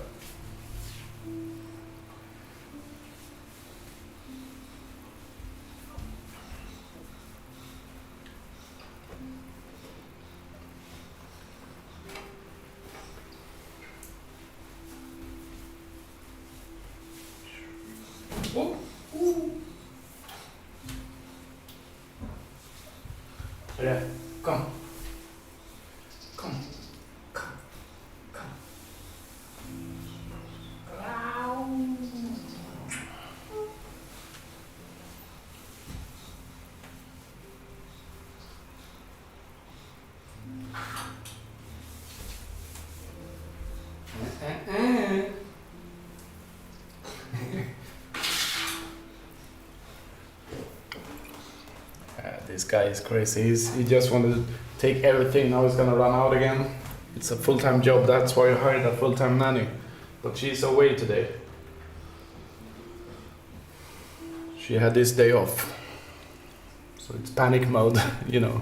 Oh. Ja, kom. Kom. Kom. Kom. This guy is crazy. He just wanted to take everything. Now he's gonna run out again. It's a full-time job. That's why I hired a full-time nanny. But she's away today. She had this day off. So it's panic mode, you know.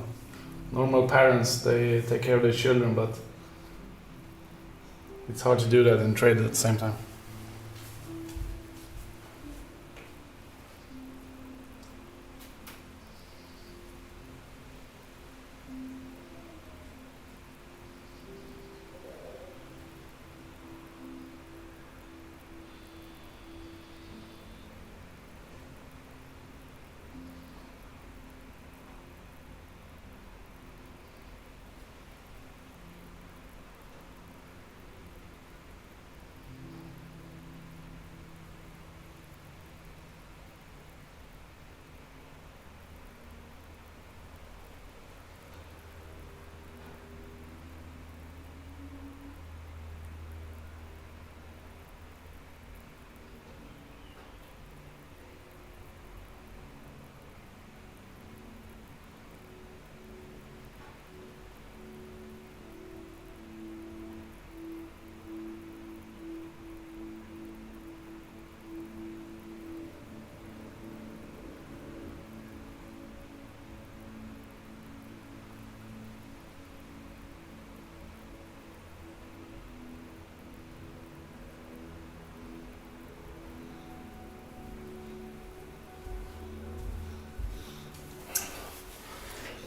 Normal parents, they take care of their children, but it's hard to do that and trade at the same time.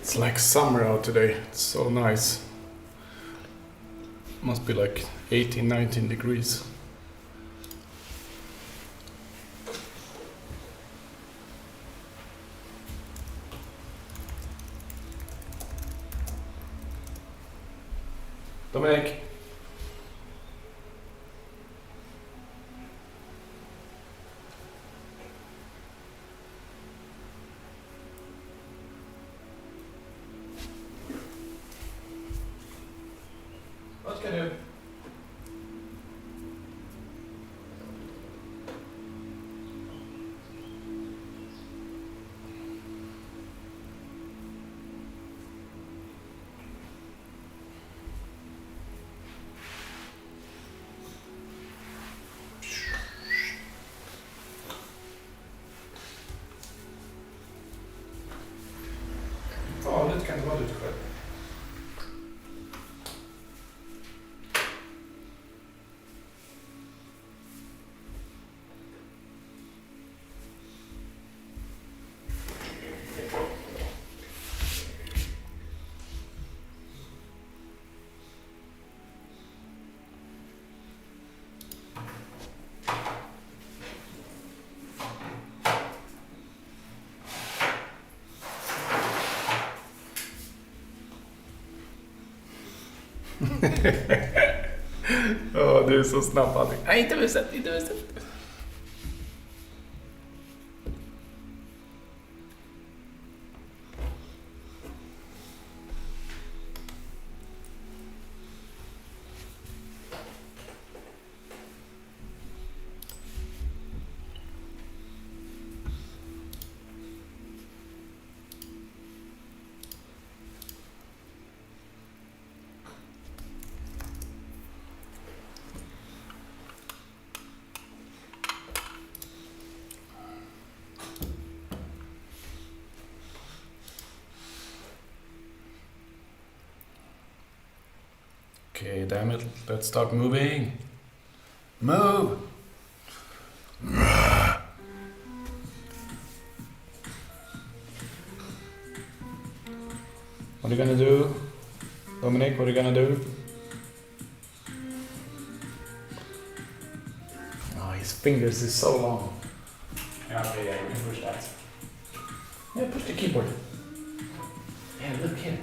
It's like summer out today. It's so nice. Must be like 18, 19 degrees. Dominic. Vad ska du? Farligt kan det vara lite själv. Du är så snabb Patrik. Nej, inte visat, inte visat. Okay, damn it. Let's start moving. Move! What are you gonna do? Dominic, what are you gonna do? Oh, his fingers is so long. Yeah, okay, yeah, you can push that. Yeah, push the keyboard. Yeah, look here.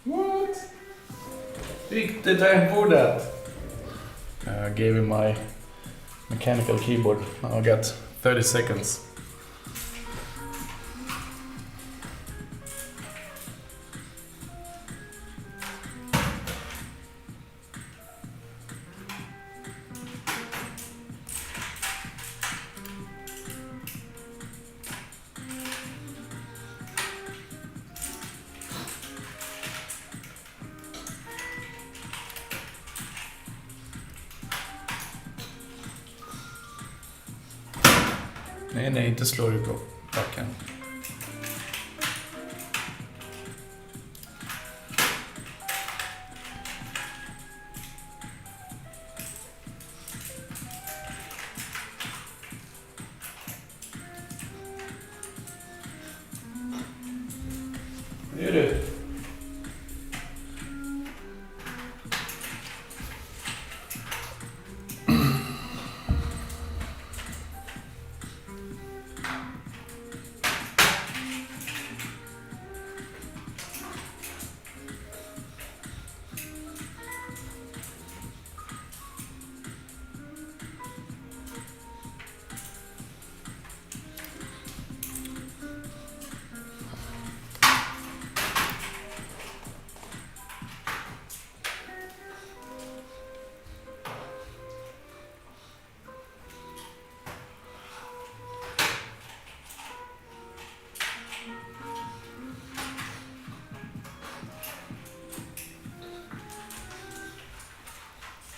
What? Fick det tangbordet. I gave him my mechanical keyboard. Now I got 30 seconds. Nej, inte slår du på backen. Vad gör du?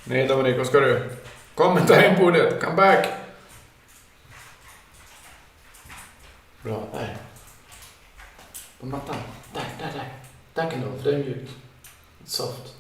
Nej Dominik, vad ska du? Kom och ta in bordet, come back! Bra, där. På mattan. Där. Där kan du ha, för det är mjukt. Soft.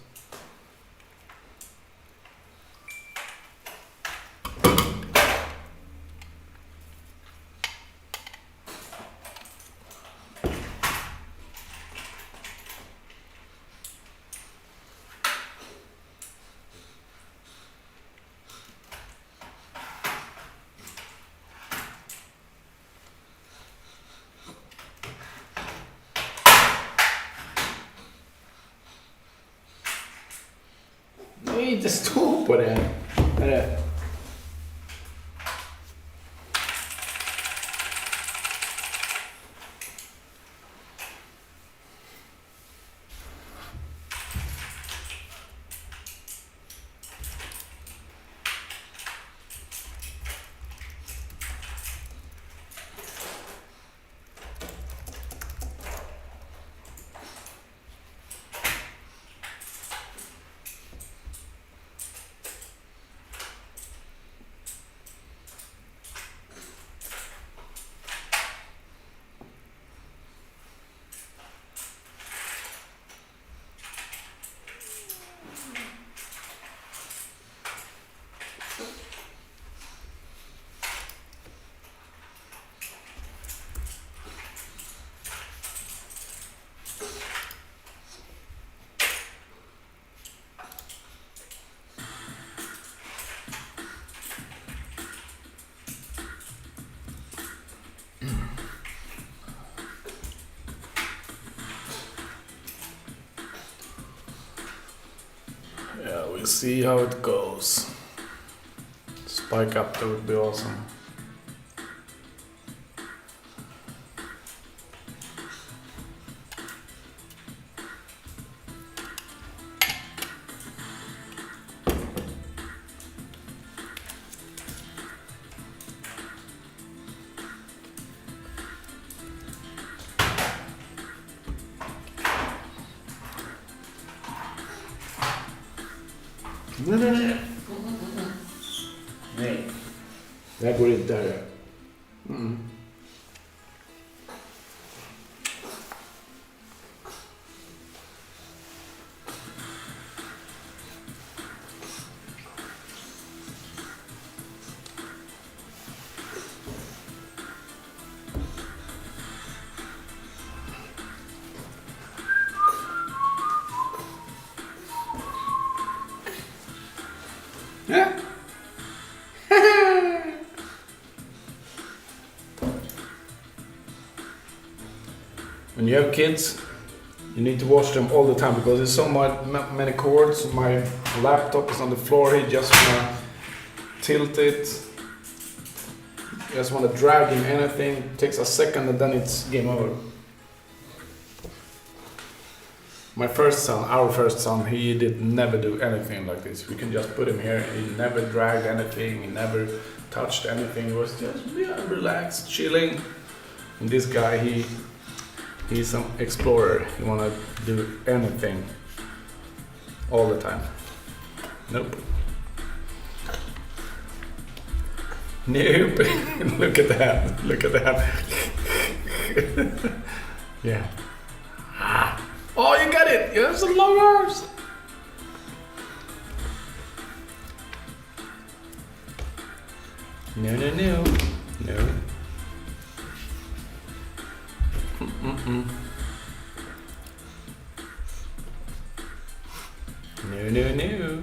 Nej, inte stå på det. Är det? see how it goes. Spike up, that would be awesome. Nej. Det här går inte här. Mm. Yeah. When you have kids, you need to watch them all the time because there's so many cords. My laptop is on the floor. You just wanna tilt it. You just wanna drag in anything. It takes a second and then it's game over. My first son, our first son, he did never do anything like this. We can just put him here. He never dragged anything. He never touched anything. He was just relaxed, chilling. And this guy, he's an explorer. He wanna do anything all the time. Nope. Nope. Look at that. Look at that. Yeah. Oh, you got it! You have some long arms! No, no, no. No. Mm-mm-mm. No, no, no.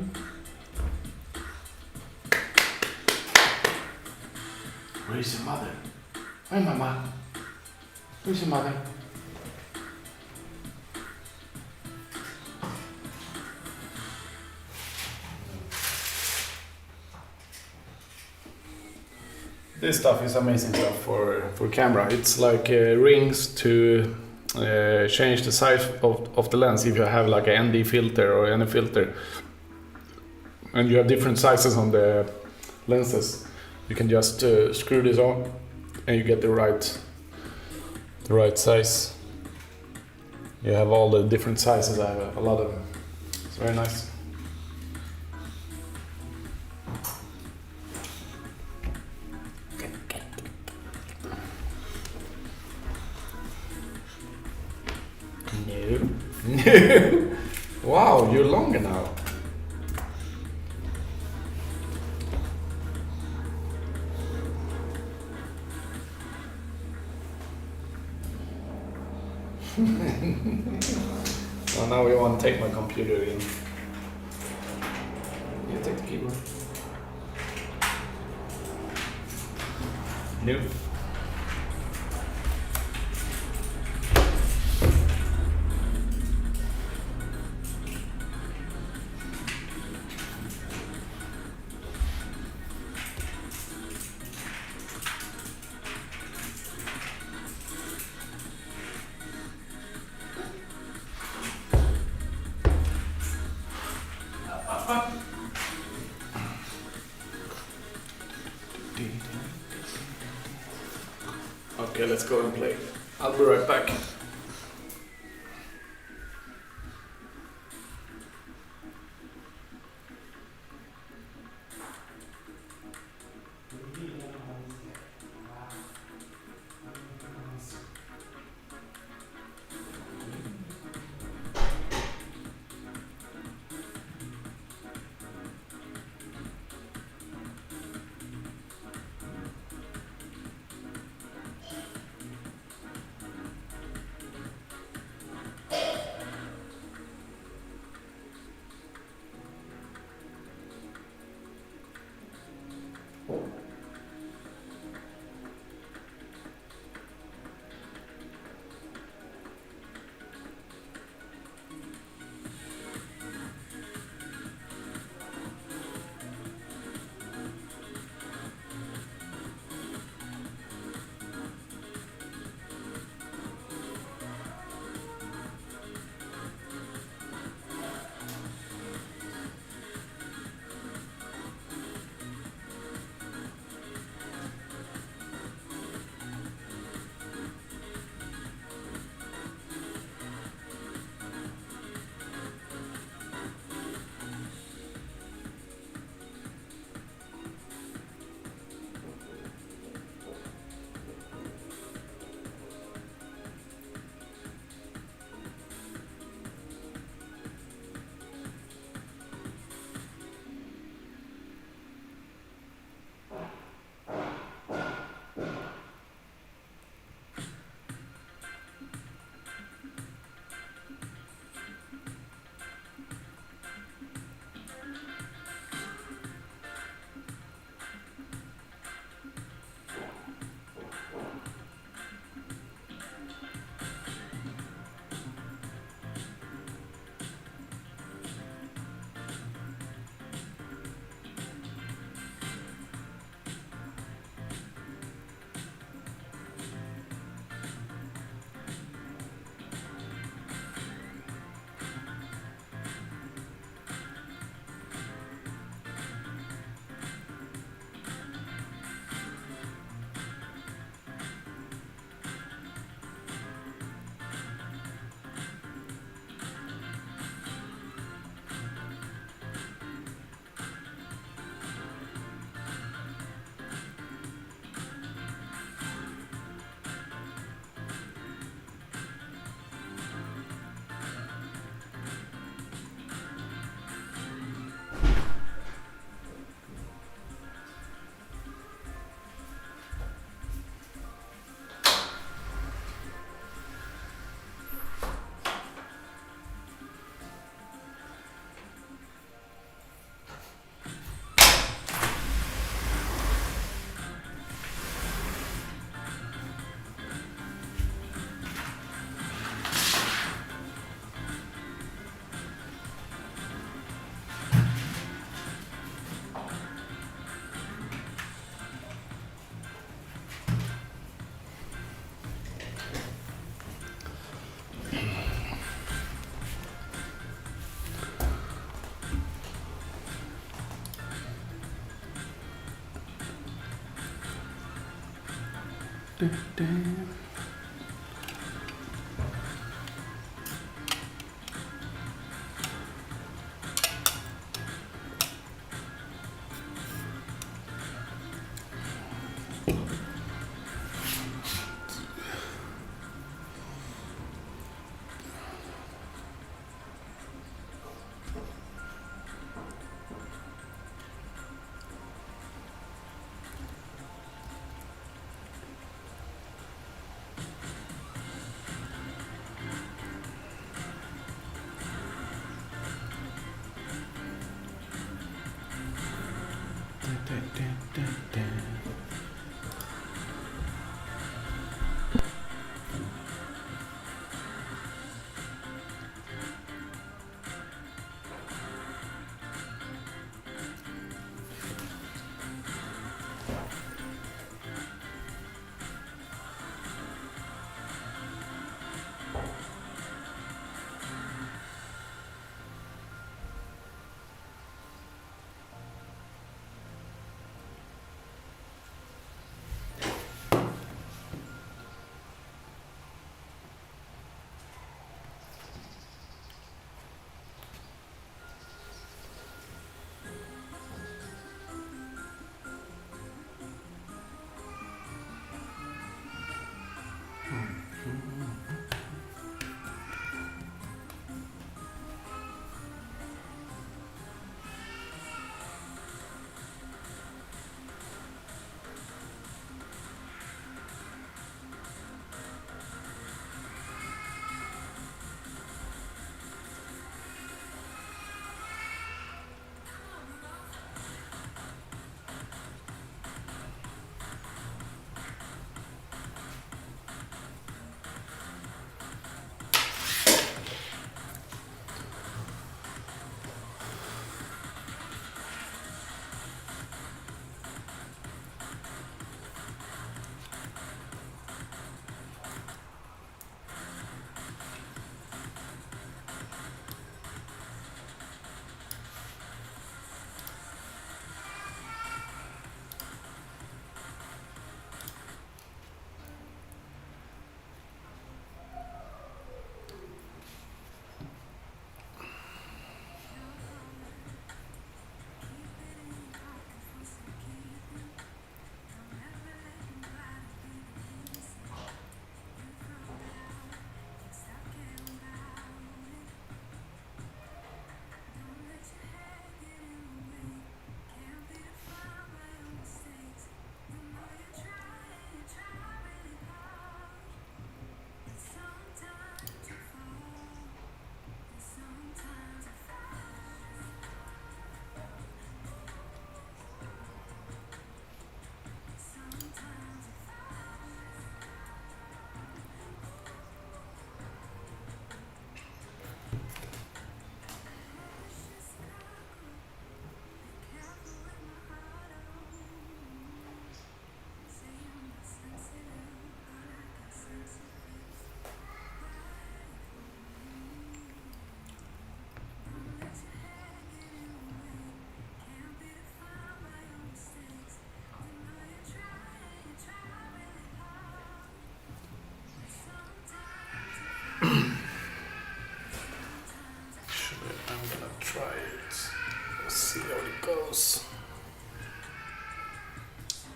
Where's your mother? Where's my mom? Where's your mother? This stuff is amazing stuff for camera. It's like rings to change the size of the lens if you have like a ND filter or any filter. And you have different sizes on the lenses. You can just screw this on and you get the right size. You have all the different sizes. I have a lot of them. It's very nice. No. No. Wow, you're longer now. Well, now we want to take my computer in. You take the keyboard. Nope. Okay, let's go and play. I'll be right back.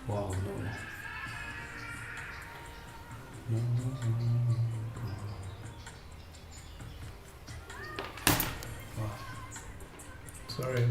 Wow, no. Sorry.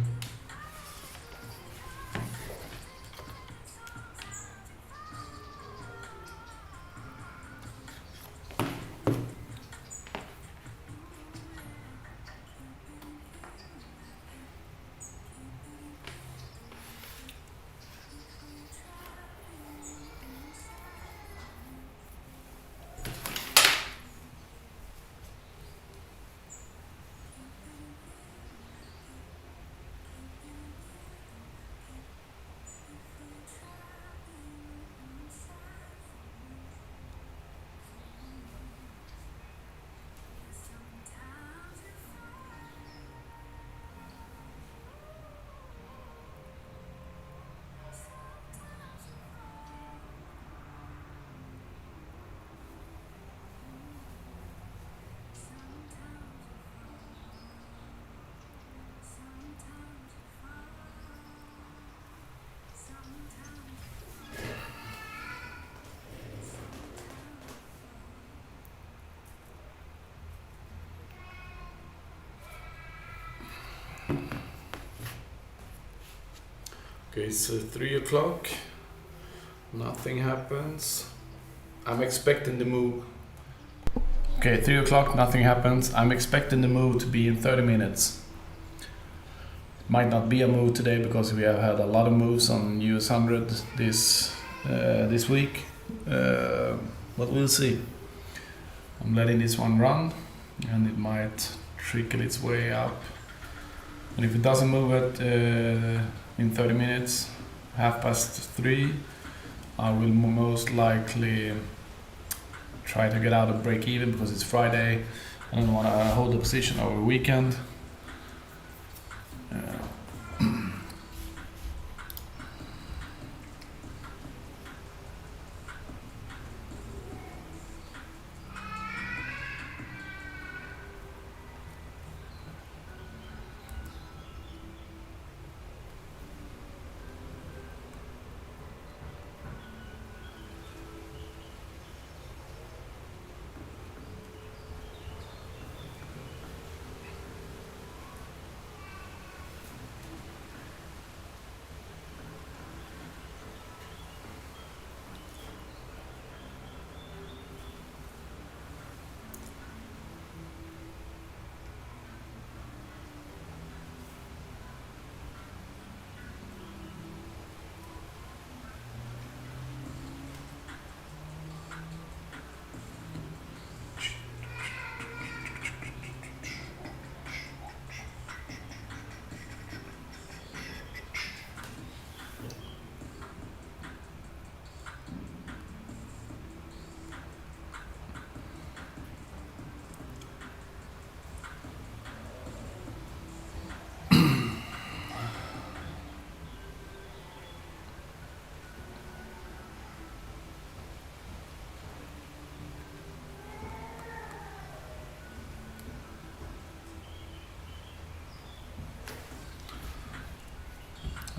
Okay, so 3 o'clock. Nothing happens. I'm expecting the move. Okay, 3 o'clock, nothing happens. I'm expecting the move to be in 30 minutes. Might not be a move today because we have had a lot of moves on US 100 this week. But we'll see. I'm letting this one run and it might trickle its way up. And if it doesn't move at in 30 minutes, 3:30, I will most likely try to get out of break even because it's Friday. I don't want to hold the position over weekend.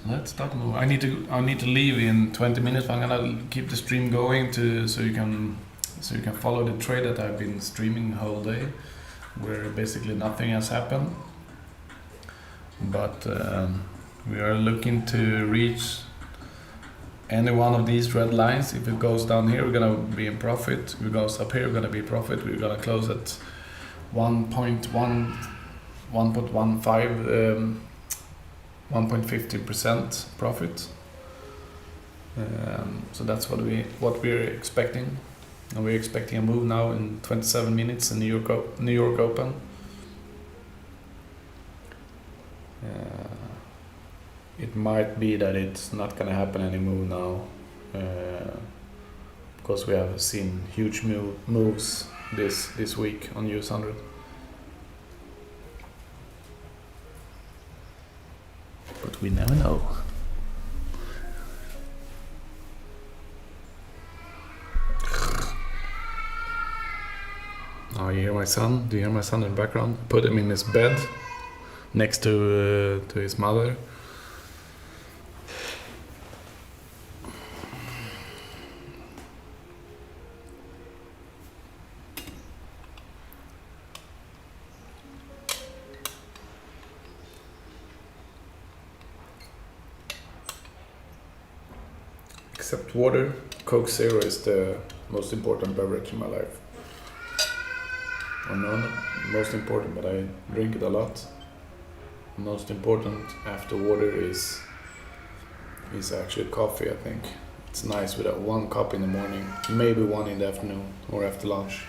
Let's start move. I need to leave in 20 minutes. But I'm gonna keep the stream going so you can follow the trade that I've been streaming the whole day, where basically nothing has happened. But we are looking to reach any one of these red lines. If it goes down here, we're gonna be in profit. If it goes up here, we're gonna be in profit. We're gonna close at 1.50% profit. So that's what we're expecting, and we're expecting a move now in 27 minutes in New York Open. It might be that it's not gonna happen any move now, because we have seen huge moves this week on US 100. But we never know. Oh, you hear my son? Do you hear my son in the background? Put him in his bed next to his mother. Except water, Coke Zero is the most important beverage in my life. Or no, not most important, but I drink it a lot. Most important after water is actually coffee, I think. It's nice with one cup in the morning, maybe one in the afternoon or after lunch.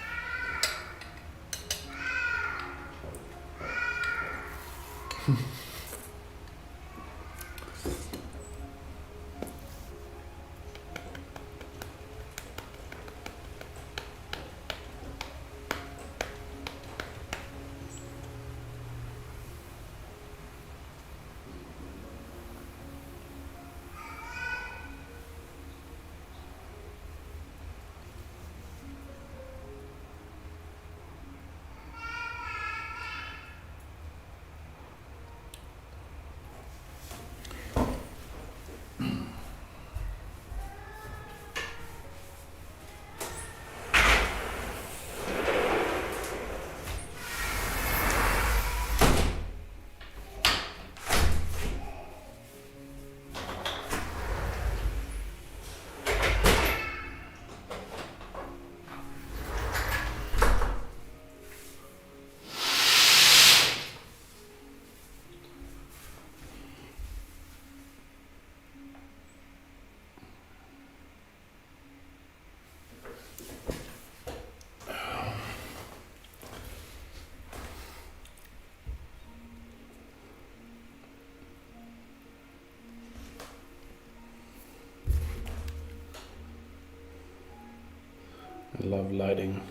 I love lighting.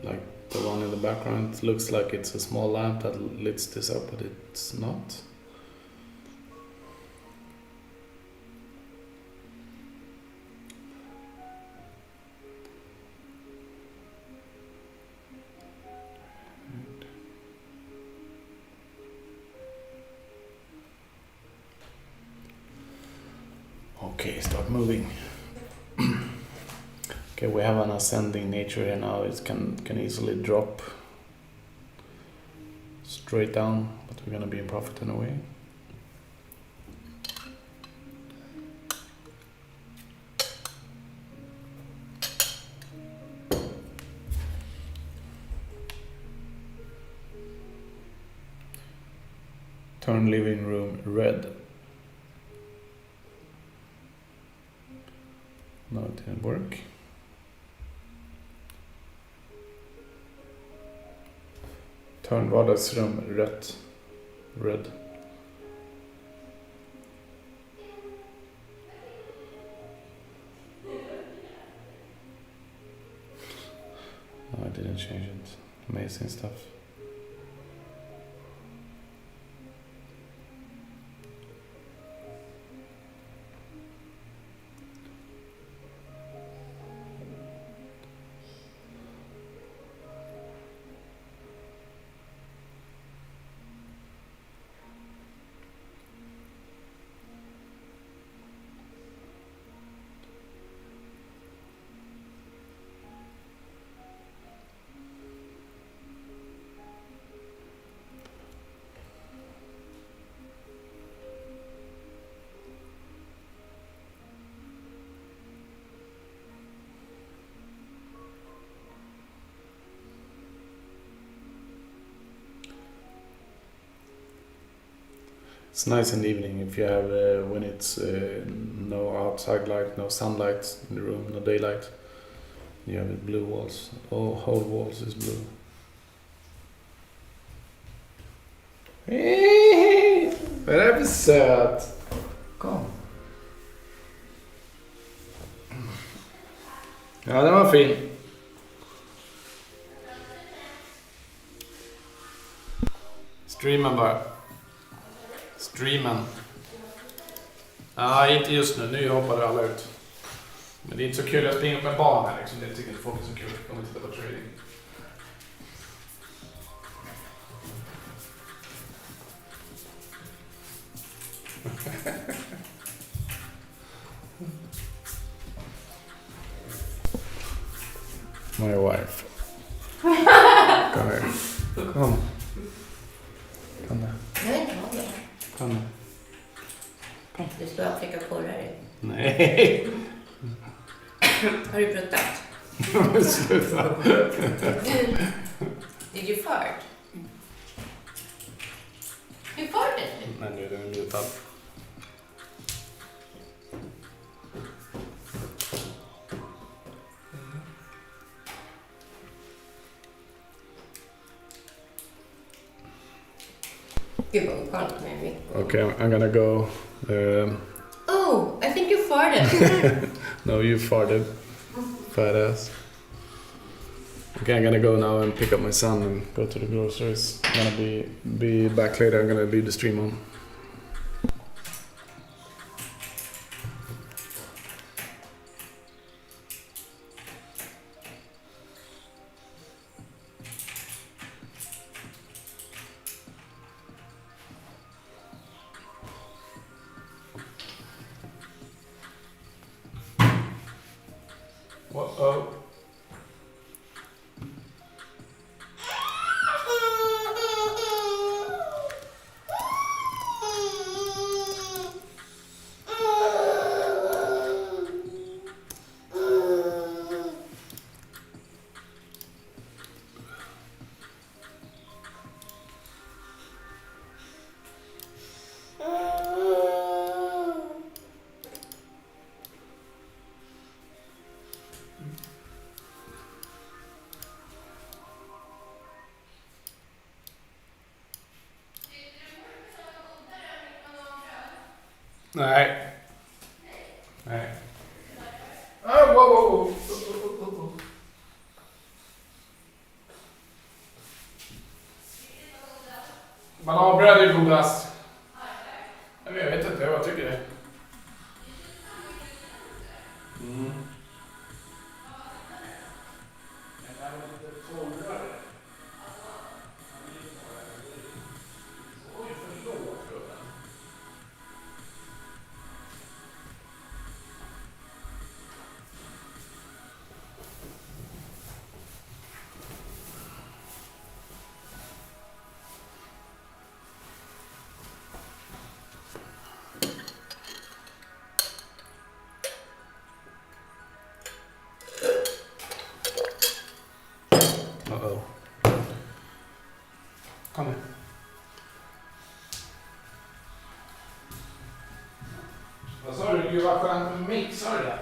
Like the one in the background looks like it's a small lamp that lights this up, but it's not. Okay, start moving. Okay, we have an ascending nature here now. It can easily drop straight down, but we're gonna be in profit in a way. Turn living room red. No, it didn't work. Turn vardagsrum rött. Red. No, I didn't change it. Amazing stuff. It's nice in the evening if you have when it's no outside light, no sunlight in the room, no daylight. You have the blue walls. All whole walls is blue. Vad är det för söt? Kom. Ja, den var fin. Streamen bara. Streamen. Nej, inte just nu. Nu hoppar alla ut. Men det är inte så kul att springa med barn här liksom. Det tycker inte folk är så kul. Om vi tittar på trading. My wife. Kom här. Kom. Kom där. Jag vet inte vad det är. Kom där. Du ska bara trycka på dig. Nej. Har du pruttat? Sluta. Did you fart? You farted? Nej, nu är den mutad. Gud vad oskönt med mig. Okay, I'm gonna go. Oh, I think you farted. No, you farted. Fat ass. Okay, I'm gonna go now and pick up my son and go to the groceries. I'm gonna be back later. I'm gonna leave the stream on. Uh-oh. Nej. Nej. Ah, wow. Bananbröd är godast. Jag vet inte, jag tycker det. Mm. Oj, förlåt gubben. Uh-oh. Kom nu. Vad sa du? Gud vad skönt med mix, sa du det?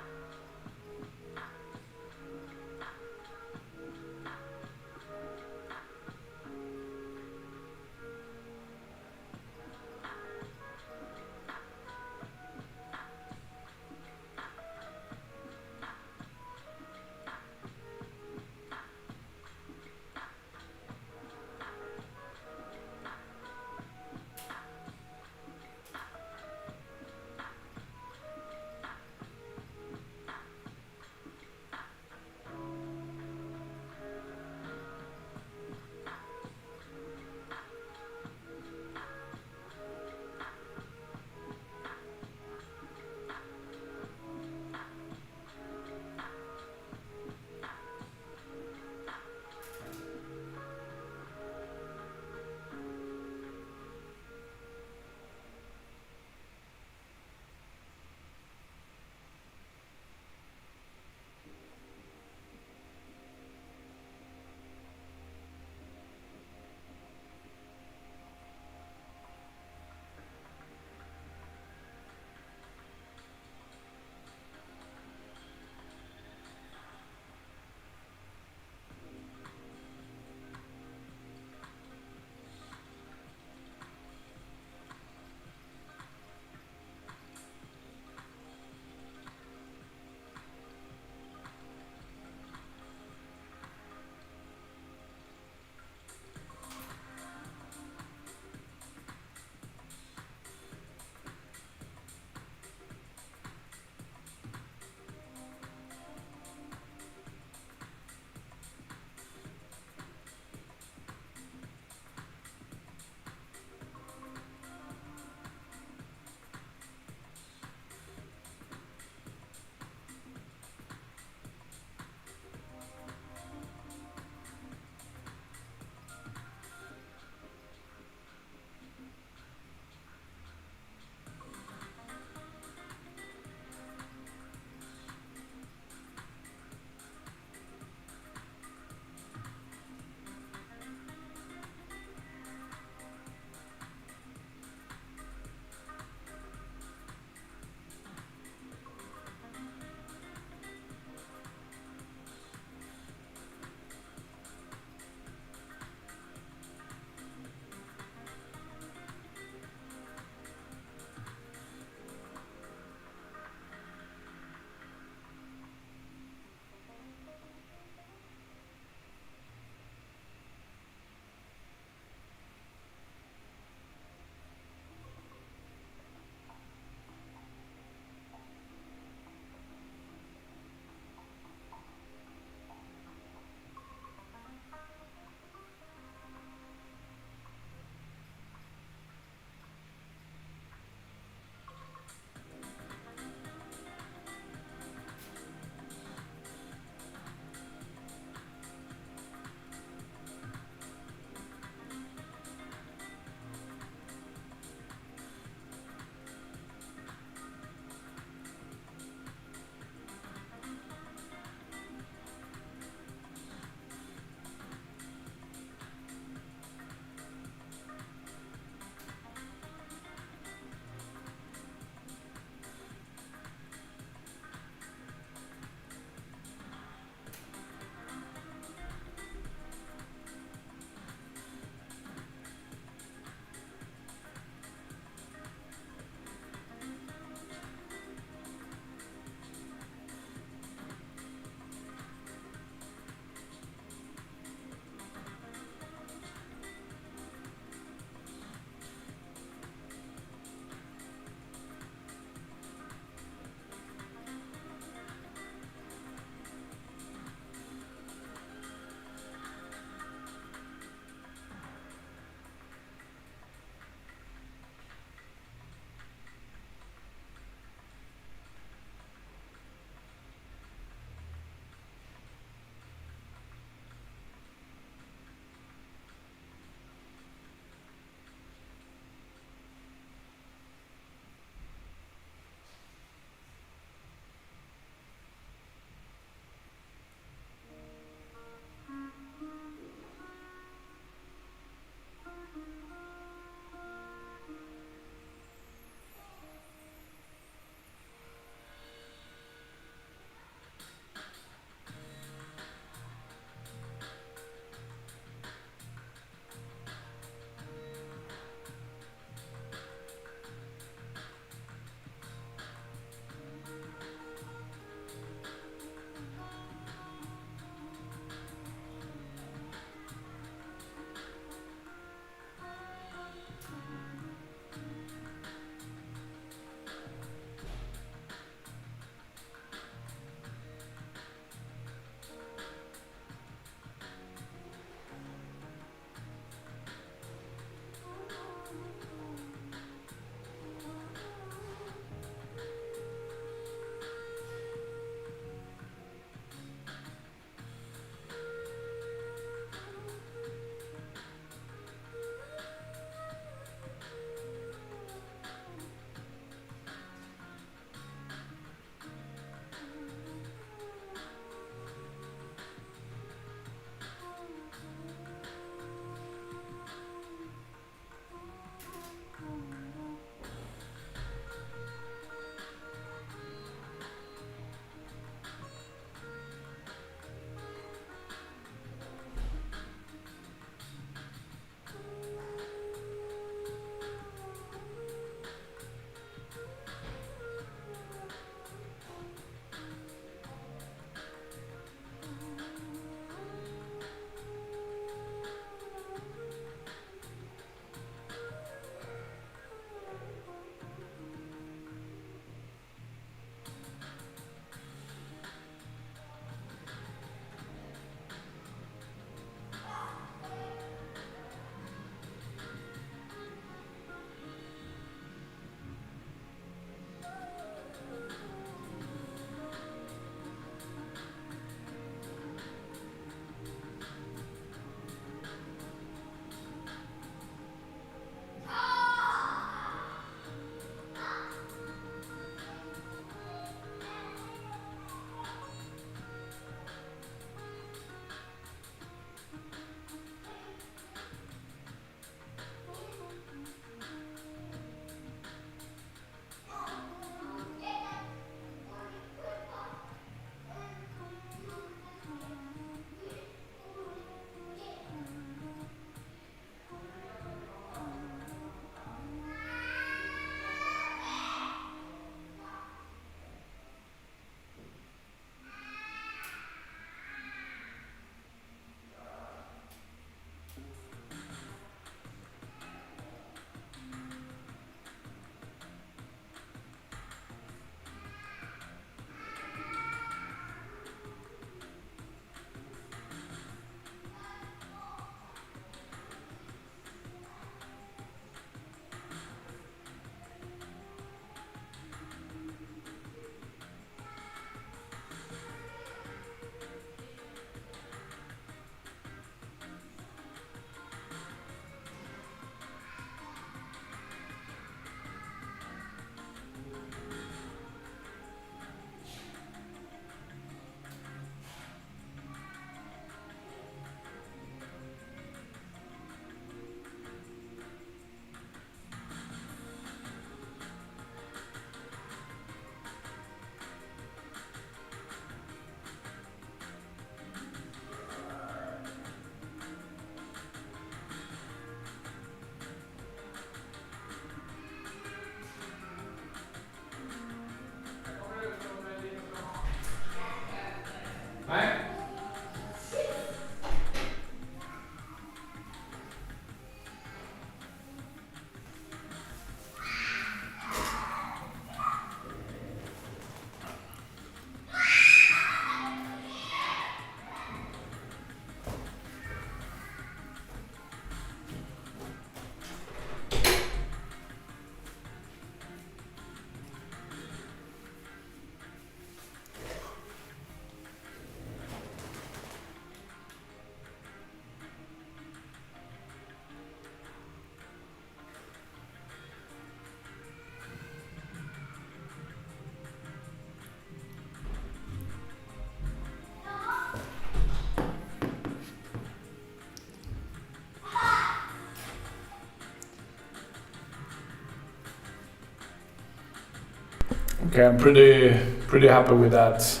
Okay, I'm pretty happy with that.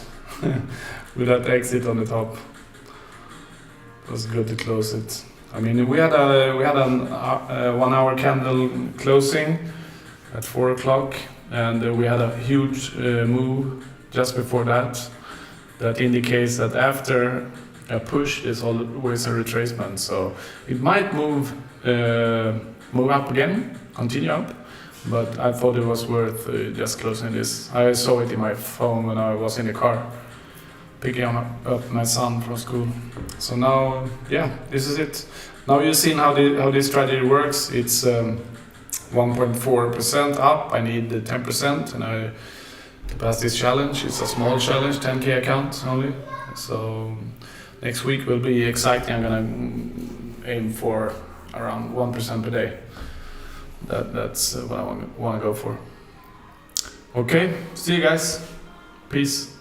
With that exit on the top. It was good to close it. I mean, we had an 1 hour candle closing at 4 o'clock, and we had a huge move just before that. That indicates that after a push is always a retracement, so it might move up again, continue up. But I thought it was worth just closing this. I saw it in my phone when I was in the car, picking up my son from school. So now, yeah, this is it. Now you've seen how this strategy works. It's 1.4% up. I need 10%, and to pass this challenge. It's a small challenge, 10k account only. So next week will be exciting. I'm gonna aim for around 1% per day. That's what I want to go for. Okay, see you guys. Peace.